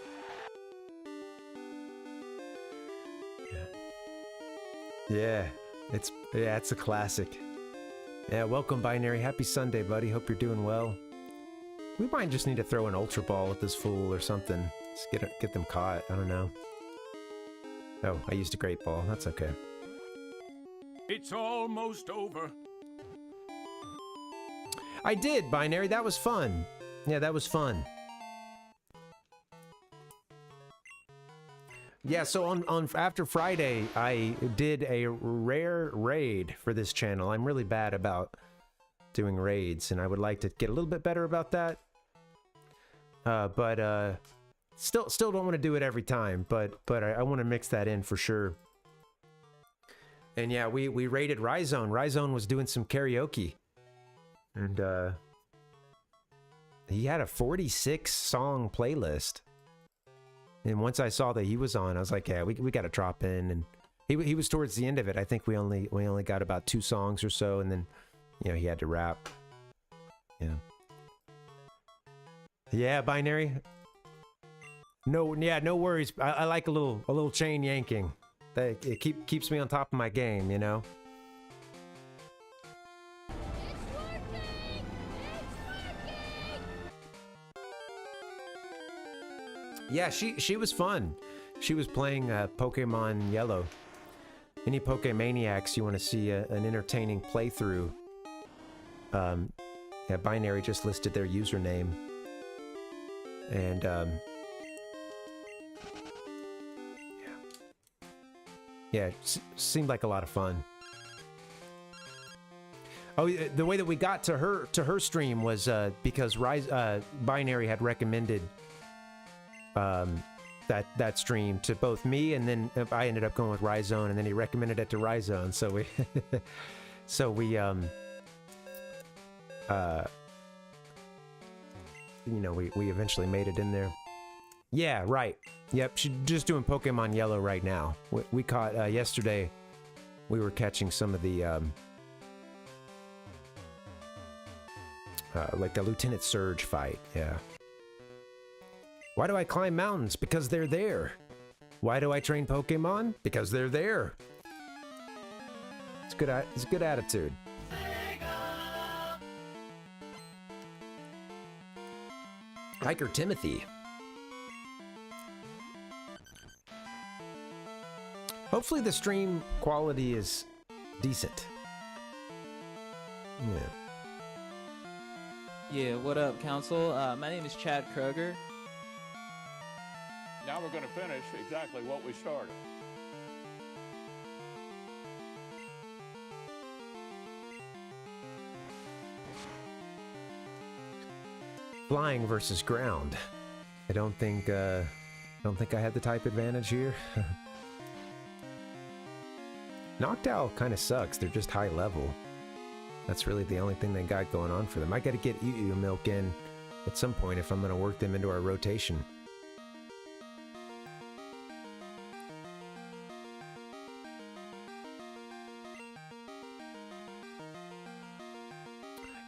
Yeah, it's a classic. Yeah, welcome Binary. Happy Sunday, buddy. Hope you're doing well. We might just need to throw an Ultra Ball at this fool or something. Just get them caught. I don't know. Oh, I used a Great Ball. That's okay. It's almost over. I did, Binary. That was fun. Yeah, that was fun. Yeah, so on after Friday, I did a rare raid for this channel. I'm really bad about doing raids, and I would like to get a little bit better about that. But still don't want to do it every time. But I want to mix that in for sure. And yeah, we raided Ryzone. Ryzone was doing some karaoke, and he had a 46 song playlist. And once I saw that he was on, I was like, yeah, we got to drop in. And he was towards the end of it. I think we only got about 2 songs or so, and then, you know, he had to rap. Yeah. Yeah, Binary. No, yeah, no worries. I like a little chain yanking. It keeps me on top of my game, you know. Yeah, she was fun. She was playing Pokemon Yellow. Any Pokemaniacs you want to see an entertaining playthrough? Yeah, Binary just listed their username, and yeah, seemed like a lot of fun. Oh, the way that we got to her stream was because Binary had recommended that stream to both me, and then I ended up going with Ryzone, and then he recommended it to Ryzone, so we you know, we eventually made it in there. Yeah, right. Yep, she's just doing Pokemon Yellow right now. We caught yesterday. We were catching some of the like the Lieutenant Surge fight. Yeah. Why do I climb mountains? Because they're there. Why do I train Pokemon? Because they're there. It's good. It's a good attitude. Hiker Timothy. Hopefully the stream quality is decent. Yeah, what up, Council? My name is Chad Kroger. Now we're going to finish exactly what we started. Flying versus ground. I don't think I had the type advantage here. Noctowl kind of sucks. They're just high level. That's really the only thing they got going on for them. I got to get UU Milk in at some point if I'm going to work them into our rotation.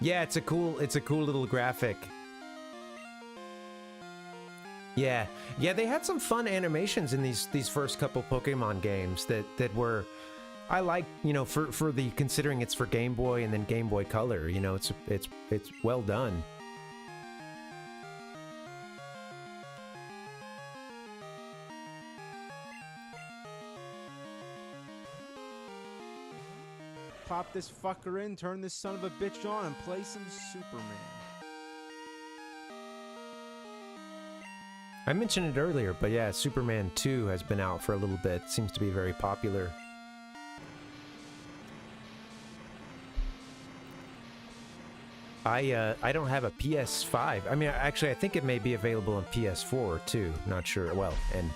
Yeah, it's a cool little graphic. Yeah, they had some fun animations in these first couple Pokemon games that were, I like, you know, for the considering it's for Game Boy and then Game Boy Color, you know, it's well done. Pop this fucker in, turn this son of a bitch on, and play some Superman. I mentioned it earlier, but yeah, Superman 2 has been out for a little bit. Seems to be very popular. I don't have a PS5. I mean, actually, I think it may be available on PS4 too. Not sure. Well, and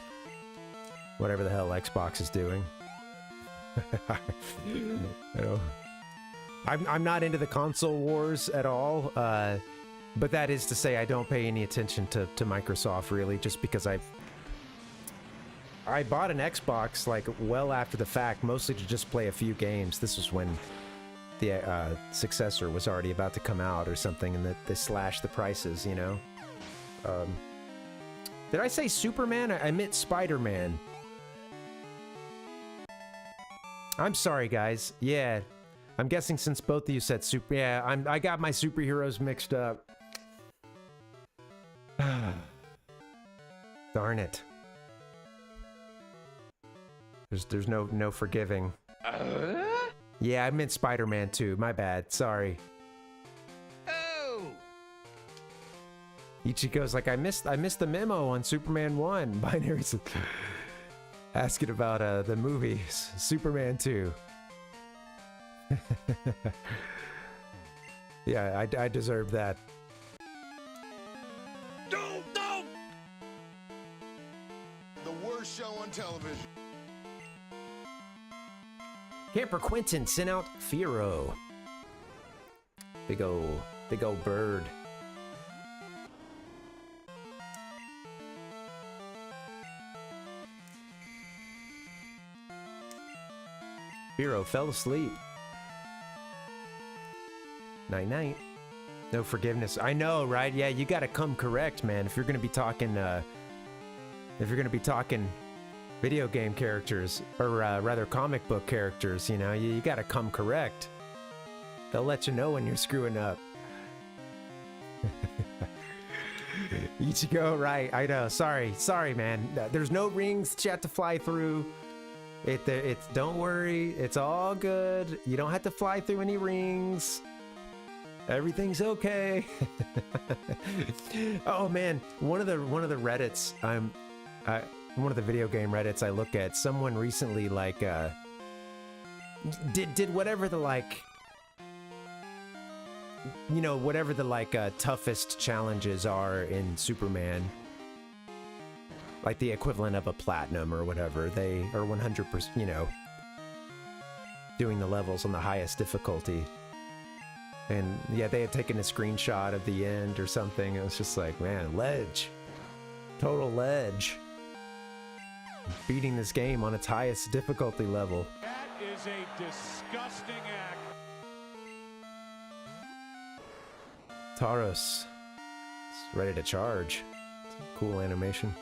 whatever the hell Xbox is doing. I don't. I'm not into the console wars at all. But that is to say, I don't pay any attention to Microsoft really, just because I bought an Xbox like well after the fact, mostly to just play a few games. This was when the successor was already about to come out or something, and that they slashed the prices, you know. Did I say Superman? I meant Spider-Man. I'm sorry, guys. Yeah, I'm guessing since both of you said super. Yeah, I got my superheroes mixed up. Darn it. There's no forgiving. Yeah, I meant Spider-Man 2. My bad. Sorry. Oh. Ichigo's like, I missed the memo on Superman 1. Binary's asking about the movie Superman 2. Yeah, I deserve that. No! The worst show on television. Camper Quentin sent out Firo. Big ol' bird. Firo fell asleep. Night night. No forgiveness. I know, right? Yeah, you gotta come correct, man. If you're gonna be talking, video game characters, or rather comic book characters, you know, you gotta come correct. They'll let you know when you're screwing up. Ichigo, right? I know. Sorry, man. There's no rings that you have to fly through. It's don't worry. It's all good. You don't have to fly through any rings. Everything's okay. Oh man, one of the Reddits one of the video game Reddits I look at, someone recently like did whatever the like, you know, whatever the like toughest challenges are in Superman, like the equivalent of a platinum or whatever. They are 100%, you know, doing the levels on the highest difficulty. And yeah, they had taken a screenshot of the end or something. It was just like, man, ledge. Total ledge. Beating this game on its highest difficulty level. That is a disgusting act. Tauros is ready to charge. It's a cool animation.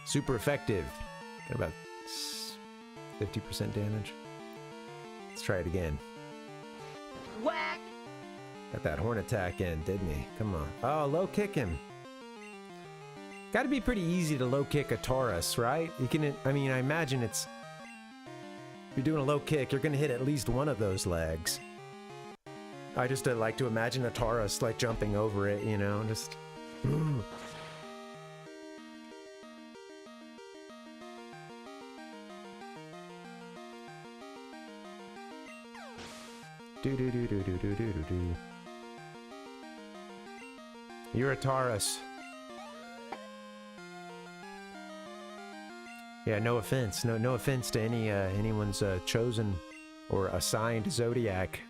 Super effective. Got about 50% damage. Let's try it again. Whack! Got that horn attack in, didn't he? Come on. Oh, low kick him. Gotta be pretty easy to low kick a Taurus, right? You can, I mean, I imagine it's... If you're doing a low kick, you're gonna hit at least one of those legs. I just like to imagine a Taurus like jumping over it, you know, just... Do. You're a Taurus. Yeah, no offense. No offense to anyone's chosen or assigned zodiac.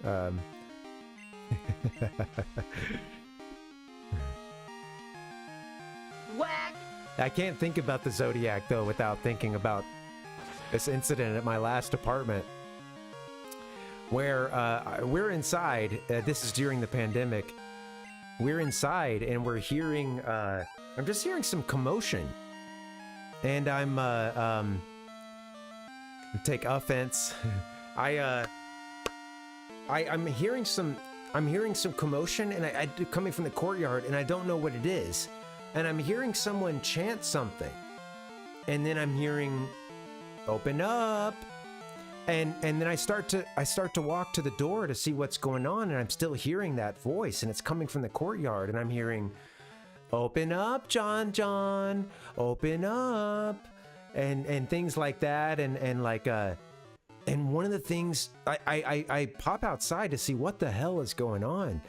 Whack! I can't think about the zodiac though without thinking about this incident at my last apartment, where we're inside. This is during the pandemic. We're inside and we're hearing, I'm just hearing some commotion. And I'm take offense. I'm hearing some commotion and I coming from the courtyard, and I don't know what it is. and I'm hearing someone chant something. And then I'm hearing, open up. And then I start to walk to the door to see what's going on, and I'm still hearing that voice, and it's coming from the courtyard, and I'm hearing, open up, John, open up, and things like that, and like and one of the things, I pop outside to see what the hell is going on,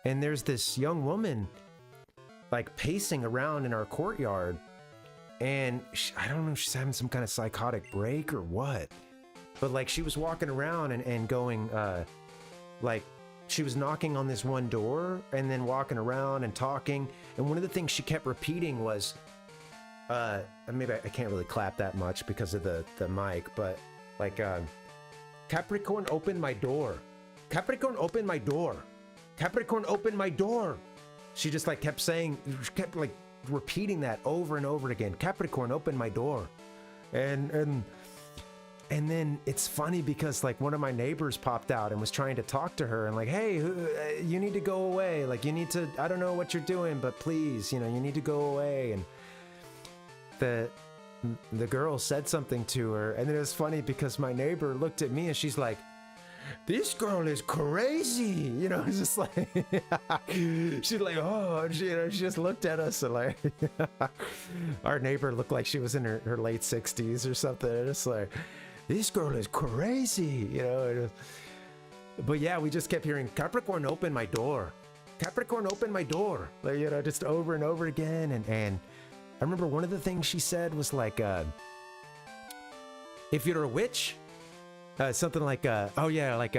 and there's this young woman like pacing around in our courtyard, and I don't know if she's having some kind of psychotic break or what. But like she was walking around and going, like she was knocking on this one door and then walking around and talking. And one of the things she kept repeating was, maybe I can't really clap that much because of the mic, but like, Capricorn, open my door. Capricorn, open my door. Capricorn, open my door. She just like kept saying, kept like repeating that over and over again. Capricorn, open my door. And then it's funny because like one of my neighbors popped out and was trying to talk to her and like, hey, you need to go away. Like you need to, I don't know what you're doing, but please, you know, you need to go away. And the girl said something to her, and then it was funny because my neighbor looked at me and she's like, this girl is crazy, you know. It's just like she's like, oh, she just looked at us and like our neighbor looked like she was in her late 60s or something. It's like, this girl is crazy, you know. But yeah, we just kept hearing, Capricorn, open my door. Capricorn, open my door. Like, you know, just over and over again. And I remember one of the things she said was like, if you're a witch, something like, oh yeah, like,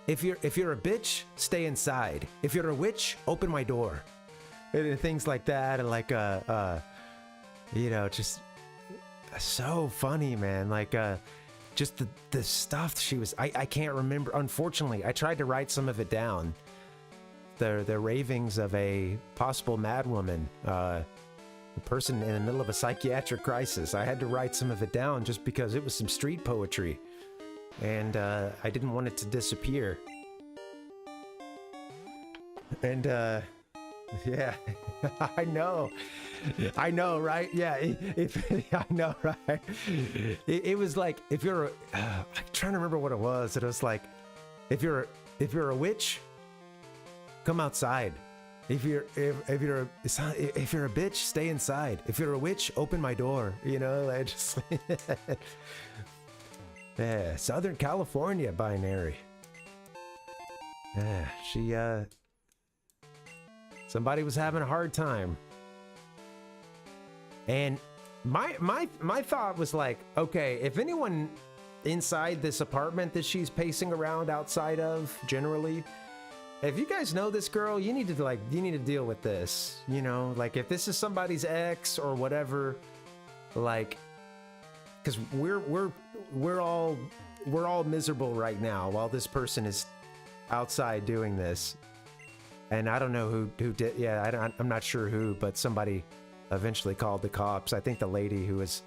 if you're a bitch, stay inside. If you're a witch, open my door. And things like that. And like, you know, just so funny, man. Like, just the stuff she was, I can't remember. Unfortunately, I tried to write some of it down. The ravings of a possible madwoman, a person in the middle of a psychiatric crisis. I had to write some of it down just because it was some street poetry. And I didn't want it to disappear. And yeah, I know, right? Yeah, I know, right? It was like, if you're, I'm trying to remember what it was. It was like, if you're a witch, come outside. If you're a bitch, stay inside. If you're a witch, open my door. You know, I just yeah, Southern California binary. Yeah, she somebody was having a hard time. And my thought was like, okay, if anyone inside this apartment that she's pacing around outside of, generally, if you guys know this girl, you need to deal with this, you know, like if this is somebody's ex or whatever, like, because we're all miserable right now while this person is outside doing this. And I don't know who did. Yeah, I'm not sure who, but somebody eventually called the cops. I think the lady who was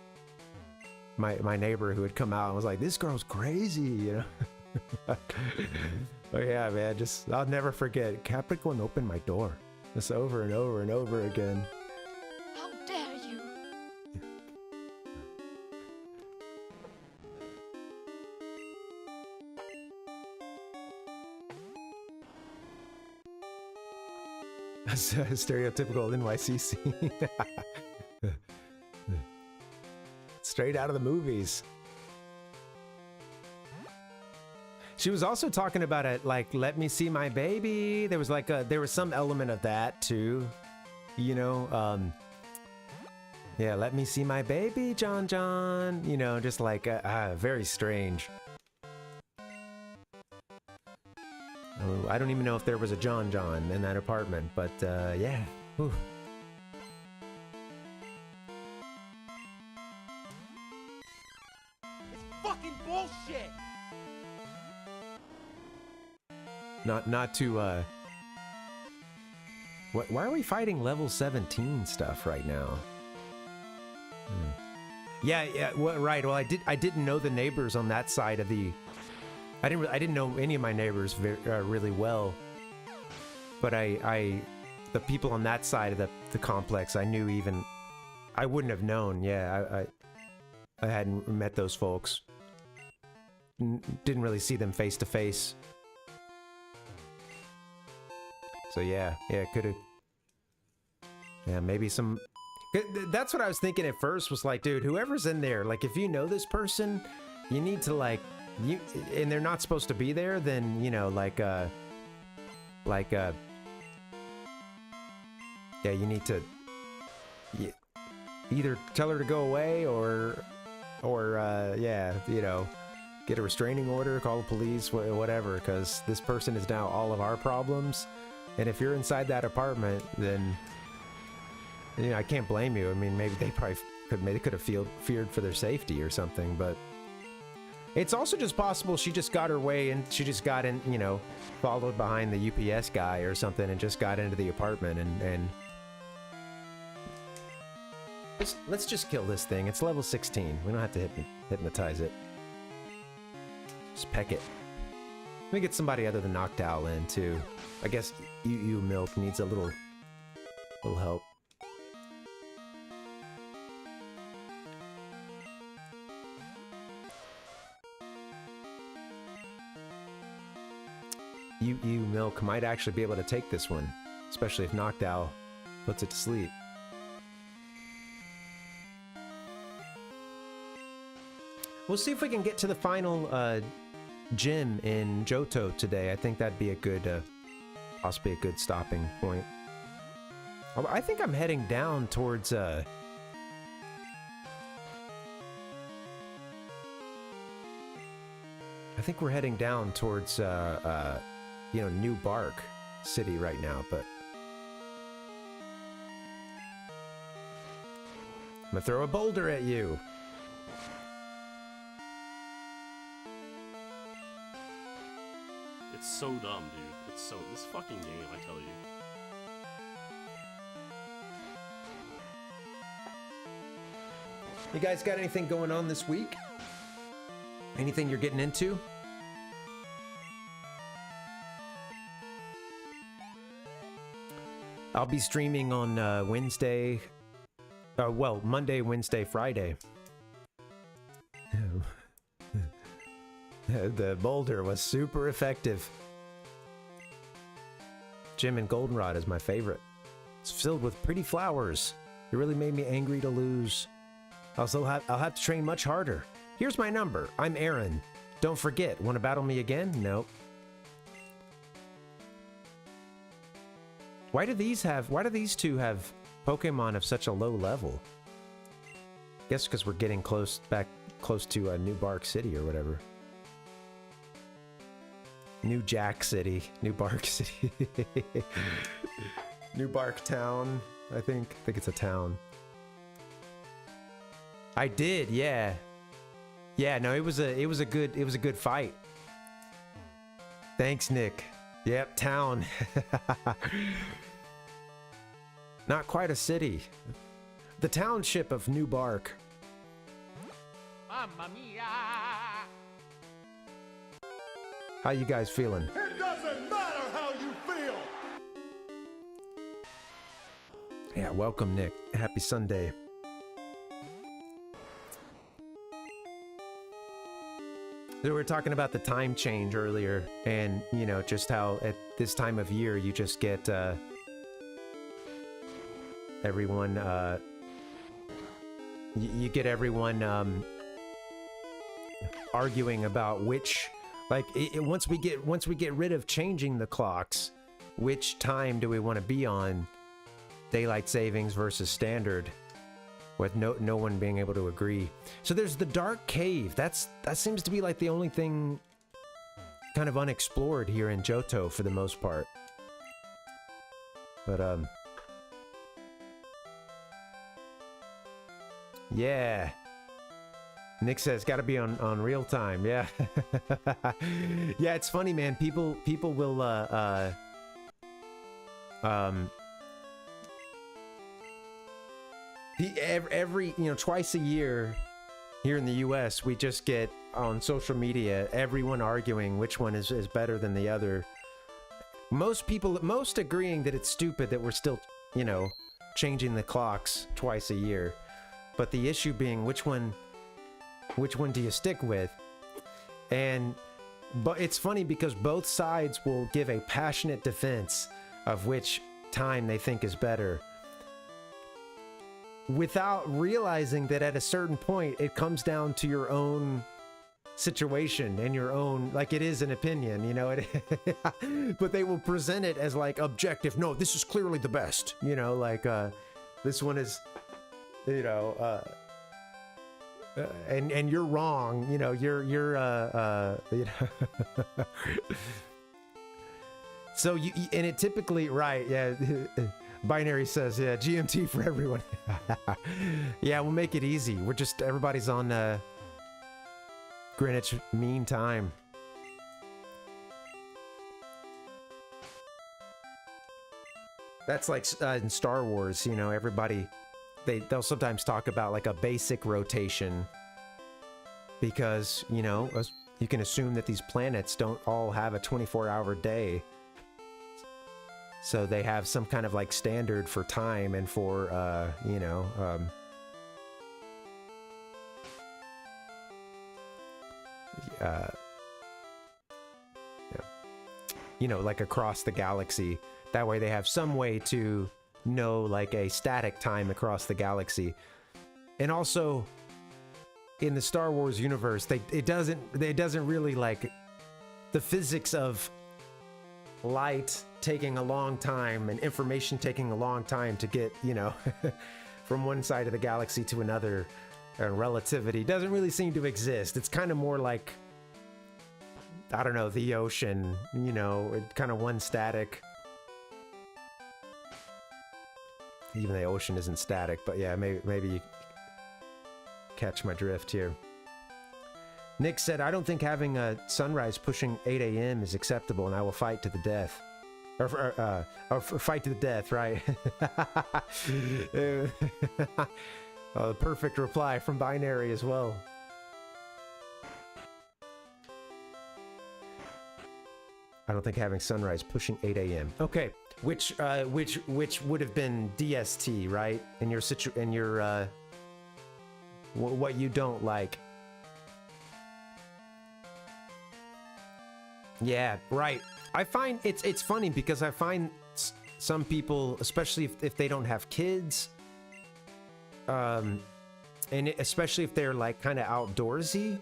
my neighbor who had come out and was like, this girl's crazy, you know. But yeah, man, I'll never forget. Capricorn opened my door. Just over and over and over again. How dare you? Stereotypical NYCC. Straight out of the movies. She was also talking about it, like, let me see my baby. There was like there was some element of that too, you know. Yeah, let me see my baby, John. You know, just like very strange. I don't even know if there was a John in that apartment, but yeah. Whew. It's fucking bullshit. Not to why are we fighting level 17 stuff right now? Yeah, well, right. Well, I didn't know the neighbors on that side of the. I didn't know any of my neighbors really well, but the people on that side of the complex. I knew even... I wouldn't have known, yeah. I hadn't met those folks. Didn't really see them face to face. So yeah, could've... Yeah, maybe some... That's what I was thinking at first, was like, dude, whoever's in there, like, if you know this person, you need to, like... and they're not supposed to be there, then, you know, yeah, you need to... either tell her to go away, or yeah, you know, get a restraining order, call the police, whatever, because this person is now all of our problems. And if you're inside that apartment, then, you know, I can't blame you. I mean, maybe they probably could have feared for their safety or something, but it's also just possible she just got her way and she just got in, you know, followed behind the UPS guy or something and just got into the apartment and let's just kill this thing. It's level 16. We don't have to hypnotize it. Just peck it. Let me get somebody other than Noctowl in too. I guess you Milk needs a little help. You Milk might actually be able to take this one, especially if Noctowl puts it to sleep. We'll see if we can get to the final gym in Johto today. I think that'd be a good, possibly a good stopping point. I think I'm heading down towards, I think we're heading down towards, you know, New Bark City right now, but... I'm gonna throw a boulder at you! It's so dumb, dude. It's so... This fucking game, I tell you. You guys got anything going on this week? Anything you're getting into? I'll be streaming on Wednesday. Well, Monday, Wednesday, Friday. The boulder was super effective. Gem and Goldenrod is my favorite. It's filled with pretty flowers. It really made me angry to lose. I'll have to train much harder. Here's my number. I'm Aaron. Don't forget. Want to battle me again? Nope. Why do these two have Pokemon of such a low level? Guess because we're getting close to New Bark City or whatever. New Jack City. New Bark City. New Bark Town, I think it's a town. I did, yeah. Yeah, no, it was a good fight. Thanks, Nick. Yep, town. Not quite a city. The township of New Bark. Mamma mia! How you guys feeling? It doesn't matter how you feel! Yeah, welcome, Nick. Happy Sunday. So we were talking about the time change earlier, and, you know, just how at this time of year you just get everyone, you get everyone arguing about which, like, once we get rid of changing the clocks, which time do we want to be on? Daylight savings versus standard, with no one being able to agree. So there's the dark cave. That seems to be like the only thing kind of unexplored here in Johto for the most part. But yeah. Nick says gotta be on real time. Yeah. Yeah, it's funny, man. People will every, you know, twice a year here in the US, we just get on social media everyone arguing which one is better than the other. Most agreeing that it's stupid that we're still, you know, changing the clocks twice a year, but the issue being which one do you stick with? But it's funny because both sides will give a passionate defense of which time they think is better, without realizing that at a certain point it comes down to your own situation and your own, like, it is an opinion, you know, but they will present it as like objective. No, this is clearly the best, you know, like this one is, you know, and you're wrong, you know, you're you know. So and it typically, right, yeah. Binary says, yeah, GMT for everyone. Yeah, we'll make it easy. We're just, everybody's on Greenwich Mean Time. That's like in Star Wars, you know, everybody, they'll sometimes talk about like a basic rotation because, you know, you can assume that these planets don't all have a 24-hour day. So they have some kind of like standard for time and for, you know, you know, like across the galaxy. That way they have some way to know like a static time across the galaxy. And also in the Star Wars universe, it doesn't really like the physics of light taking a long time and information taking a long time to get, you know, from one side of the galaxy to another. Relativity doesn't really seem to exist. It's kind of more like, I don't know, the ocean, you know, it kind of one static. Even the ocean isn't static, but yeah, maybe you catch my drift here. Nick said, I don't think having a sunrise pushing 8 a.m. is acceptable, and I will fight to the death. Or fight to the death, right? The perfect reply from Binary as well. I don't think having sunrise pushing 8 a.m. Okay, which would have been DST, right? In your what you don't like. Yeah, right. I find it's funny because I find some people, especially if they don't have kids, and especially if they're like kind of outdoorsy,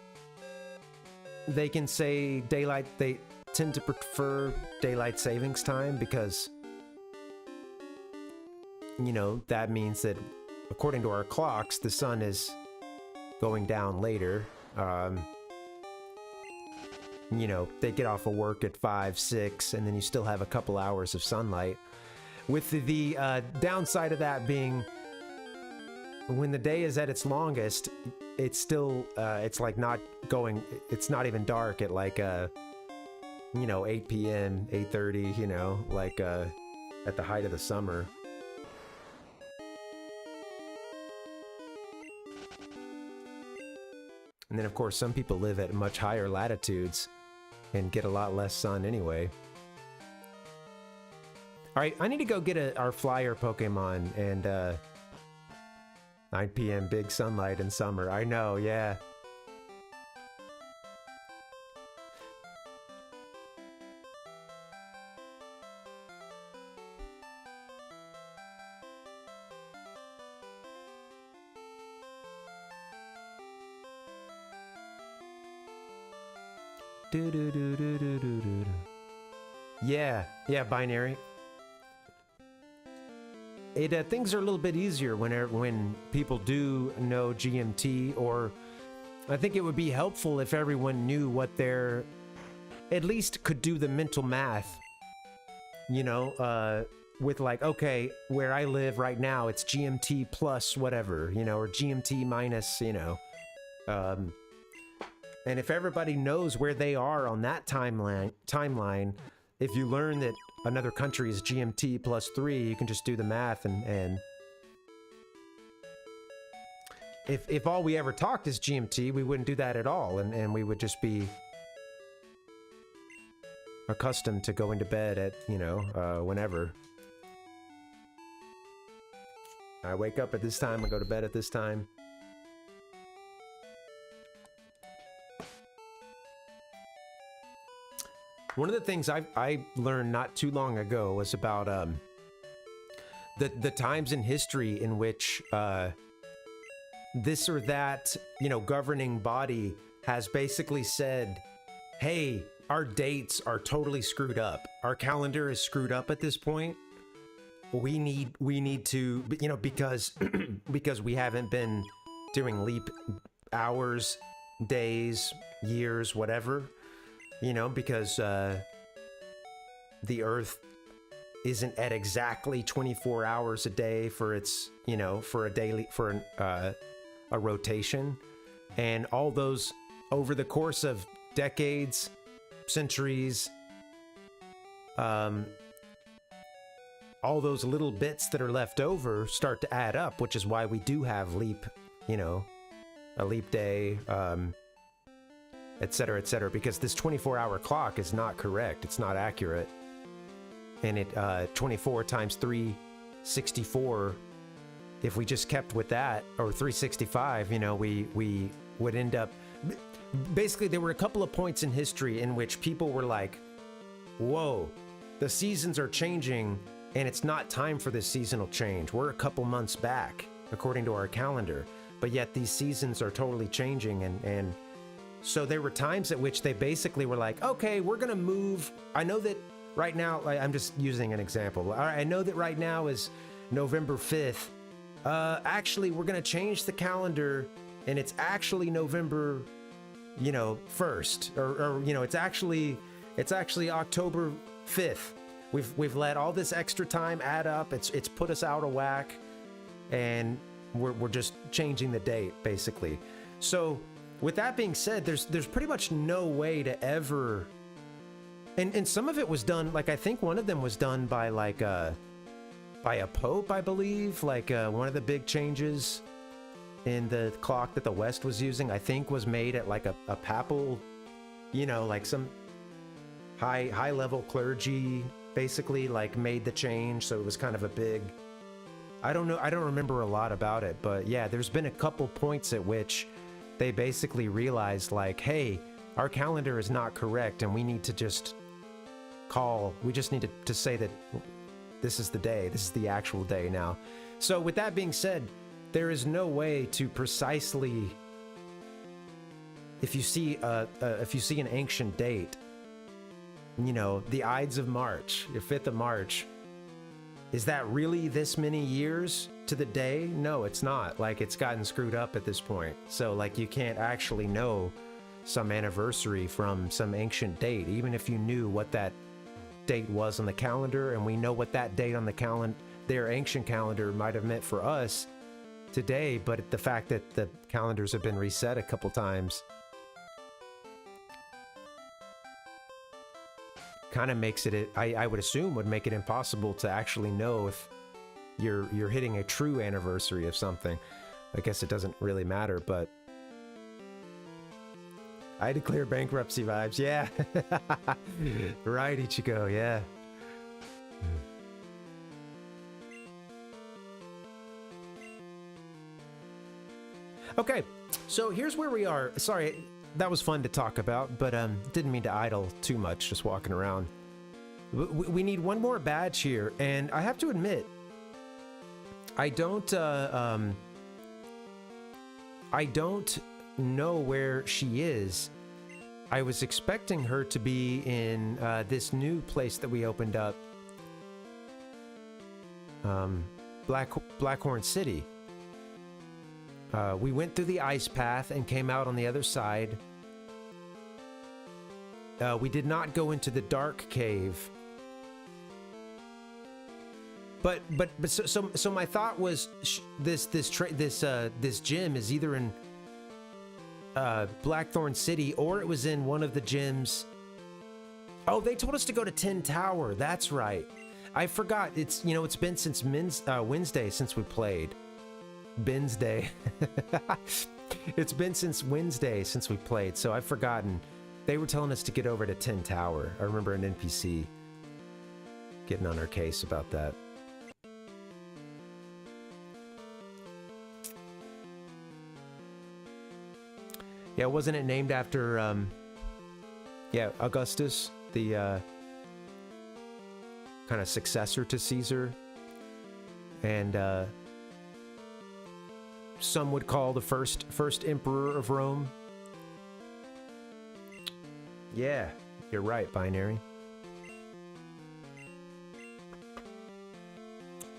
they can say daylight. They tend to prefer daylight savings time because, you know, that means that according to our clocks, the sun is going down later. You know, they get off of work at 5, 6, and then you still have a couple hours of sunlight. With the downside of that being, when the day is at its longest, it's still, it's like not going, it's not even dark at like, you know, 8 p.m., 8:30, you know, like at the height of the summer. And then, of course, some people live at much higher latitudes and get a lot less sun anyway. All right, I need to go get our flyer Pokemon and 9 p.m. big sunlight in summer. I know, yeah. Yeah, Binary. Things are a little bit easier when people do know GMT, or I think it would be helpful if everyone knew what their, at least could do the mental math, you know, with like, okay, where I live right now, it's GMT plus whatever, you know, or GMT minus, you know, and if everybody knows where they are on that timeline, if you learn that another country is GMT plus 3, you can just do the math, and if all we ever talked is GMT, we wouldn't do that at all, and we would just be accustomed to going to bed at, you know, whenever. I wake up at this time, I go to bed at this time. One of the things I learned not too long ago was about the times in history in which this or that, you know, governing body has basically said, hey, our dates are totally screwed up. Our calendar is screwed up at this point. We need to, you know, because because we haven't been doing leap hours, days, years, whatever, you know, because the Earth isn't at exactly 24 hours a day for its, you know, for a daily, for a rotation. And all those, over the course of decades, centuries, all those little bits that are left over start to add up, which is why we do have leap, you know, a leap day, et cetera, because this 24-hour clock is not correct. It's not accurate. And it 24 times 364, if we just kept with that, or 365, you know, we would end up, basically there were a couple of points in history in which people were like, whoa, the seasons are changing and it's not time for this seasonal change. We're a couple months back according to our calendar, but yet these seasons are totally changing. And so there were times at which they basically were like, okay, we're gonna move. I know that right now, I'm just using an example. I know that right now is November 5th. Actually, we're gonna change the calendar and it's actually November, you know, 1st, or you know, it's actually October 5th. We've let all this extra time add up. It's put us out of whack, and we're just changing the date basically. So with that being said, there's pretty much no way to ever, and some of it was done, like I think one of them was done by like by a pope, I believe, like one of the big changes in the clock that the West was using, I think was made at like a papal, you know, like some high level clergy basically like made the change. So it was kind of a big, I don't know, I don't remember a lot about it, but yeah, there's been a couple points at which they basically realized like, hey, our calendar is not correct and we need to just we just need to say that this is the day, this is the actual day now. So with that being said, there is no way to precisely, if you see an ancient date, you know, the Ides of March, the 5th of March, is that really this many years to the day? No, it's not. Like, it's gotten screwed up at this point. So like, you can't actually know some anniversary from some ancient date, even if you knew what that date was on the calendar, and we know what that date on the calendar, their ancient calendar, might have meant for us today. But the fact that the calendars have been reset a couple times kind of makes it, I would assume, would make it impossible to actually know if you're hitting a true anniversary of something. I guess it doesn't really matter, but I declare bankruptcy vibes. Yeah. Right, Ichigo, yeah. Okay, so here's where we are. Sorry, that was fun to talk about, but didn't mean to idle too much, just walking around. We need one more badge here, and I have to admit, I don't know where she is. I was expecting her to be in this new place that we opened up, Blackhorn City. We went through the ice path and came out on the other side. We did not go into the dark cave. But so my thought was this gym is either in Blackthorn City, or it was in one of the gyms. Oh, they told us to go to Tin Tower. That's right. I forgot. It's, you know, it's been since Wednesday since we played. Wednesday. It's been since Wednesday since we played, so I've forgotten. They were telling us to get over to Tin Tower. I remember an NPC getting on our case about that. Yeah, wasn't it named after, yeah, Augustus, the, kind of successor to Caesar? And, some would call the first emperor of Rome. Yeah, you're right, Binary.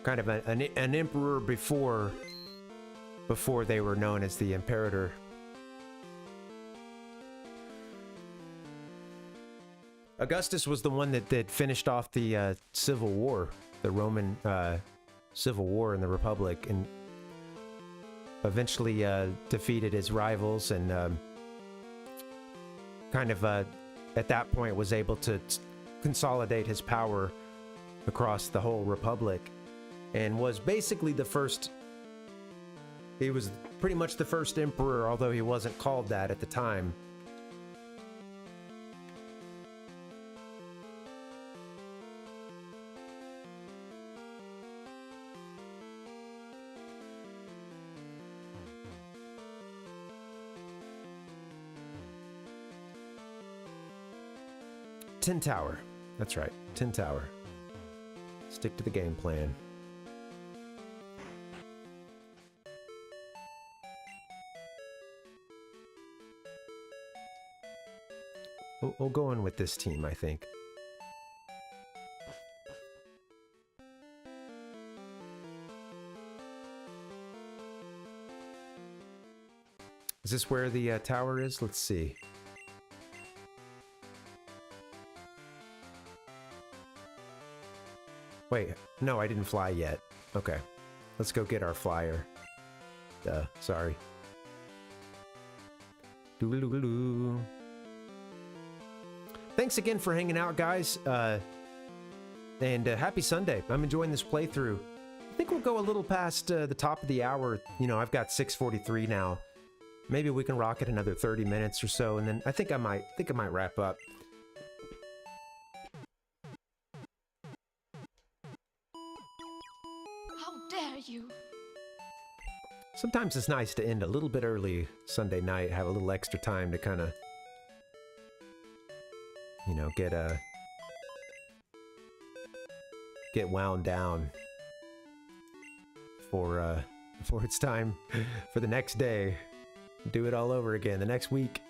Kind of an emperor before they were known as the imperator. Augustus was the one that finished off the Civil War, the Roman Civil War in the Republic, and eventually defeated his rivals, and kind of at that point was able to consolidate his power across the whole Republic, and was basically the first. He was pretty much the first emperor, although he wasn't called that at the time. Tin Tower. That's right. Tin Tower. Stick to the game plan. We'll go in with this team, I think. Is this where the tower is? Let's see. Wait, no, I didn't fly yet. Okay. Let's go get our flyer. Duh, sorry. Doo-doo-doo-doo. Thanks again for hanging out, guys. And happy Sunday. I'm enjoying this playthrough. I think we'll go a little past the top of the hour. You know, I've got 6:43 now. Maybe we can rock it another 30 minutes or so, and then I think I might wrap up. How dare you? Sometimes it's nice to end a little bit early Sunday night, have a little extra time to kind of, you know, get wound down for before it's time for the next day. Do it all over again the next week.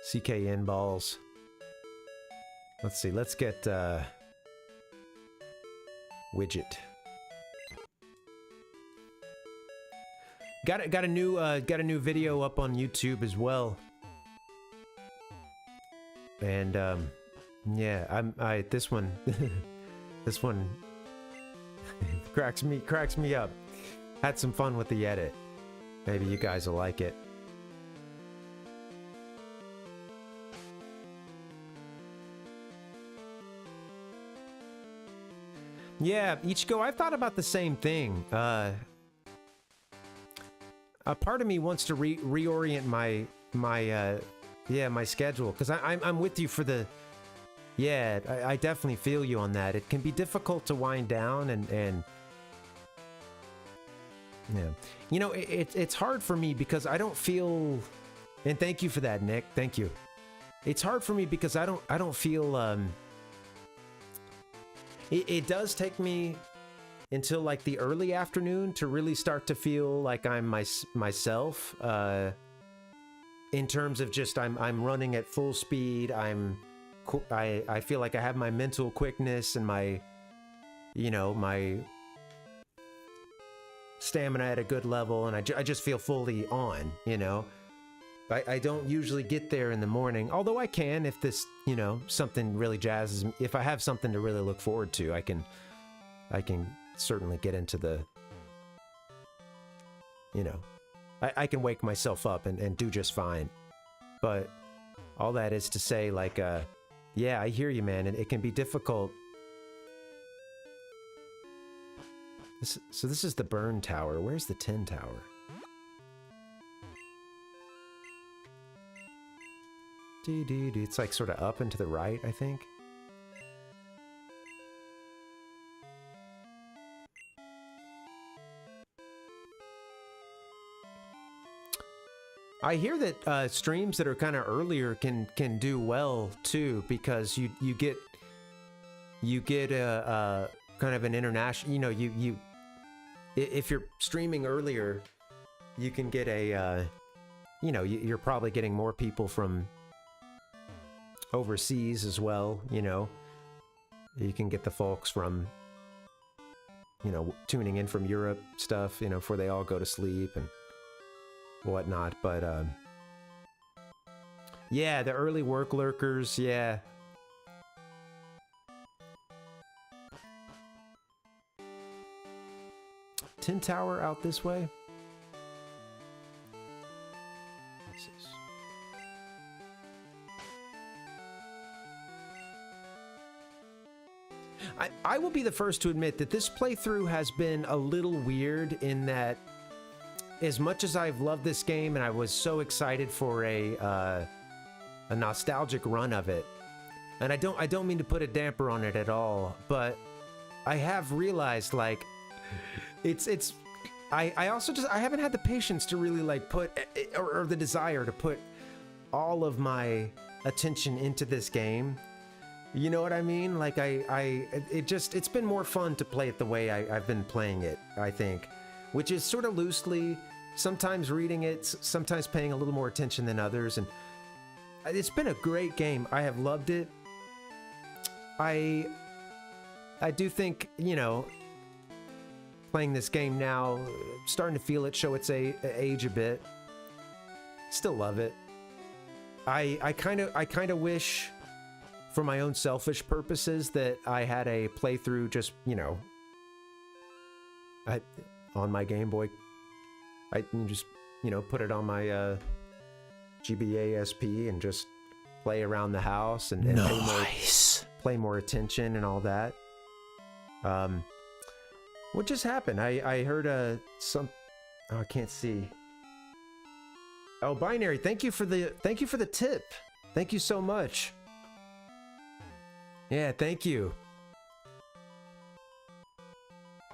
CKN balls. Let's see, let's get widget. Got a new video up on YouTube as well. And yeah, this one this one cracks me up. Had some fun with the edit. Maybe you guys will like it. Yeah, Ichigo, I've thought about the same thing. A part of me wants to reorient my schedule, because I'm with you for the. Yeah, I definitely feel you on that. It can be difficult to wind down and yeah, you know, it's hard for me because I don't feel. And thank you for that, Nick. Thank you. It's hard for me because I don't feel. It does take me until like the early afternoon to really start to feel like I'm myself. In terms of just I'm running at full speed. I feel like I have my mental quickness and my, you know, my stamina at a good level, and I just feel fully on, you know. I don't usually get there in the morning, although I can if this, you know, something really jazzes me. If I have something to really look forward to, I can certainly get into the, you know, I can wake myself up and do just fine. But all that is to say, like, yeah, I hear you, man, and it can be difficult. So this is the burn tower. Where's the tin tower? It's like sort of up and to the right, I think. I hear that streams that are kind of earlier can do well too, because you get a kind of an international, you know, you if you're streaming earlier, you can get a you know, you're probably getting more people from overseas as well, you know. You can get the folks from, you know, tuning in from Europe stuff, you know, before they all go to sleep and whatnot. But yeah, the early work lurkers, yeah. Tin Tower out this way. I will be the first to admit that this playthrough has been a little weird in that, as much as I've loved this game and I was so excited for a nostalgic run of it, and I don't mean to put a damper on it at all, but I have realized, like, I also just, I haven't had the patience to really like put, or the desire to put all of my attention into this game. You know what I mean? Like it's been more fun to play it the way I've been playing it, I think, which is sort of loosely, sometimes reading it, sometimes paying a little more attention than others, and it's been a great game. I have loved it. I do think, you know, playing this game now, starting to feel it show its age a bit. Still love it. I kind of wish, for my own selfish purposes, that I had a playthrough just, you know, on my Game Boy. I can just, you know, put it on my GBA SP and just play around the house and pay more attention and all that. What just happened? I heard oh, I can't see. Oh, Binary, thank you for the tip. Thank you so much. Yeah, thank you.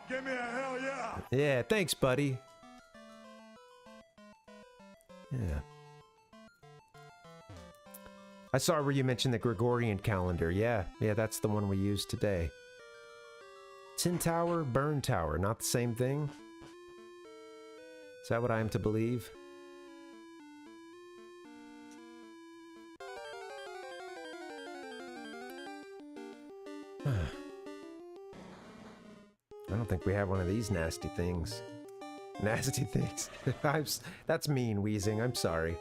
Give me a hell yeah. Yeah, thanks, buddy. Yeah. I saw where you mentioned the Gregorian calendar. Yeah, that's the one we used today. Tin Tower, Burn Tower, not the same thing? Is that what I am to believe? I don't think we have one of these nasty things. Nasty things. That's mean, Wheezing. I'm sorry.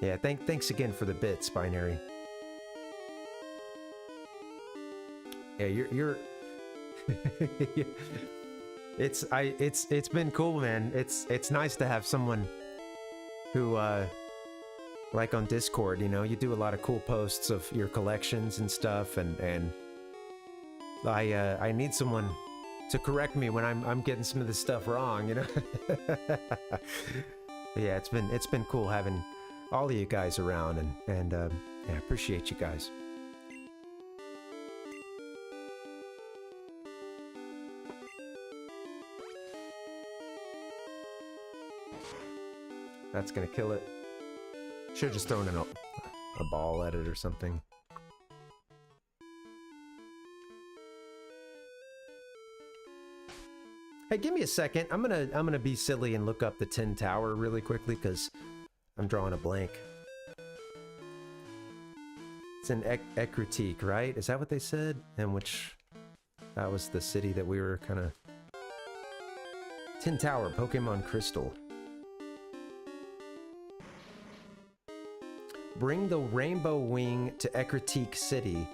Yeah, thanks again for the bits, Binary. Yeah, you're it's been cool, man. It's nice to have someone who like on Discord, you know, you do a lot of cool posts of your collections and stuff, and I need someone to correct me when I'm getting some of this stuff wrong, you know. Yeah, it's been cool having all of you guys around, and yeah, I appreciate you guys. That's gonna kill it. Should've just thrown in a ball at it or something. Hey, give me a second. I'm gonna be silly and look up the Tin Tower really quickly, because I'm drawing a blank. It's in Ekritik, right? Is that what they said? And which, that was the city that we were kind of... Tin Tower, Pokemon Crystal. Bring the Rainbow Wing to Ekritik City,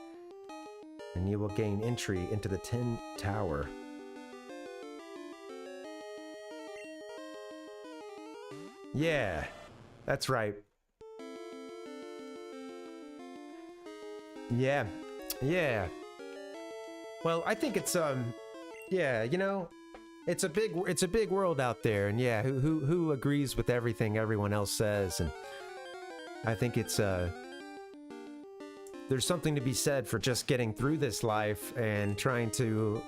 and you will gain entry into the Tin Tower. Yeah, that's right. Yeah. Well, I think it's yeah, you know, it's a big world out there, and yeah, who agrees with everything everyone else says, and I think it's there's something to be said for just getting through this life and trying to,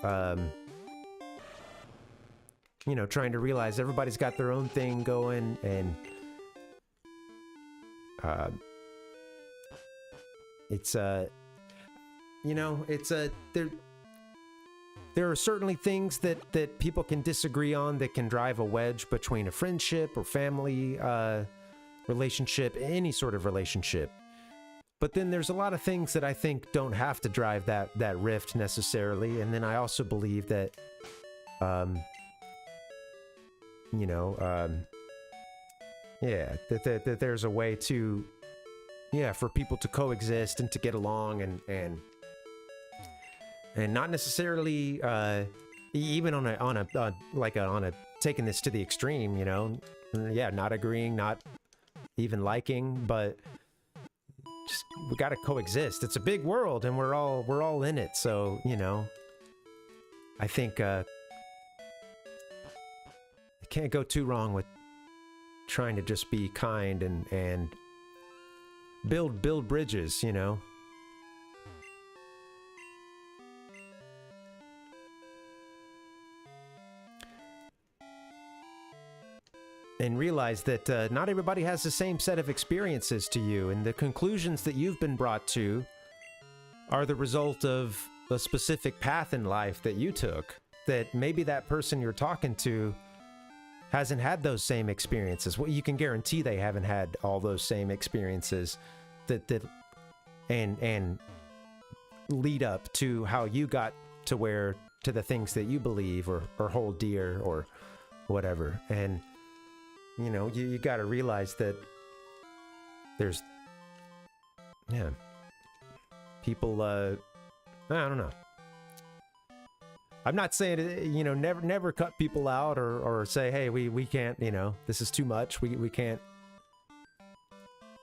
you know, trying to realize everybody's got their own thing going, and it's you know, it's there are certainly things that people can disagree on that can drive a wedge between a friendship or family relationship, any sort of relationship. But then there's a lot of things that I think don't have to drive that rift necessarily. And then I also believe that, you know, yeah, that there's a way to, yeah, for people to coexist and to get along and not necessarily even on a taking this to the extreme, you know, yeah, not agreeing, not even liking, but just we got to coexist. It's a big world, and we're all in it. So, you know, I think you can't go too wrong with trying to just be kind and build bridges, you know. And realize that not everybody has the same set of experiences to you, and the conclusions that you've been brought to are the result of a specific path in life that you took, that maybe that person you're talking to hasn't had those same experiences. Well, you can guarantee they haven't had all those same experiences that and lead up to how you got to the things that you believe or hold dear or whatever. And you know, you got to realize that there's, yeah, people, I don't know. I'm not saying, you know, never cut people out or say, hey, we can't, you know, this is too much. We can't,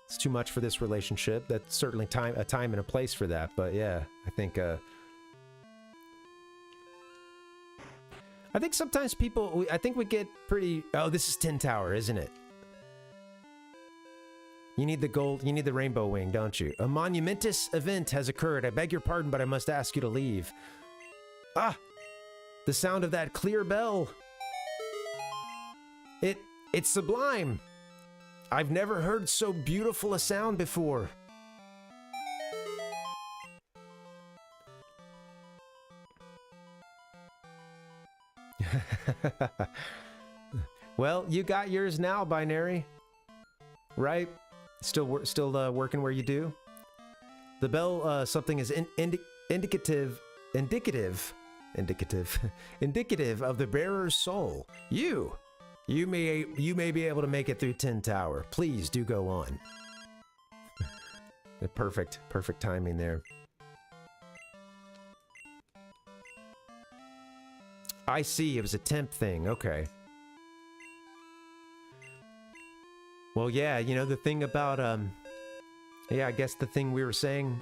it's too much for this relationship. That's certainly a time and a place for that. But yeah, I think sometimes people, I think we get pretty, oh, this is Tin Tower, isn't it? You need the gold, you need the rainbow wing, don't you? A monumentous event has occurred. I beg your pardon, but I must ask you to leave. Ah, the sound of that clear bell. It's sublime. I've never heard so beautiful a sound before. Well, you got yours now, Binary. Right? Still working where you do? The bell, something is indicative of the bearer's soul. You may be able to make it through Tin Tower. Please do go on. Perfect timing there. I see, it was a temp thing, okay. Well, yeah, you know, the thing about, yeah, I guess the thing we were saying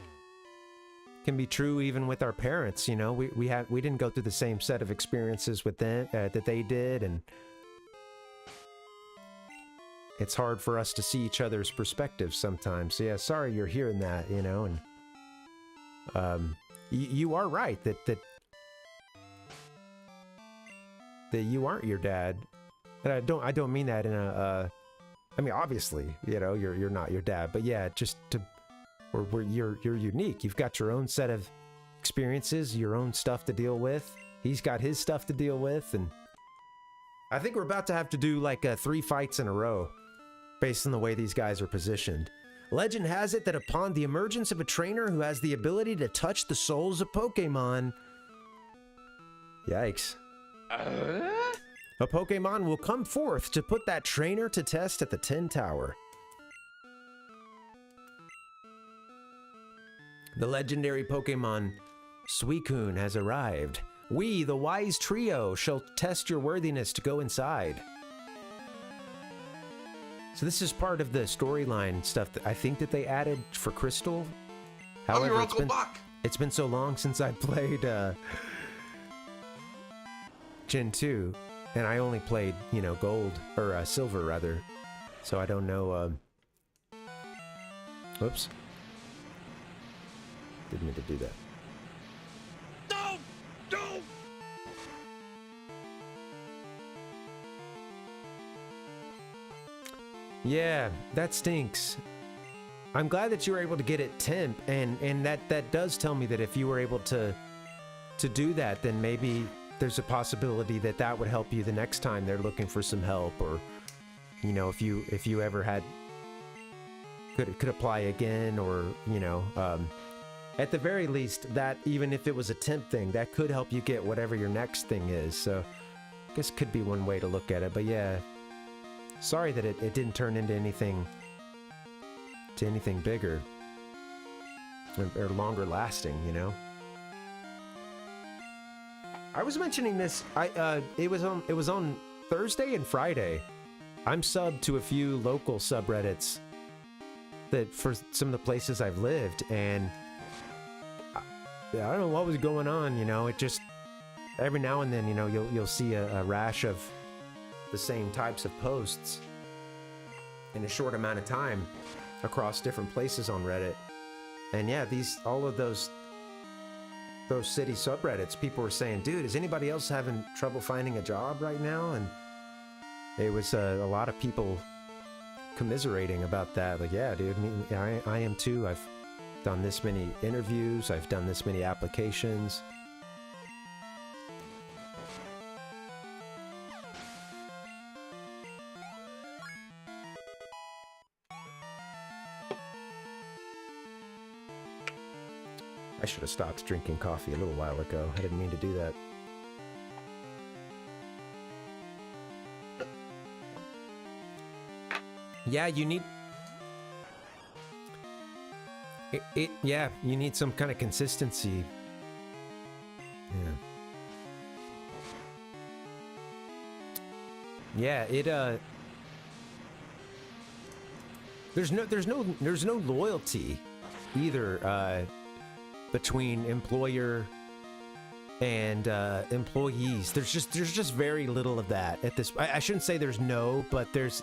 can be true even with our parents, you know. We didn't go through the same set of experiences with them that they did, and it's hard for us to see each other's perspectives sometimes. So yeah, sorry you're hearing that, you know, and you are right that you aren't your dad. And I don't mean that in a I mean, obviously, you know, you're not your dad, but yeah, just where you're unique. You've got your own set of experiences, your own stuff to deal with. He's got his stuff to deal with, and I think we're about to have to do like 3 fights in a row based on the way these guys are positioned. Legend has it that upon the emergence of a trainer who has the ability to touch the souls of Pokemon, yikes. A Pokemon will come forth to put that trainer to test at the Tin Tower. The legendary Pokemon Suicune has arrived. We, the wise trio, shall test your worthiness to go inside. So this is part of the storyline stuff that I think that they added for Crystal. However, it's been so long since I played Gen 2, and I only played, you know, Gold, or Silver rather, so I don't know, whoops. Didn't mean to do that. No! No! Yeah, that stinks. I'm glad that you were able to get it temp, and that does tell me that if you were able to do that, then maybe there's a possibility that that would help you the next time they're looking for some help, or you know, if you ever had could apply again, or you know, at the very least, that even if it was a temp thing, that could help you get whatever your next thing is. So I guess could be one way to look at it. But yeah, sorry that it didn't turn into anything bigger or longer lasting, you know. I was mentioning this. It was on Thursday and Friday. I'm subbed to a few local subreddits that for some of the places I've lived, and I don't know what was going on. You know, it just every now and then, you know, you'll see a rash of the same types of posts in a short amount of time across different places on Reddit. And yeah, all of those city subreddits, people were saying, dude, is anybody else having trouble finding a job right now? And it was a lot of people commiserating about that. Like, yeah, dude, I am too. I've done this many interviews. I've done this many applications. I should have stopped drinking coffee a little while ago. I didn't mean to do that. Yeah, you need... Yeah, you need some kind of consistency. Yeah. Yeah, there's no loyalty either, between employer and employees. There's just very little of that at this. I shouldn't say there's no, but there's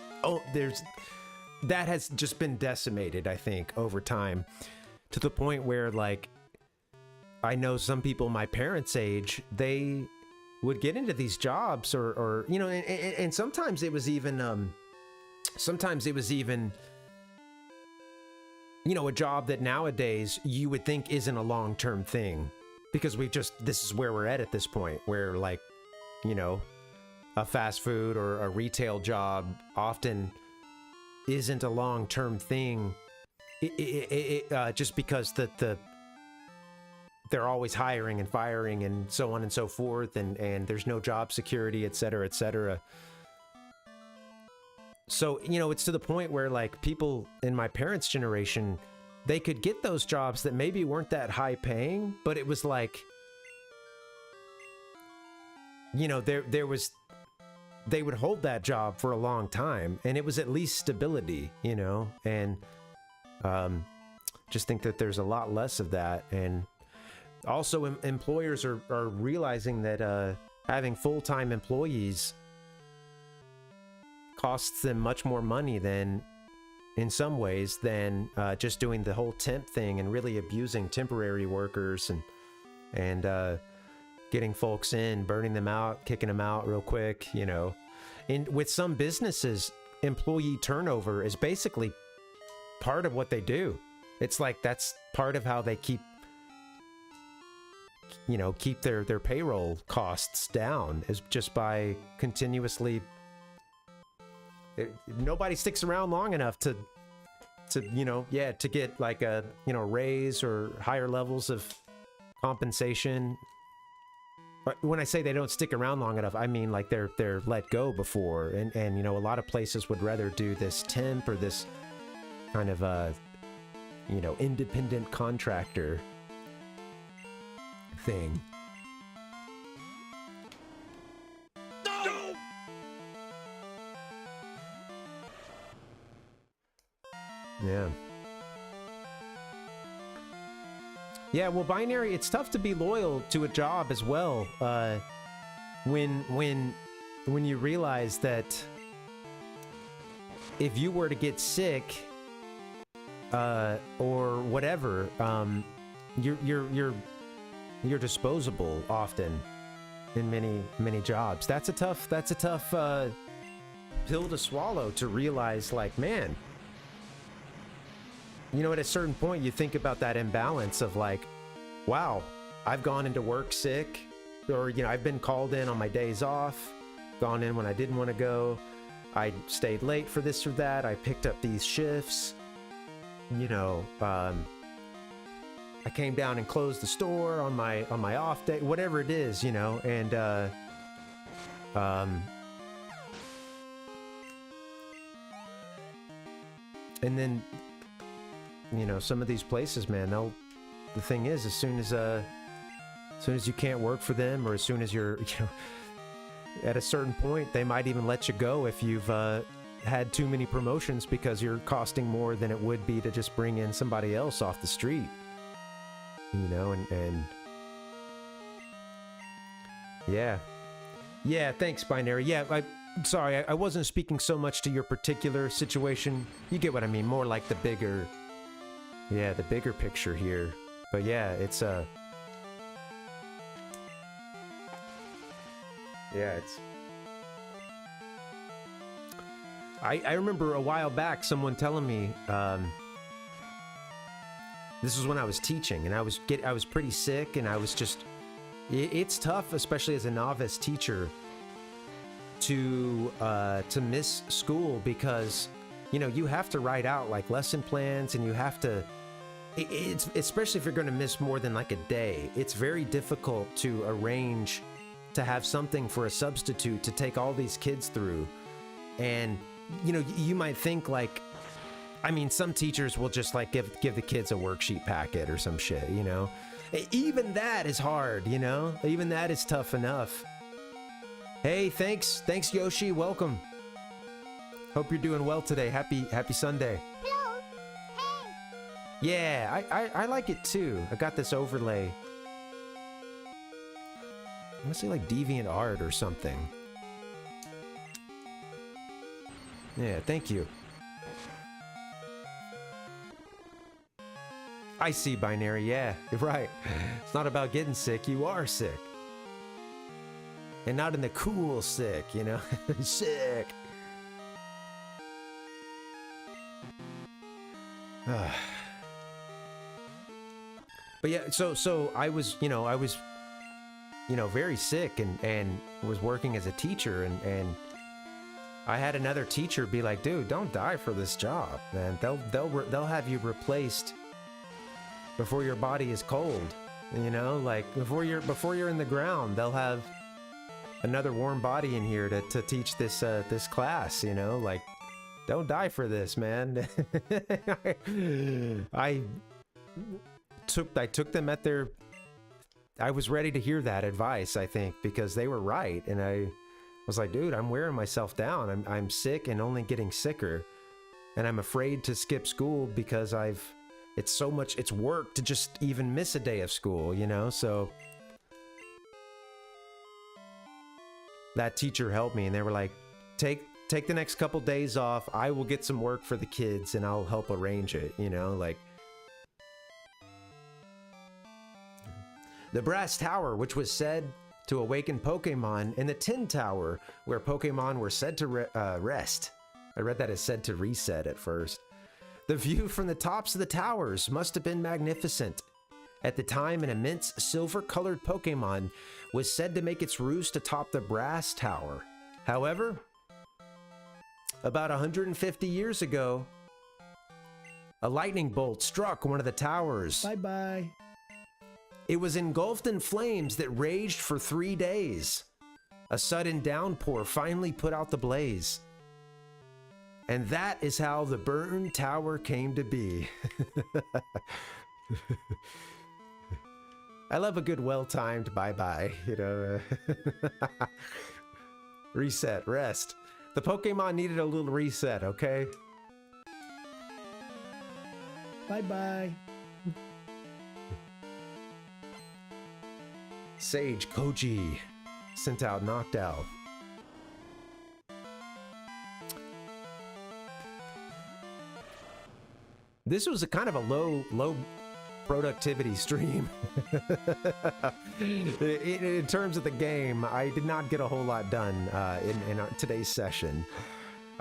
that has just been decimated, I think, over time, to the point where, like, I know some people my parents' age, they would get into these jobs, or you know, and sometimes it was even you know, a job that nowadays you would think isn't a long-term thing, because this is where we're at this point, where, like, you know, a fast food or a retail job often isn't a long-term thing, just because they're always hiring and firing and so on and so forth, and there's no job security, etc., etc. So, you know, it's to the point where, like, people in my parents' generation, they could get those jobs that maybe weren't that high paying, but it was like, you know, they would hold that job for a long time, and it was at least stability, you know, and just think that there's a lot less of that. And also employers are realizing that having full-time employees costs them much more money than, in some ways, than just doing the whole temp thing and really abusing temporary workers and getting folks in, burning them out, kicking them out real quick, you know. And with some businesses, employee turnover is basically part of what they do. It's like that's part of how they keep their payroll costs down, is just by continuously... Nobody sticks around long enough to you know, yeah, to get like a, you know, raise or higher levels of compensation. But when I say they don't stick around long enough, I mean like they're let go before, and you know, a lot of places would rather do this temp or this kind of you know, independent contractor thing. Yeah. Yeah, well, binary, it's tough to be loyal to a job as well, when you realize that if you were to get sick, or whatever, you're disposable often in many jobs. That's a tough pill to swallow, to realize, like, man, you know, at a certain point you think about that imbalance of like, wow, I've gone into work sick, or, you know, I've been called in on my days off, gone in when I didn't want to go, I stayed late for this or that, I picked up these shifts, you know, I came down and closed the store on my off day, whatever it is, you know, and then, you know, some of these places, man, the thing is, as soon as you can't work for them, or as soon as you're, you know, at a certain point, they might even let you go if you've had too many promotions, because you're costing more than it would be to just bring in somebody else off the street, you know, and yeah, thanks, Binary. Yeah, sorry, I wasn't speaking so much to your particular situation. You get what I mean, more like the bigger picture here. But yeah, it's I remember a while back someone telling me, this was when I was teaching, and I was pretty sick, and I was just, it's tough, especially as a novice teacher, to miss school, because, you know, you have to write out like lesson plans, and you have to, it's especially if you're going to miss more than like a day, it's very difficult to arrange to have something for a substitute to take all these kids through. And, you know, you might think like, I mean, some teachers will just like give the kids a worksheet packet or some shit, you know. Even that is hard, you know. Even that is tough enough. Hey, thanks Yoshi, welcome. Hope you're doing well today. Happy Sunday. Hello. Hey. Yeah, I like it too. I got this overlay. I want to say like DeviantArt or something. Yeah, thank you. I see, Binary. Yeah, you're right. It's not about getting sick. You are sick. And not in the cool sick, you know? Sick. But yeah, so I was, very sick and was working as a teacher, and I had another teacher be like, dude, don't die for this job, man. They'll have you replaced before your body is cold, you know, like before you're in the ground, they'll have another warm body in here to teach this class, you know, like, don't die for this, man. I took them at their, I was ready to hear that advice, I think, because they were right, and I was like, dude, I'm wearing myself down. I'm sick and only getting sicker, and I'm afraid to skip school because it's work to just even miss a day of school, you know? So that teacher helped me, and they were like, take the next couple days off. I will get some work for the kids and I'll help arrange it, you know, like. The Brass Tower, which was said to awaken Pokemon, and the Tin Tower, where Pokemon were said to rest. I read that as said to reset at first. The view from the tops of the towers must have been magnificent. At the time, an immense silver-colored Pokemon was said to make its roost atop the Brass Tower. However, about 150 years ago, a lightning bolt struck one of the towers. Bye-bye. It was engulfed in flames that raged for 3 days. A sudden downpour finally put out the blaze. And that is how the burned tower came to be. I love a good well-timed bye-bye, you know. Reset, rest. The Pokemon needed a little reset, okay? Bye-bye. Sage Koji sent out Knocked Out. This was a kind of a low productivity stream. In terms of the game, I did not get a whole lot done in today's session.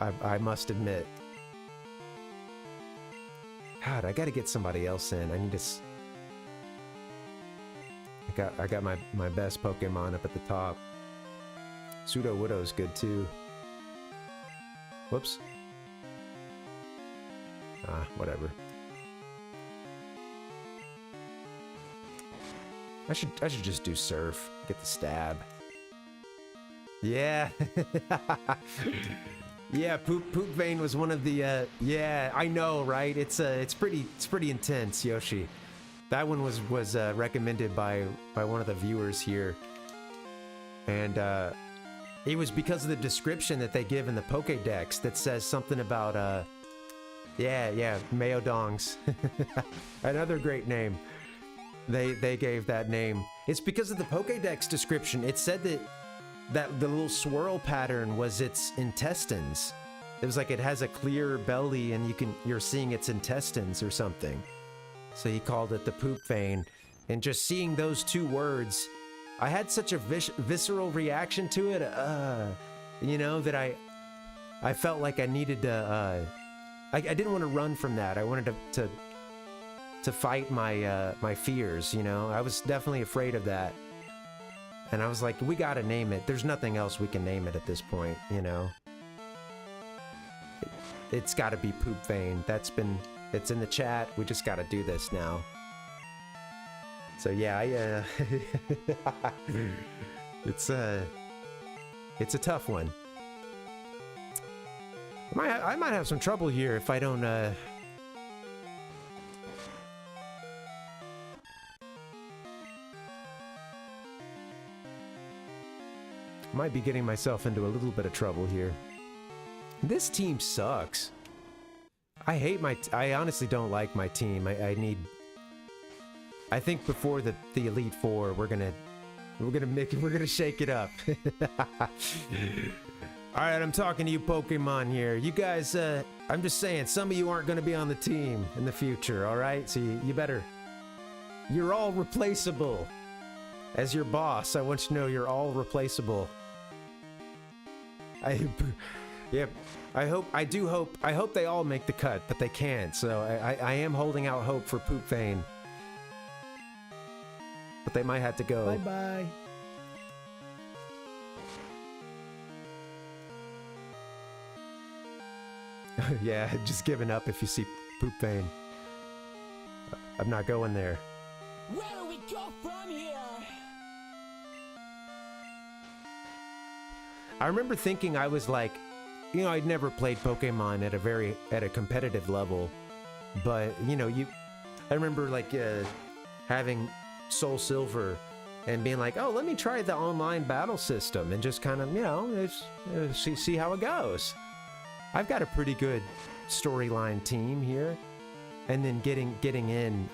I must admit. God, I gotta get somebody else in. I need to... I got my best Pokemon up at the top. Pseudo-Widow's good too. Whoops. Whatever. I should just do Surf. Get the stab. Yeah. Yeah, Poop Vein was one of the yeah, I know, right? It's pretty intense, Yoshi. That one was recommended by one of the viewers here. And it was because of the description that they give in the Pokédex that says something about yeah, Mayodongs. Another great name. They gave that name. It's because of the Pokédex description. It said that the little swirl pattern was its intestines. It was like it has a clear belly and you're seeing its intestines or something. So he called it the poop vein. And just seeing those two words, I had such a visceral reaction to it, you know, that I felt like I needed to, I didn't want to run from that. I wanted to fight my fears, you know. I was definitely afraid of that. And I was like, we gotta name it. There's nothing else we can name it at this point, you know. It's gotta be Poop Vein. It's in the chat. We just gotta do this now. So yeah, it's a tough one. I might have some trouble here if I don't might be getting myself into a little bit of trouble here. This team sucks. I honestly don't like my team. I think before the Elite Four, we're gonna shake it up. Alright, I'm talking to you Pokemon here. You guys, I'm just saying, some of you aren't gonna be on the team in the future, alright? So you better... You're all replaceable. As your boss, I want you to know you're all replaceable. I hope they all make the cut, but they can't, so I am holding out hope for Poop Vein. But they might have to go. Bye-bye. Yeah, just giving up if you see Poop Vein. I'm not going there. Where do we go from here? I remember thinking I was like, you know, I'd never played Pokemon at a competitive level, but you know, I remember like having Soul Silver and being like, oh, let me try the online battle system and just kind of, you know, see how it goes. I've got a pretty good storyline team here, and then getting in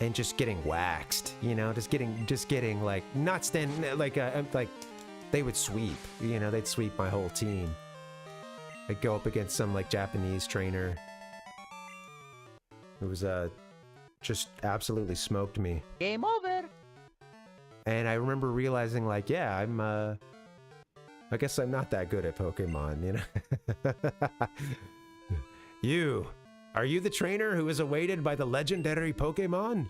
and just getting waxed, you know, just getting like not standing like they would sweep, you know, they'd sweep my whole team. I'd go up against some like Japanese trainer who was just absolutely smoked me. Game over. And I remember realizing like, yeah, I guess I'm not that good at Pokemon, you know. Are you the trainer who is awaited by the legendary Pokemon?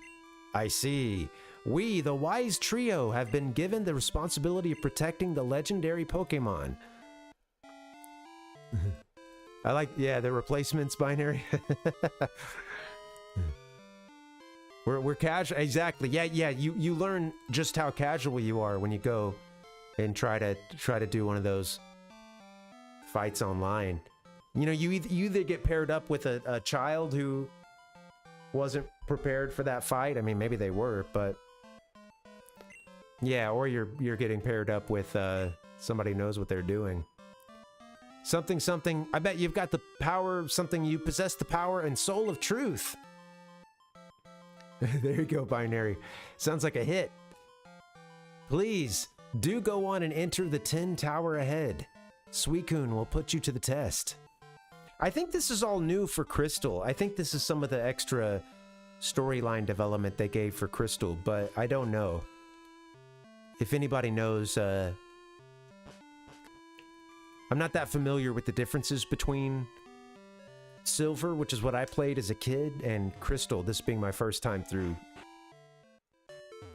I see. We, the Wise Trio, have been given the responsibility of protecting the legendary Pokemon. I like, yeah, the replacements binary. We're casual, exactly. Yeah, you learn just how casual you are when you go and try to do one of those fights online. You know, you either get paired up with a child who wasn't prepared for that fight. I mean, maybe they were, but yeah, or you're getting paired up with somebody who knows what they're doing. Something. I bet you've got the power of something. You possess the power and soul of truth. There you go, binary. Sounds like a hit. Please do go on and enter the 10 tower ahead. Suicune will put you to the test. I think this is all new for Crystal. I think this is some of the extra storyline development they gave for Crystal, but I don't know. If anybody knows, I'm not that familiar with the differences between Silver, which is what I played as a kid, and Crystal, this being my first time through,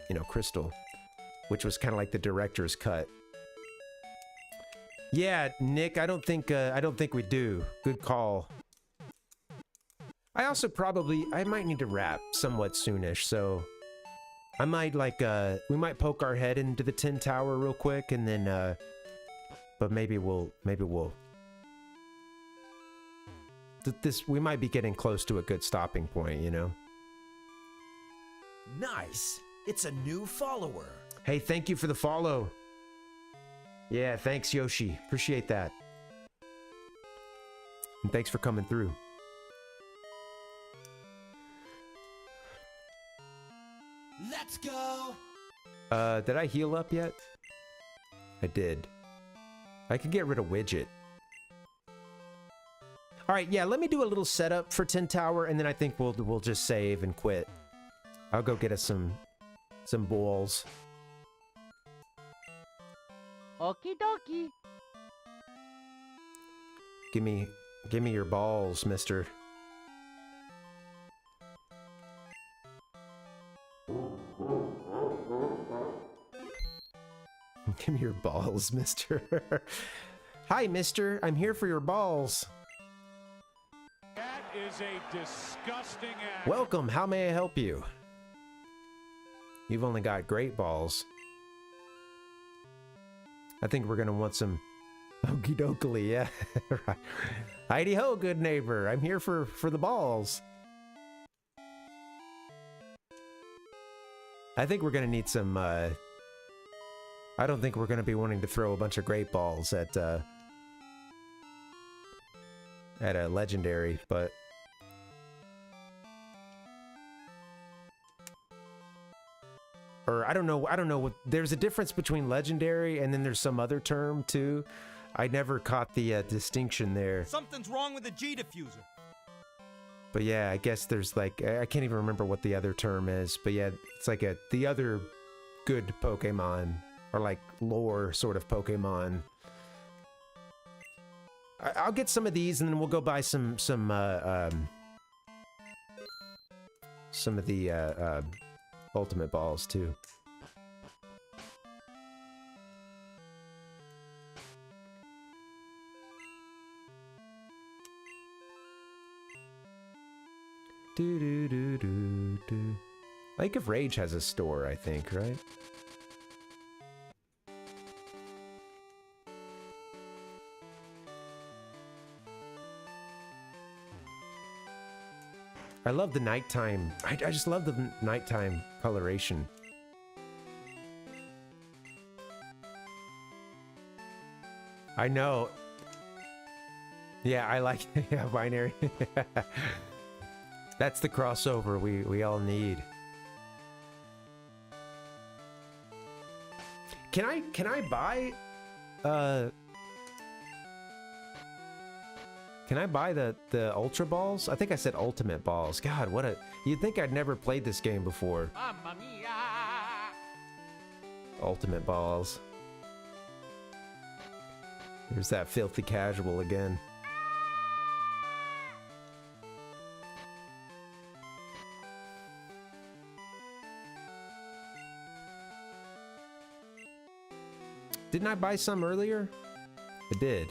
you know, Crystal, which was kind of like the director's cut. Yeah, Nick, I don't think we do. Good call. I also I might need to wrap somewhat soonish, so I might we might poke our head into the Tin Tower real quick, and then, but maybe we'll, we might be getting close to a good stopping point, you know? Nice. It's a new follower. Hey, thank you for the follow. Yeah, thanks, Yoshi. Appreciate that. And thanks for coming through. Let's go. Did I heal up yet? I did. I can get rid of Widget. All right, yeah, let me do a little setup for Tin Tower, and then I think we'll just save and quit. I'll go get us some balls. Okie dokie. Give me your balls, mister. Give me your balls, mister. Hi, mister. I'm here for your balls. That is a disgusting act. Welcome. How may I help you? You've only got great balls. I think we're gonna want some okie dokie, yeah. Right. Heidi ho, good neighbor. I'm here for the balls. I think we're gonna need some, I don't think we're gonna be wanting to throw a bunch of great balls at a legendary, but or I don't know what, there's a difference between legendary and then there's some other term too. I never caught the distinction there. Something's wrong with the G diffuser. But yeah, I guess there's like, I can't even remember what the other term is, but yeah, it's like the other good Pokemon, or like lore sort of Pokemon. I'll get some of these and then we'll go buy some of the ultimate balls too. Lake of Rage has a store, I think, right? I love the nighttime. I just love the nighttime coloration. I know. Yeah, I like yeah, binary. That's the crossover we all need. Can I buy can I buy the Ultra Balls? I think I said Ultimate Balls. God, what a... You'd think I'd never played this game before. Mamma mia! Ultimate Balls. There's that filthy casual again. Didn't I buy some earlier? I did.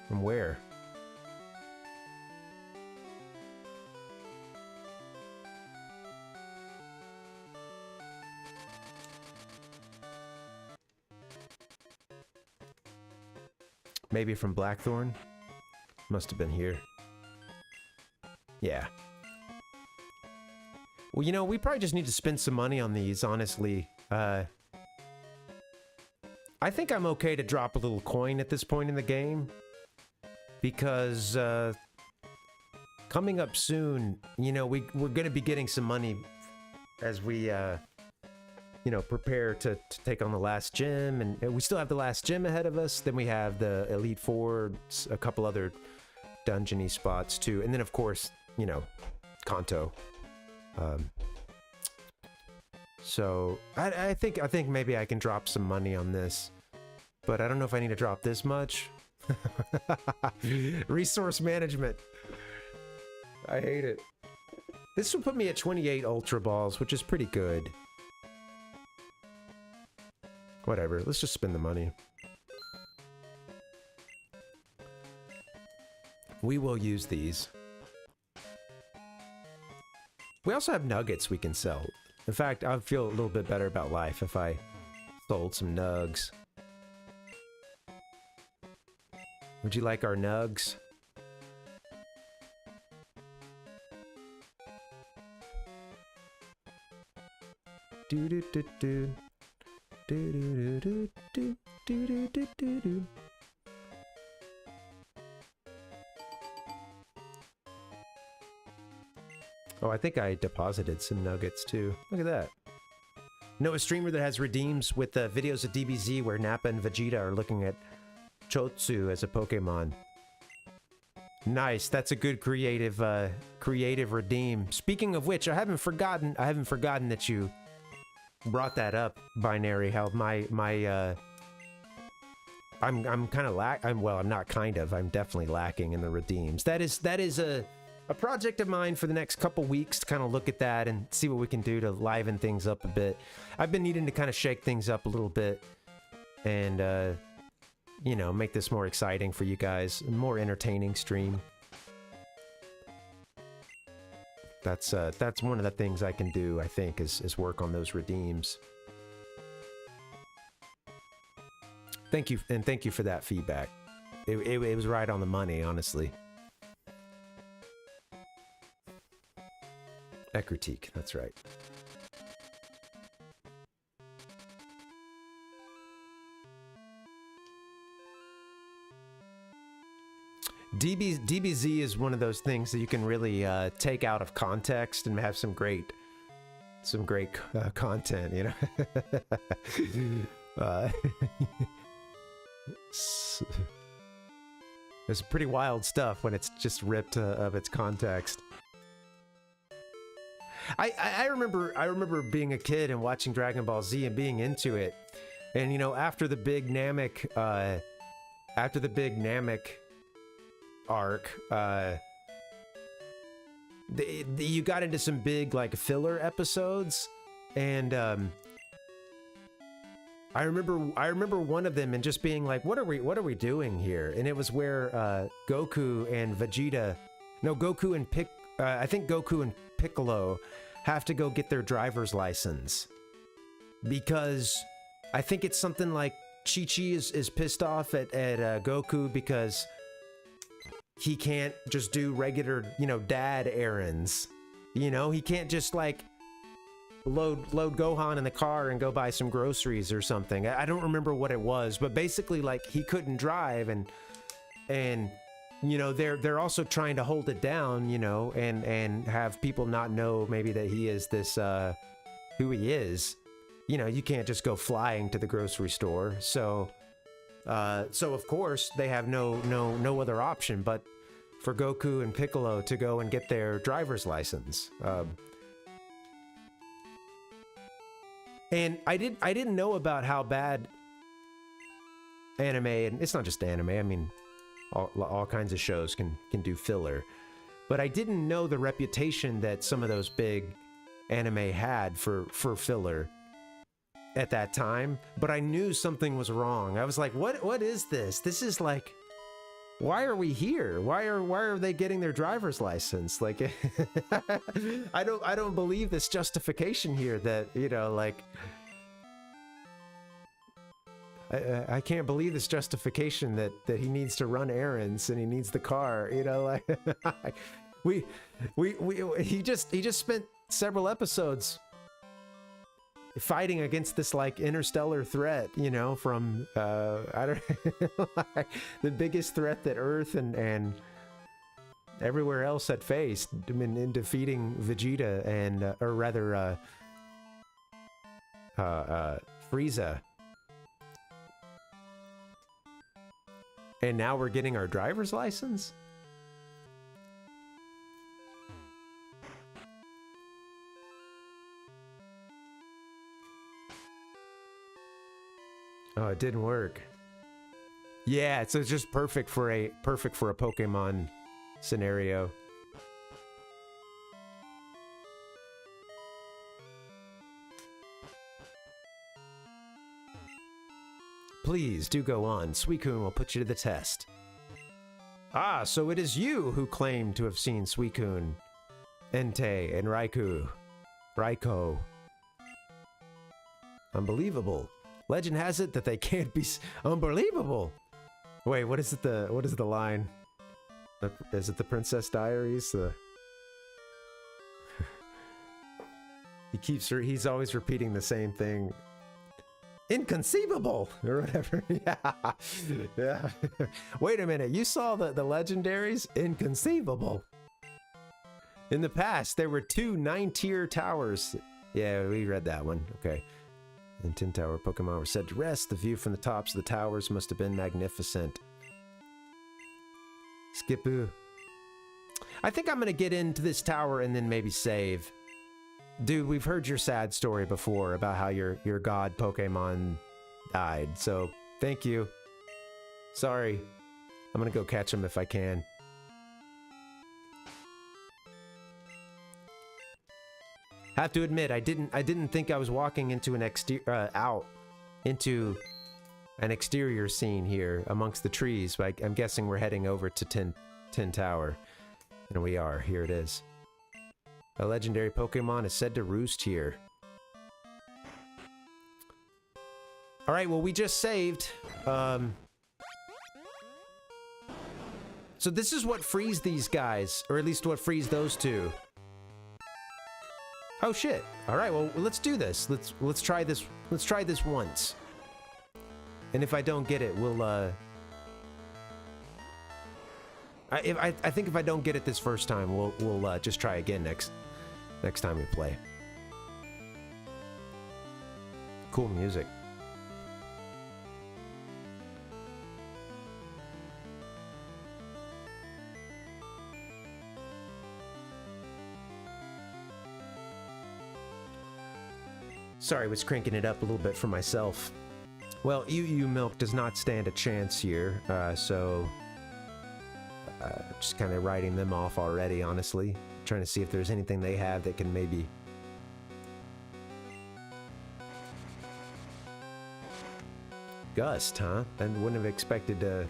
From where? Maybe from Blackthorn? Must have been here. Yeah. Well, you know, we probably just need to spend some money on these, honestly. I think I'm okay to drop a little coin at this point in the game. Because, coming up soon, you know, we're going to be getting some money as we, you know, prepare to take on the last gym, and we still have the last gym ahead of us. Then we have the Elite Four, a couple other dungeony spots too, and then of course, you know, Kanto. So I think maybe I can drop some money on this, but I don't know if I need to drop this much. Resource management. I hate it. This will put me at 28 Ultra Balls, which is pretty good. Whatever, let's just spend the money. We will use these. We also have nuggets we can sell. In fact, I'd feel a little bit better about life if I sold some nugs. Would you like our nugs? Do do do do do do do do do do do do do. Oh, I think I deposited some nuggets too. Look at that. Know a streamer that has redeems with videos of DBZ where Nappa and Vegeta are looking at Johto as a Pokemon. Nice, that's a good creative redeem. Speaking of which, I haven't forgotten that you brought that up, Binary. How I'm kind of I'm definitely lacking in the redeems. That is a project of mine for the next couple weeks to kind of look at that and see what we can do to liven things up a bit. I've been needing to kind of shake things up a little bit and, you know, make this more exciting for you guys, a more entertaining stream. That's one of the things I can do, I think, is work on those redeems. Thank you, and thank you for that feedback. It was right on the money, honestly. A critique, that's right. DBZ is one of those things that you can really take out of context and have some great content, you know. It's pretty wild stuff when it's just ripped of its context. I remember being a kid and watching Dragon Ball Z and being into it, and you know, after the big Namek arc, you got into some big like filler episodes, and I remember one of them and just being like, what are we doing here? And it was where Goku and Vegeta, no, Goku and I think Goku and Piccolo have to go get their driver's license because I think it's something like Chi-Chi is pissed off at Goku because he can't just do regular, you know, dad errands. You know, he can't just like load Gohan in the car and go buy some groceries or something. I don't remember what it was, but basically like he couldn't drive, and you know, they're also trying to hold it down, you know, and have people not know maybe that he is this who he is. You know, you can't just go flying to the grocery store. So of course they have no other option but for Goku and Piccolo to go and get their driver's license. And I didn't know about how bad anime, and it's not just anime, I mean all kinds of shows can do filler, but I didn't know the reputation that some of those big anime had for filler at that time. But I knew something was wrong. I was like, what is this? This is like, why are we here? Why are they getting their driver's license? Like, I don't believe this justification here that, you know, like, I can't believe this justification that he needs to run errands and he needs the car, you know, like he just spent several episodes fighting against this like interstellar threat, you know, from I don't like, the biggest threat that Earth and everywhere else had faced in defeating Vegeta and or rather Frieza. And now we're getting our driver's license? Oh, it didn't work. Yeah, so it's just perfect for a Pokemon scenario. Please do go on. Suicune will put you to the test. Ah, so it is you who claim to have seen Suicune, Entei, and Raikou. Unbelievable. Legend has it that they can't be unbelievable. Wait, what is the line? Is it the Princess Diaries? He's always repeating the same thing. Inconceivable or whatever. Yeah. Wait a minute, you saw the legendaries? Inconceivable. In the past, there were 2 9-tier towers. Yeah, we read that one. Okay. In 10 Tower, Pokemon were said to rest. The view from the tops of the towers must have been magnificent. Skipoo. I think I'm gonna get into this tower and then maybe save. Dude, we've heard your sad story before about how your god Pokemon died, so thank you. Sorry. I'm gonna go catch him if I can. Have to admit, I didn't think I was walking into an exterior scene here amongst the trees, but I'm guessing we're heading over to 10 Tower. And we are. Here it is. A legendary Pokemon is said to roost here. Alright, well, we just saved. So this is what frees these guys, or at least what frees those two. Oh shit. Alright, well, let's do this. Let's try this. Let's try this once. And if I don't get it, we'll I think if I don't get it this first time, we'll just try again next time we play. Cool music. Sorry, I was cranking it up a little bit for myself. Well, UU Milk does not stand a chance here, so just kind of writing them off already, honestly. Trying to see if there's anything they have that can maybe... Gust, huh? I wouldn't have expected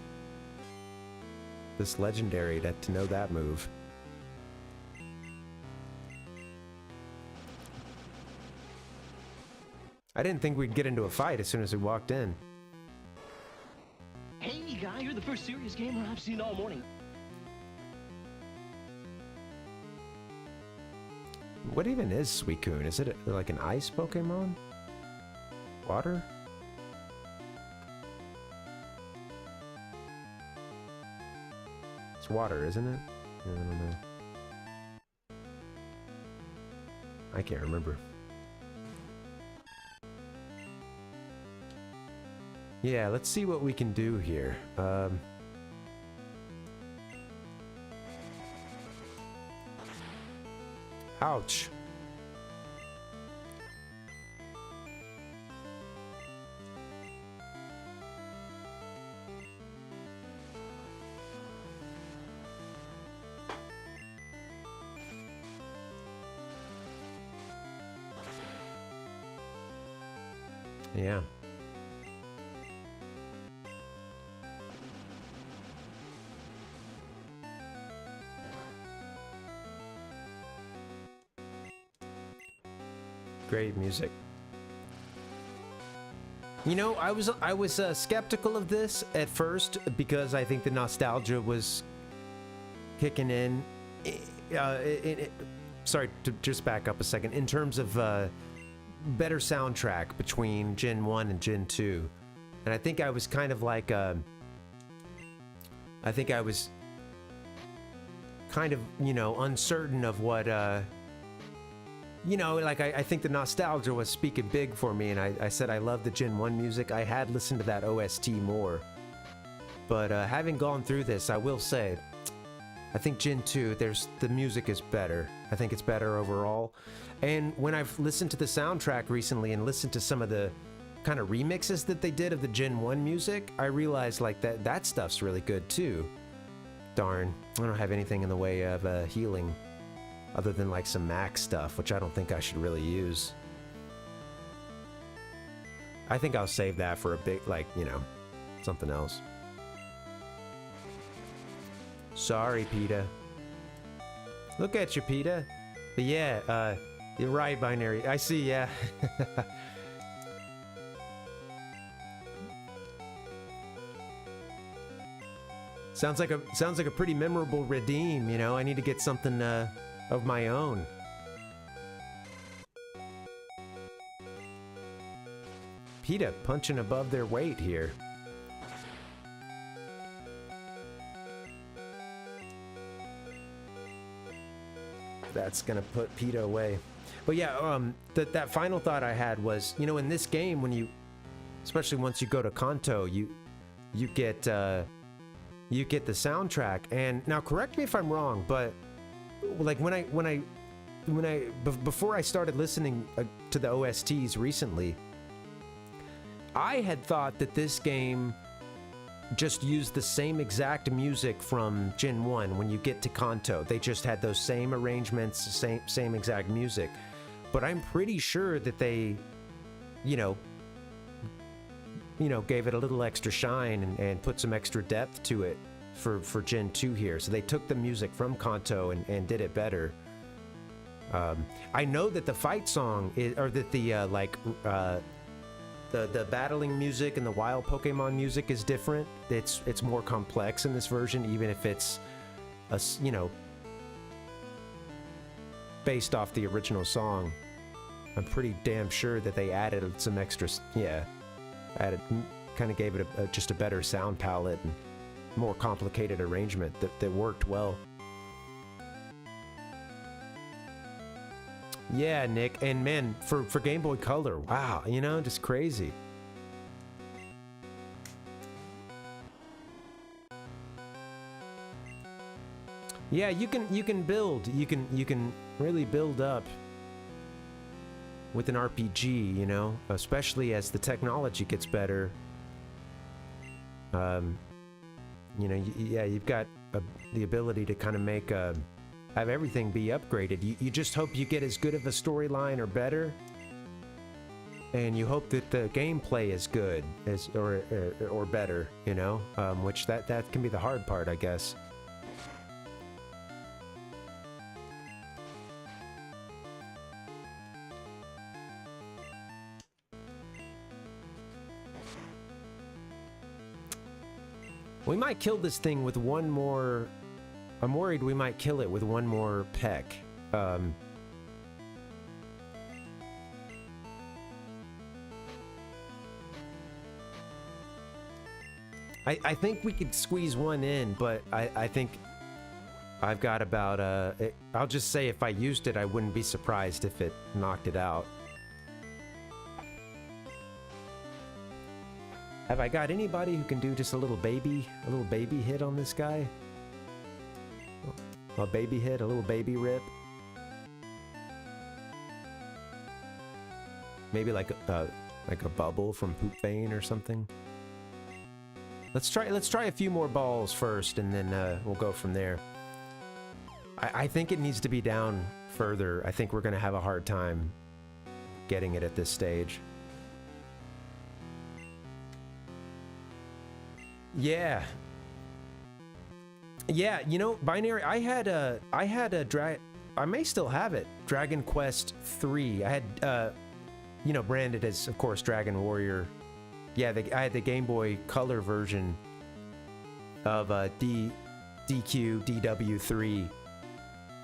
this legendary to know that move. I didn't think we'd get into a fight as soon as we walked in. Hey, guy, you're the first serious gamer I've seen all morning. What even is Suicune? Is it like an ice Pokemon? Water? It's water, isn't it? I don't know. I can't remember. Yeah, let's see what we can do here. Ouch. Yeah. Great music. You know, I was skeptical of this at first because I think the nostalgia was kicking in. Sorry, to just back up a second. In terms of better soundtrack between Gen 1 and Gen 2. And I think I was kind of like... I think I was kind of, you know, uncertain of what... you know, like, I think the nostalgia was speaking big for me, and I said I love the Gen 1 music. I had listened to that OST more. But having gone through this, I will say, I think Gen 2, the music is better. I think it's better overall. And when I've listened to the soundtrack recently and listened to some of the kind of remixes that they did of the Gen 1 music, I realized like that stuff's really good too. Darn, I don't have anything in the way of healing other than like some max stuff, which I don't think I should really use. I think I'll save that for a big, like, you know, something else. Sorry, PETA. Look at you, PETA. But yeah, you're right, Binary. I see, yeah. Sounds like a pretty memorable redeem, you know. I need to get something of my own. PETA punching above their weight here. That's gonna put PETA away. But yeah, that final thought I had was, you know, in this game, when you, especially once you go to Kanto, you get the soundtrack. And now, correct me if I'm wrong, but like before I started listening to the OSTs recently, I had thought that this game just used the same exact music from Gen 1 when you get to Kanto. They just had those same arrangements, same exact music. But I'm pretty sure that they, you know, gave it a little extra shine and put some extra depth to it for Gen 2 here. So they took the music from Kanto and did it better. I know that the fight song is, or that the battling music and the wild Pokemon music is different. It's more complex in this version, even if it's you know, based off the original song. I'm pretty damn sure that they added some extra, kind of gave it just a better sound palette and more complicated arrangement that worked well. Yeah, Nick, and man, for Game Boy Color, wow, you know, just crazy. Yeah, you can build, you can really build up with an RPG, you know, especially as the technology gets better. You know, yeah, you've got the ability to kind of make have everything be upgraded. You just hope you get as good of a storyline or better, and you hope that the gameplay is good or better, you know, which that can be the hard part, I guess. We might kill this thing with one more. I'm worried we might kill it with one more peck. I think we could squeeze one in, but I think I've got about I'll just say if I used it, I wouldn't be surprised if it knocked it out. Have I got anybody who can do just a little baby hit on this guy? A baby hit, a little baby rip. Maybe like a bubble from Poop Vein or something. Let's try a few more balls first, and then we'll go from there. I think it needs to be down further. I think we're gonna have a hard time getting it at this stage. Yeah. Yeah, you know, Binary, I may still have it. Dragon Quest 3. I had, you know, branded as, of course, Dragon Warrior. Yeah, I had the Game Boy Color version of DQ DW3.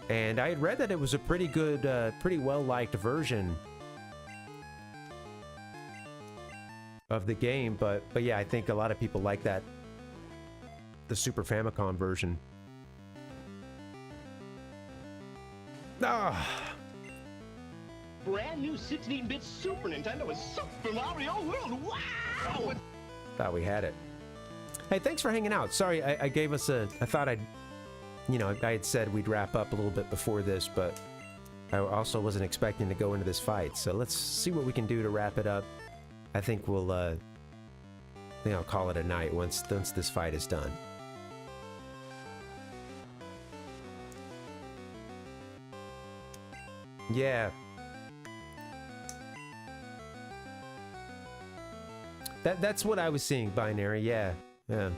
And I had read that it was a pretty good, pretty well-liked version of the game, but yeah, I think a lot of people like that, the Super Famicom version. Ah! Brand new 16-bit Super Nintendo with Super Mario World. Wow! Thought we had it. Hey, thanks for hanging out. Sorry, I gave us I thought I'd, you know, I had said we'd wrap up a little bit before this, but I also wasn't expecting to go into this fight. So let's see what we can do to wrap it up I think we'll, I think I'll call it a night once this fight is done. Yeah. That's what I was seeing, Binary, yeah. Yeah.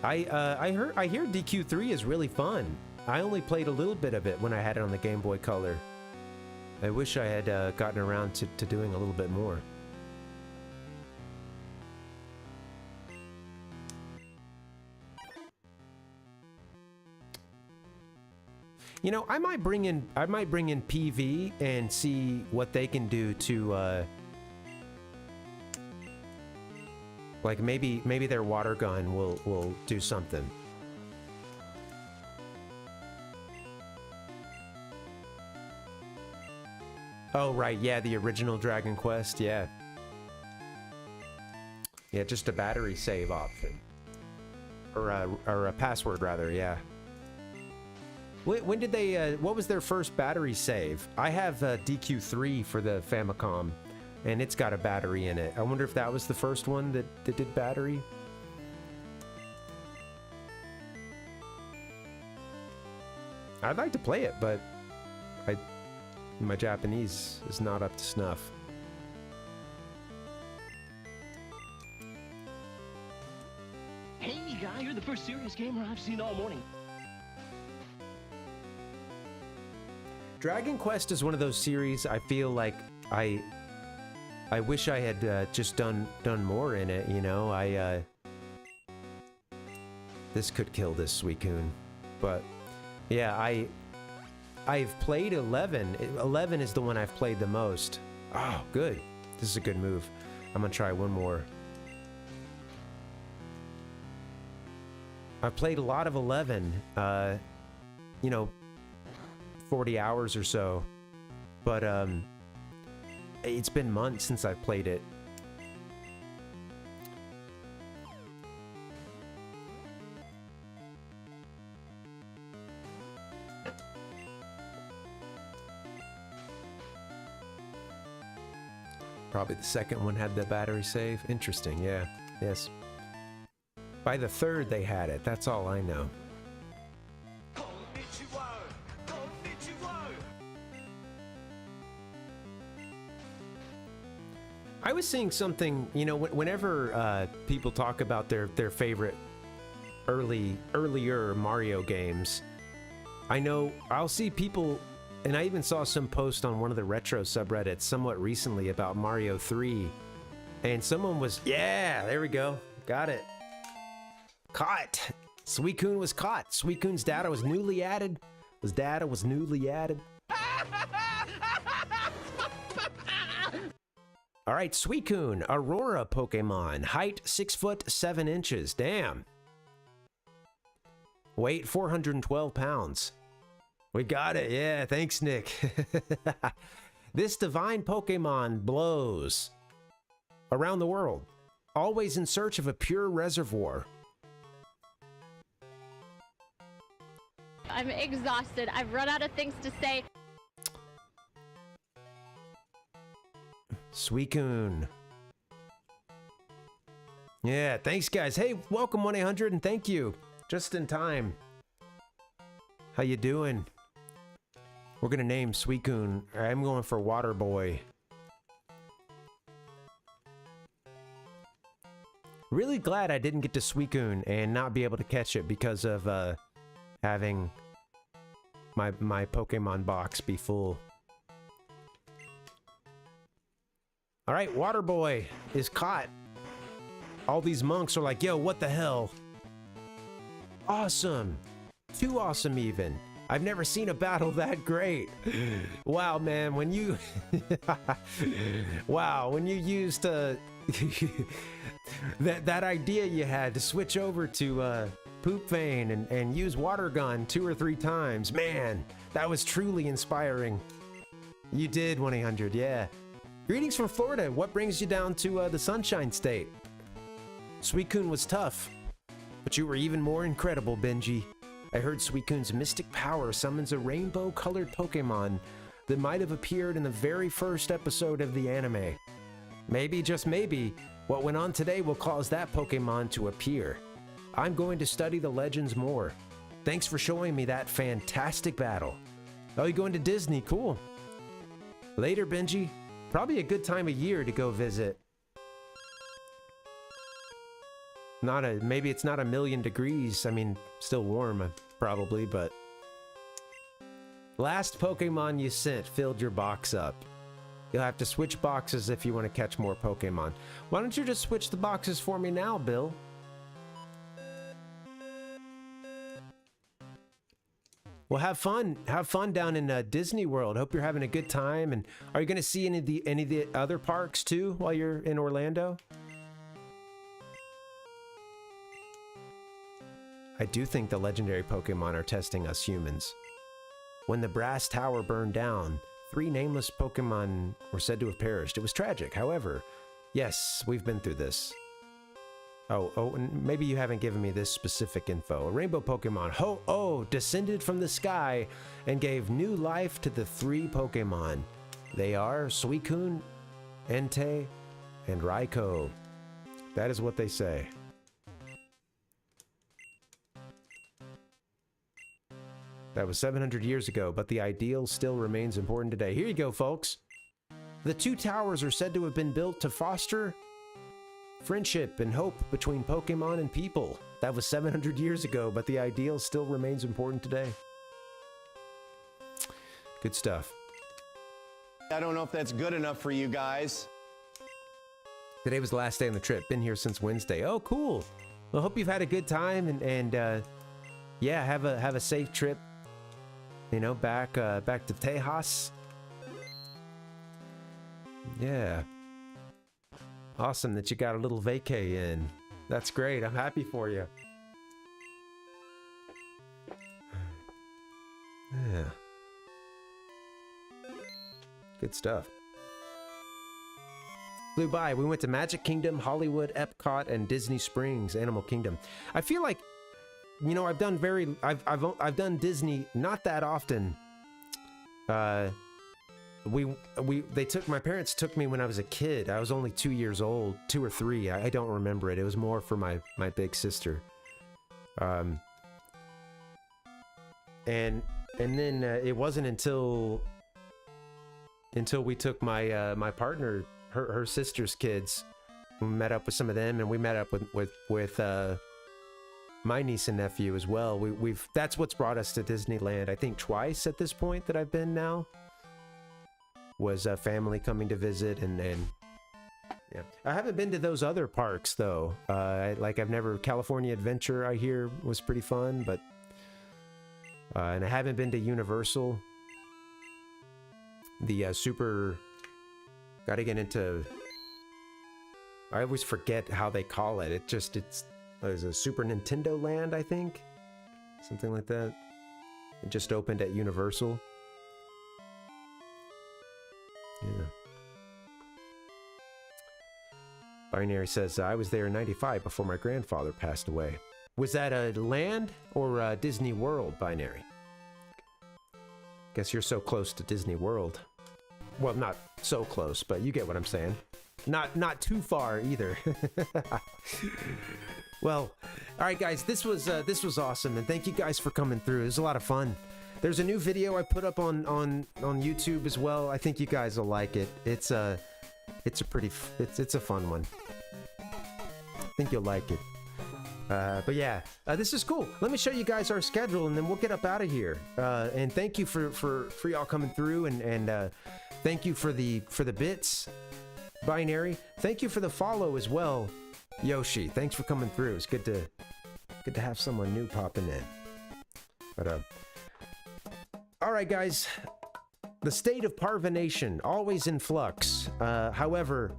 I hear DQ3 is really fun. I only played a little bit of it when I had it on the Game Boy Color. I wish I had gotten around to doing a little bit more. You know, I might bring in PV and see what they can do to like maybe their water gun will do something. Oh right, yeah, the original Dragon Quest, yeah. Yeah, just a battery save option. Or a password rather, yeah. When did they, what was their first battery save? I have DQ3 for the Famicom, and it's got a battery in it. I wonder if that was the first one that did battery? I'd like to play it, but my Japanese is not up to snuff. Hey, guy, you're the first serious gamer I've seen all morning. Dragon Quest is one of those series I feel like I wish I had just done more in it, you know. This could kill this Suicune, but yeah, I've played 11. 11 is the one I've played the most. Oh, good. This is a good move. I'm gonna try one more. I've played a lot of 11. You know, 40 hours or so, but it's been months since I've played it. Probably the second one had the battery save. Interesting, yeah. Yes. By the third they had it, that's all I know. I was seeing something, you know, whenever people talk about their favorite earlier Mario games, I know I'll see people, and I even saw some post on one of the retro subreddits somewhat recently about Mario 3, and someone was, yeah, there we go, got it. Caught. Suicune was caught. Suicune's data was newly added. His data was newly added. All right, Suicune, Aurora Pokemon, height 6 foot 7 inches. Damn. Weight 412 pounds. We got it. Yeah, thanks, Nick. This divine Pokemon blows around the world, always in search of a pure reservoir. I'm exhausted. I've run out of things to say. Suicune. Yeah, thanks guys. Hey, welcome 1-800 and thank you. Just in time. How you doing? We're gonna name Suicune. I'm going for Water Boy. Really glad I didn't get to Suicune and not be able to catch it because of having my Pokemon box be full. All right, Water Boy is caught. All these monks are like, yo, what the hell? Awesome. Too awesome even. I've never seen a battle that great. Wow, man, when you... wow, when you used that idea you had to switch over to Poop Vein and use Water Gun 2 or 3 times, man, that was truly inspiring. You did, 1-800, yeah. Greetings from Florida. What brings you down to the Sunshine State? Suicune was tough, but you were even more incredible, Benji. I heard Suicune's mystic power summons a rainbow-colored Pokemon that might have appeared in the very first episode of the anime. Maybe, just maybe, what went on today will cause that Pokemon to appear. I'm going to study the legends more. Thanks for showing me that fantastic battle. Oh, you're going to Disney? Cool. Later, Benji. Probably a good time of year to go visit. Maybe it's not 1,000,000 degrees. I mean, still warm, probably, but... Last Pokemon you sent filled your box up. You'll have to switch boxes if you want to catch more Pokemon. Why don't you just switch the boxes for me now, Bill? Well, have fun. Have fun down in Disney World. Hope you're having a good time. And are you going to see any of the other parks too while you're in Orlando? I do think the legendary Pokemon are testing us humans. When the Brass Tower burned down, 3 nameless Pokemon were said to have perished. It was tragic. However, yes, we've been through this. Oh, and maybe you haven't given me this specific info. A rainbow Pokemon, Ho-Oh, descended from the sky and gave new life to the 3 Pokemon. They are Suicune, Entei, and Raikou. That is what they say. That was 700 years ago, but the ideal still remains important today. Here you go, folks. The 2 towers are said to have been built to foster friendship and hope between Pokemon and people. That was 700 years ago, but the ideal still remains important today. Good stuff. I don't know if that's good enough for you guys. Today was the last day on the trip. Been here since Wednesday. Oh, cool. Well, hope you've had a good time and yeah, have a safe trip. You know, back to Tejas. Yeah. Awesome that you got a little vacay in. That's great. I'm happy for you. Yeah. Good stuff. Flew by. We went to Magic Kingdom, Hollywood, Epcot, and Disney Springs, Animal Kingdom. I feel like, you know, I've done Disney not that often. My parents took me when I was a kid. I was only 2 years old, 2 or 3. I don't remember it. It was more for my big sister. And then it wasn't until we took my partner, her sister's kids. We met up with some of them, and we met up with my niece and nephew as well. That's what's brought us to Disneyland. I think twice at this point that I've been now. Was a family coming to visit, and yeah, I haven't been to those other parks though. I've never. California Adventure, I hear, was pretty fun, but and I haven't been to Universal. The super. Got to get into. I always forget how they call it. It's a Super Nintendo Land, I think, something like that. It just opened at Universal. Yeah. Binary says, I was there in 95 before my grandfather passed away. Was that a land or a Disney World, Binary? Guess you're so close to Disney World. Well, not so close, but you get what I'm saying. Not too far either. Well, all right, guys, this was awesome, and thank you guys for coming through. It was a lot of fun. There's a new video I put up on YouTube as well. I think you guys will like it. It's a fun one. I think you'll like it. But yeah, this is cool. Let me show you guys our schedule, and then we'll get up out of here. And thank you for y'all coming through, and thank you for the bits, Binary. Thank you for the follow as well, Yoshi. Thanks for coming through. It's good to have someone new popping in. But all right, guys. The state of PaRVéNation, always in flux. However,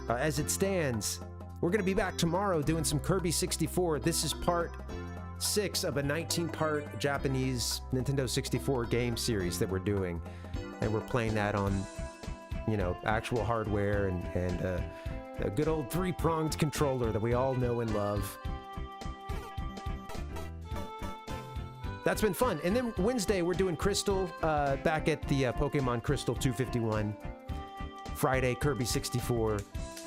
as it stands, we're going to be back tomorrow doing some Kirby 64. This is part 6 of a 19-part Japanese Nintendo 64 game series that we're doing. And we're playing that on, you know, actual hardware and a good old 3-pronged controller that we all know and love. That's been fun. And then Wednesday, we're doing Crystal back at the Pokemon Crystal 251. Friday, Kirby 64,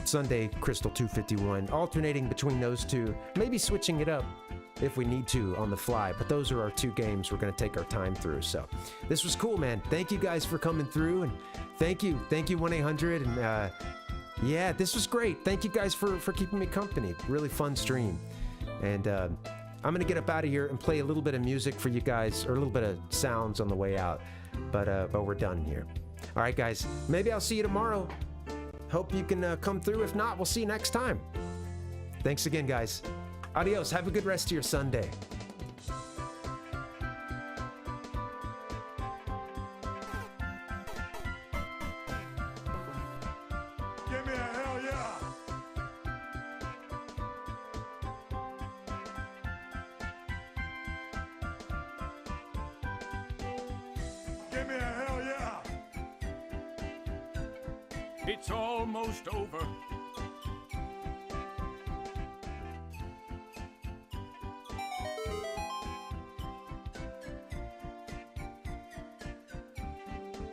Sunday, Crystal 251, alternating between those two, maybe switching it up if we need to on the fly, but those are our 2 games we're going to take our time through. So this was cool, man. Thank you guys for coming through, and thank you 1-800, and yeah, this was great. Thank you guys for keeping me company. Really fun stream. And I'm going to get up out of here and play a little bit of music for you guys, or a little bit of sounds on the way out, but we're done here. All right, guys, maybe I'll see you tomorrow. Hope you can come through. If not, we'll see you next time. Thanks again, guys. Adios. Have a good rest of your Sunday. Give me a hell yeah! Give me a hell yeah! It's almost over.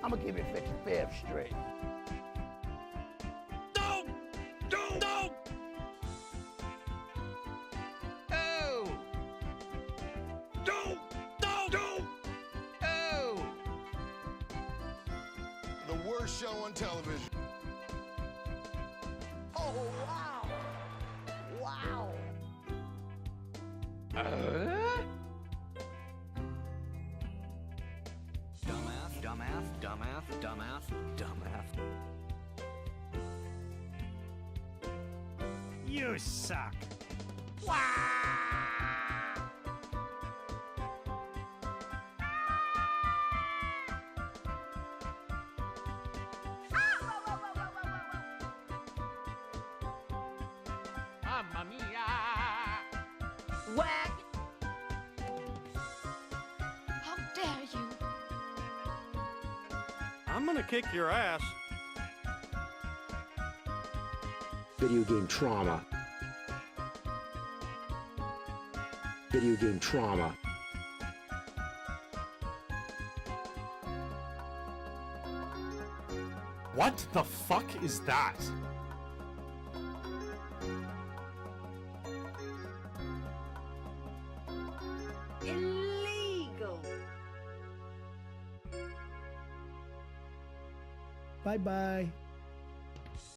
I'm gonna give you 55 straight. Don't! Don't! Don't! Oh! Don't! Don't! Don't! Oh! The worst show on television. Oh, wow! Wow! Dumbass. You suck. Mamma mia! Whack! How dare you? I'm gonna kick your ass. Video game trauma. Video game trauma. What the fuck is that? Illegal. Bye-bye.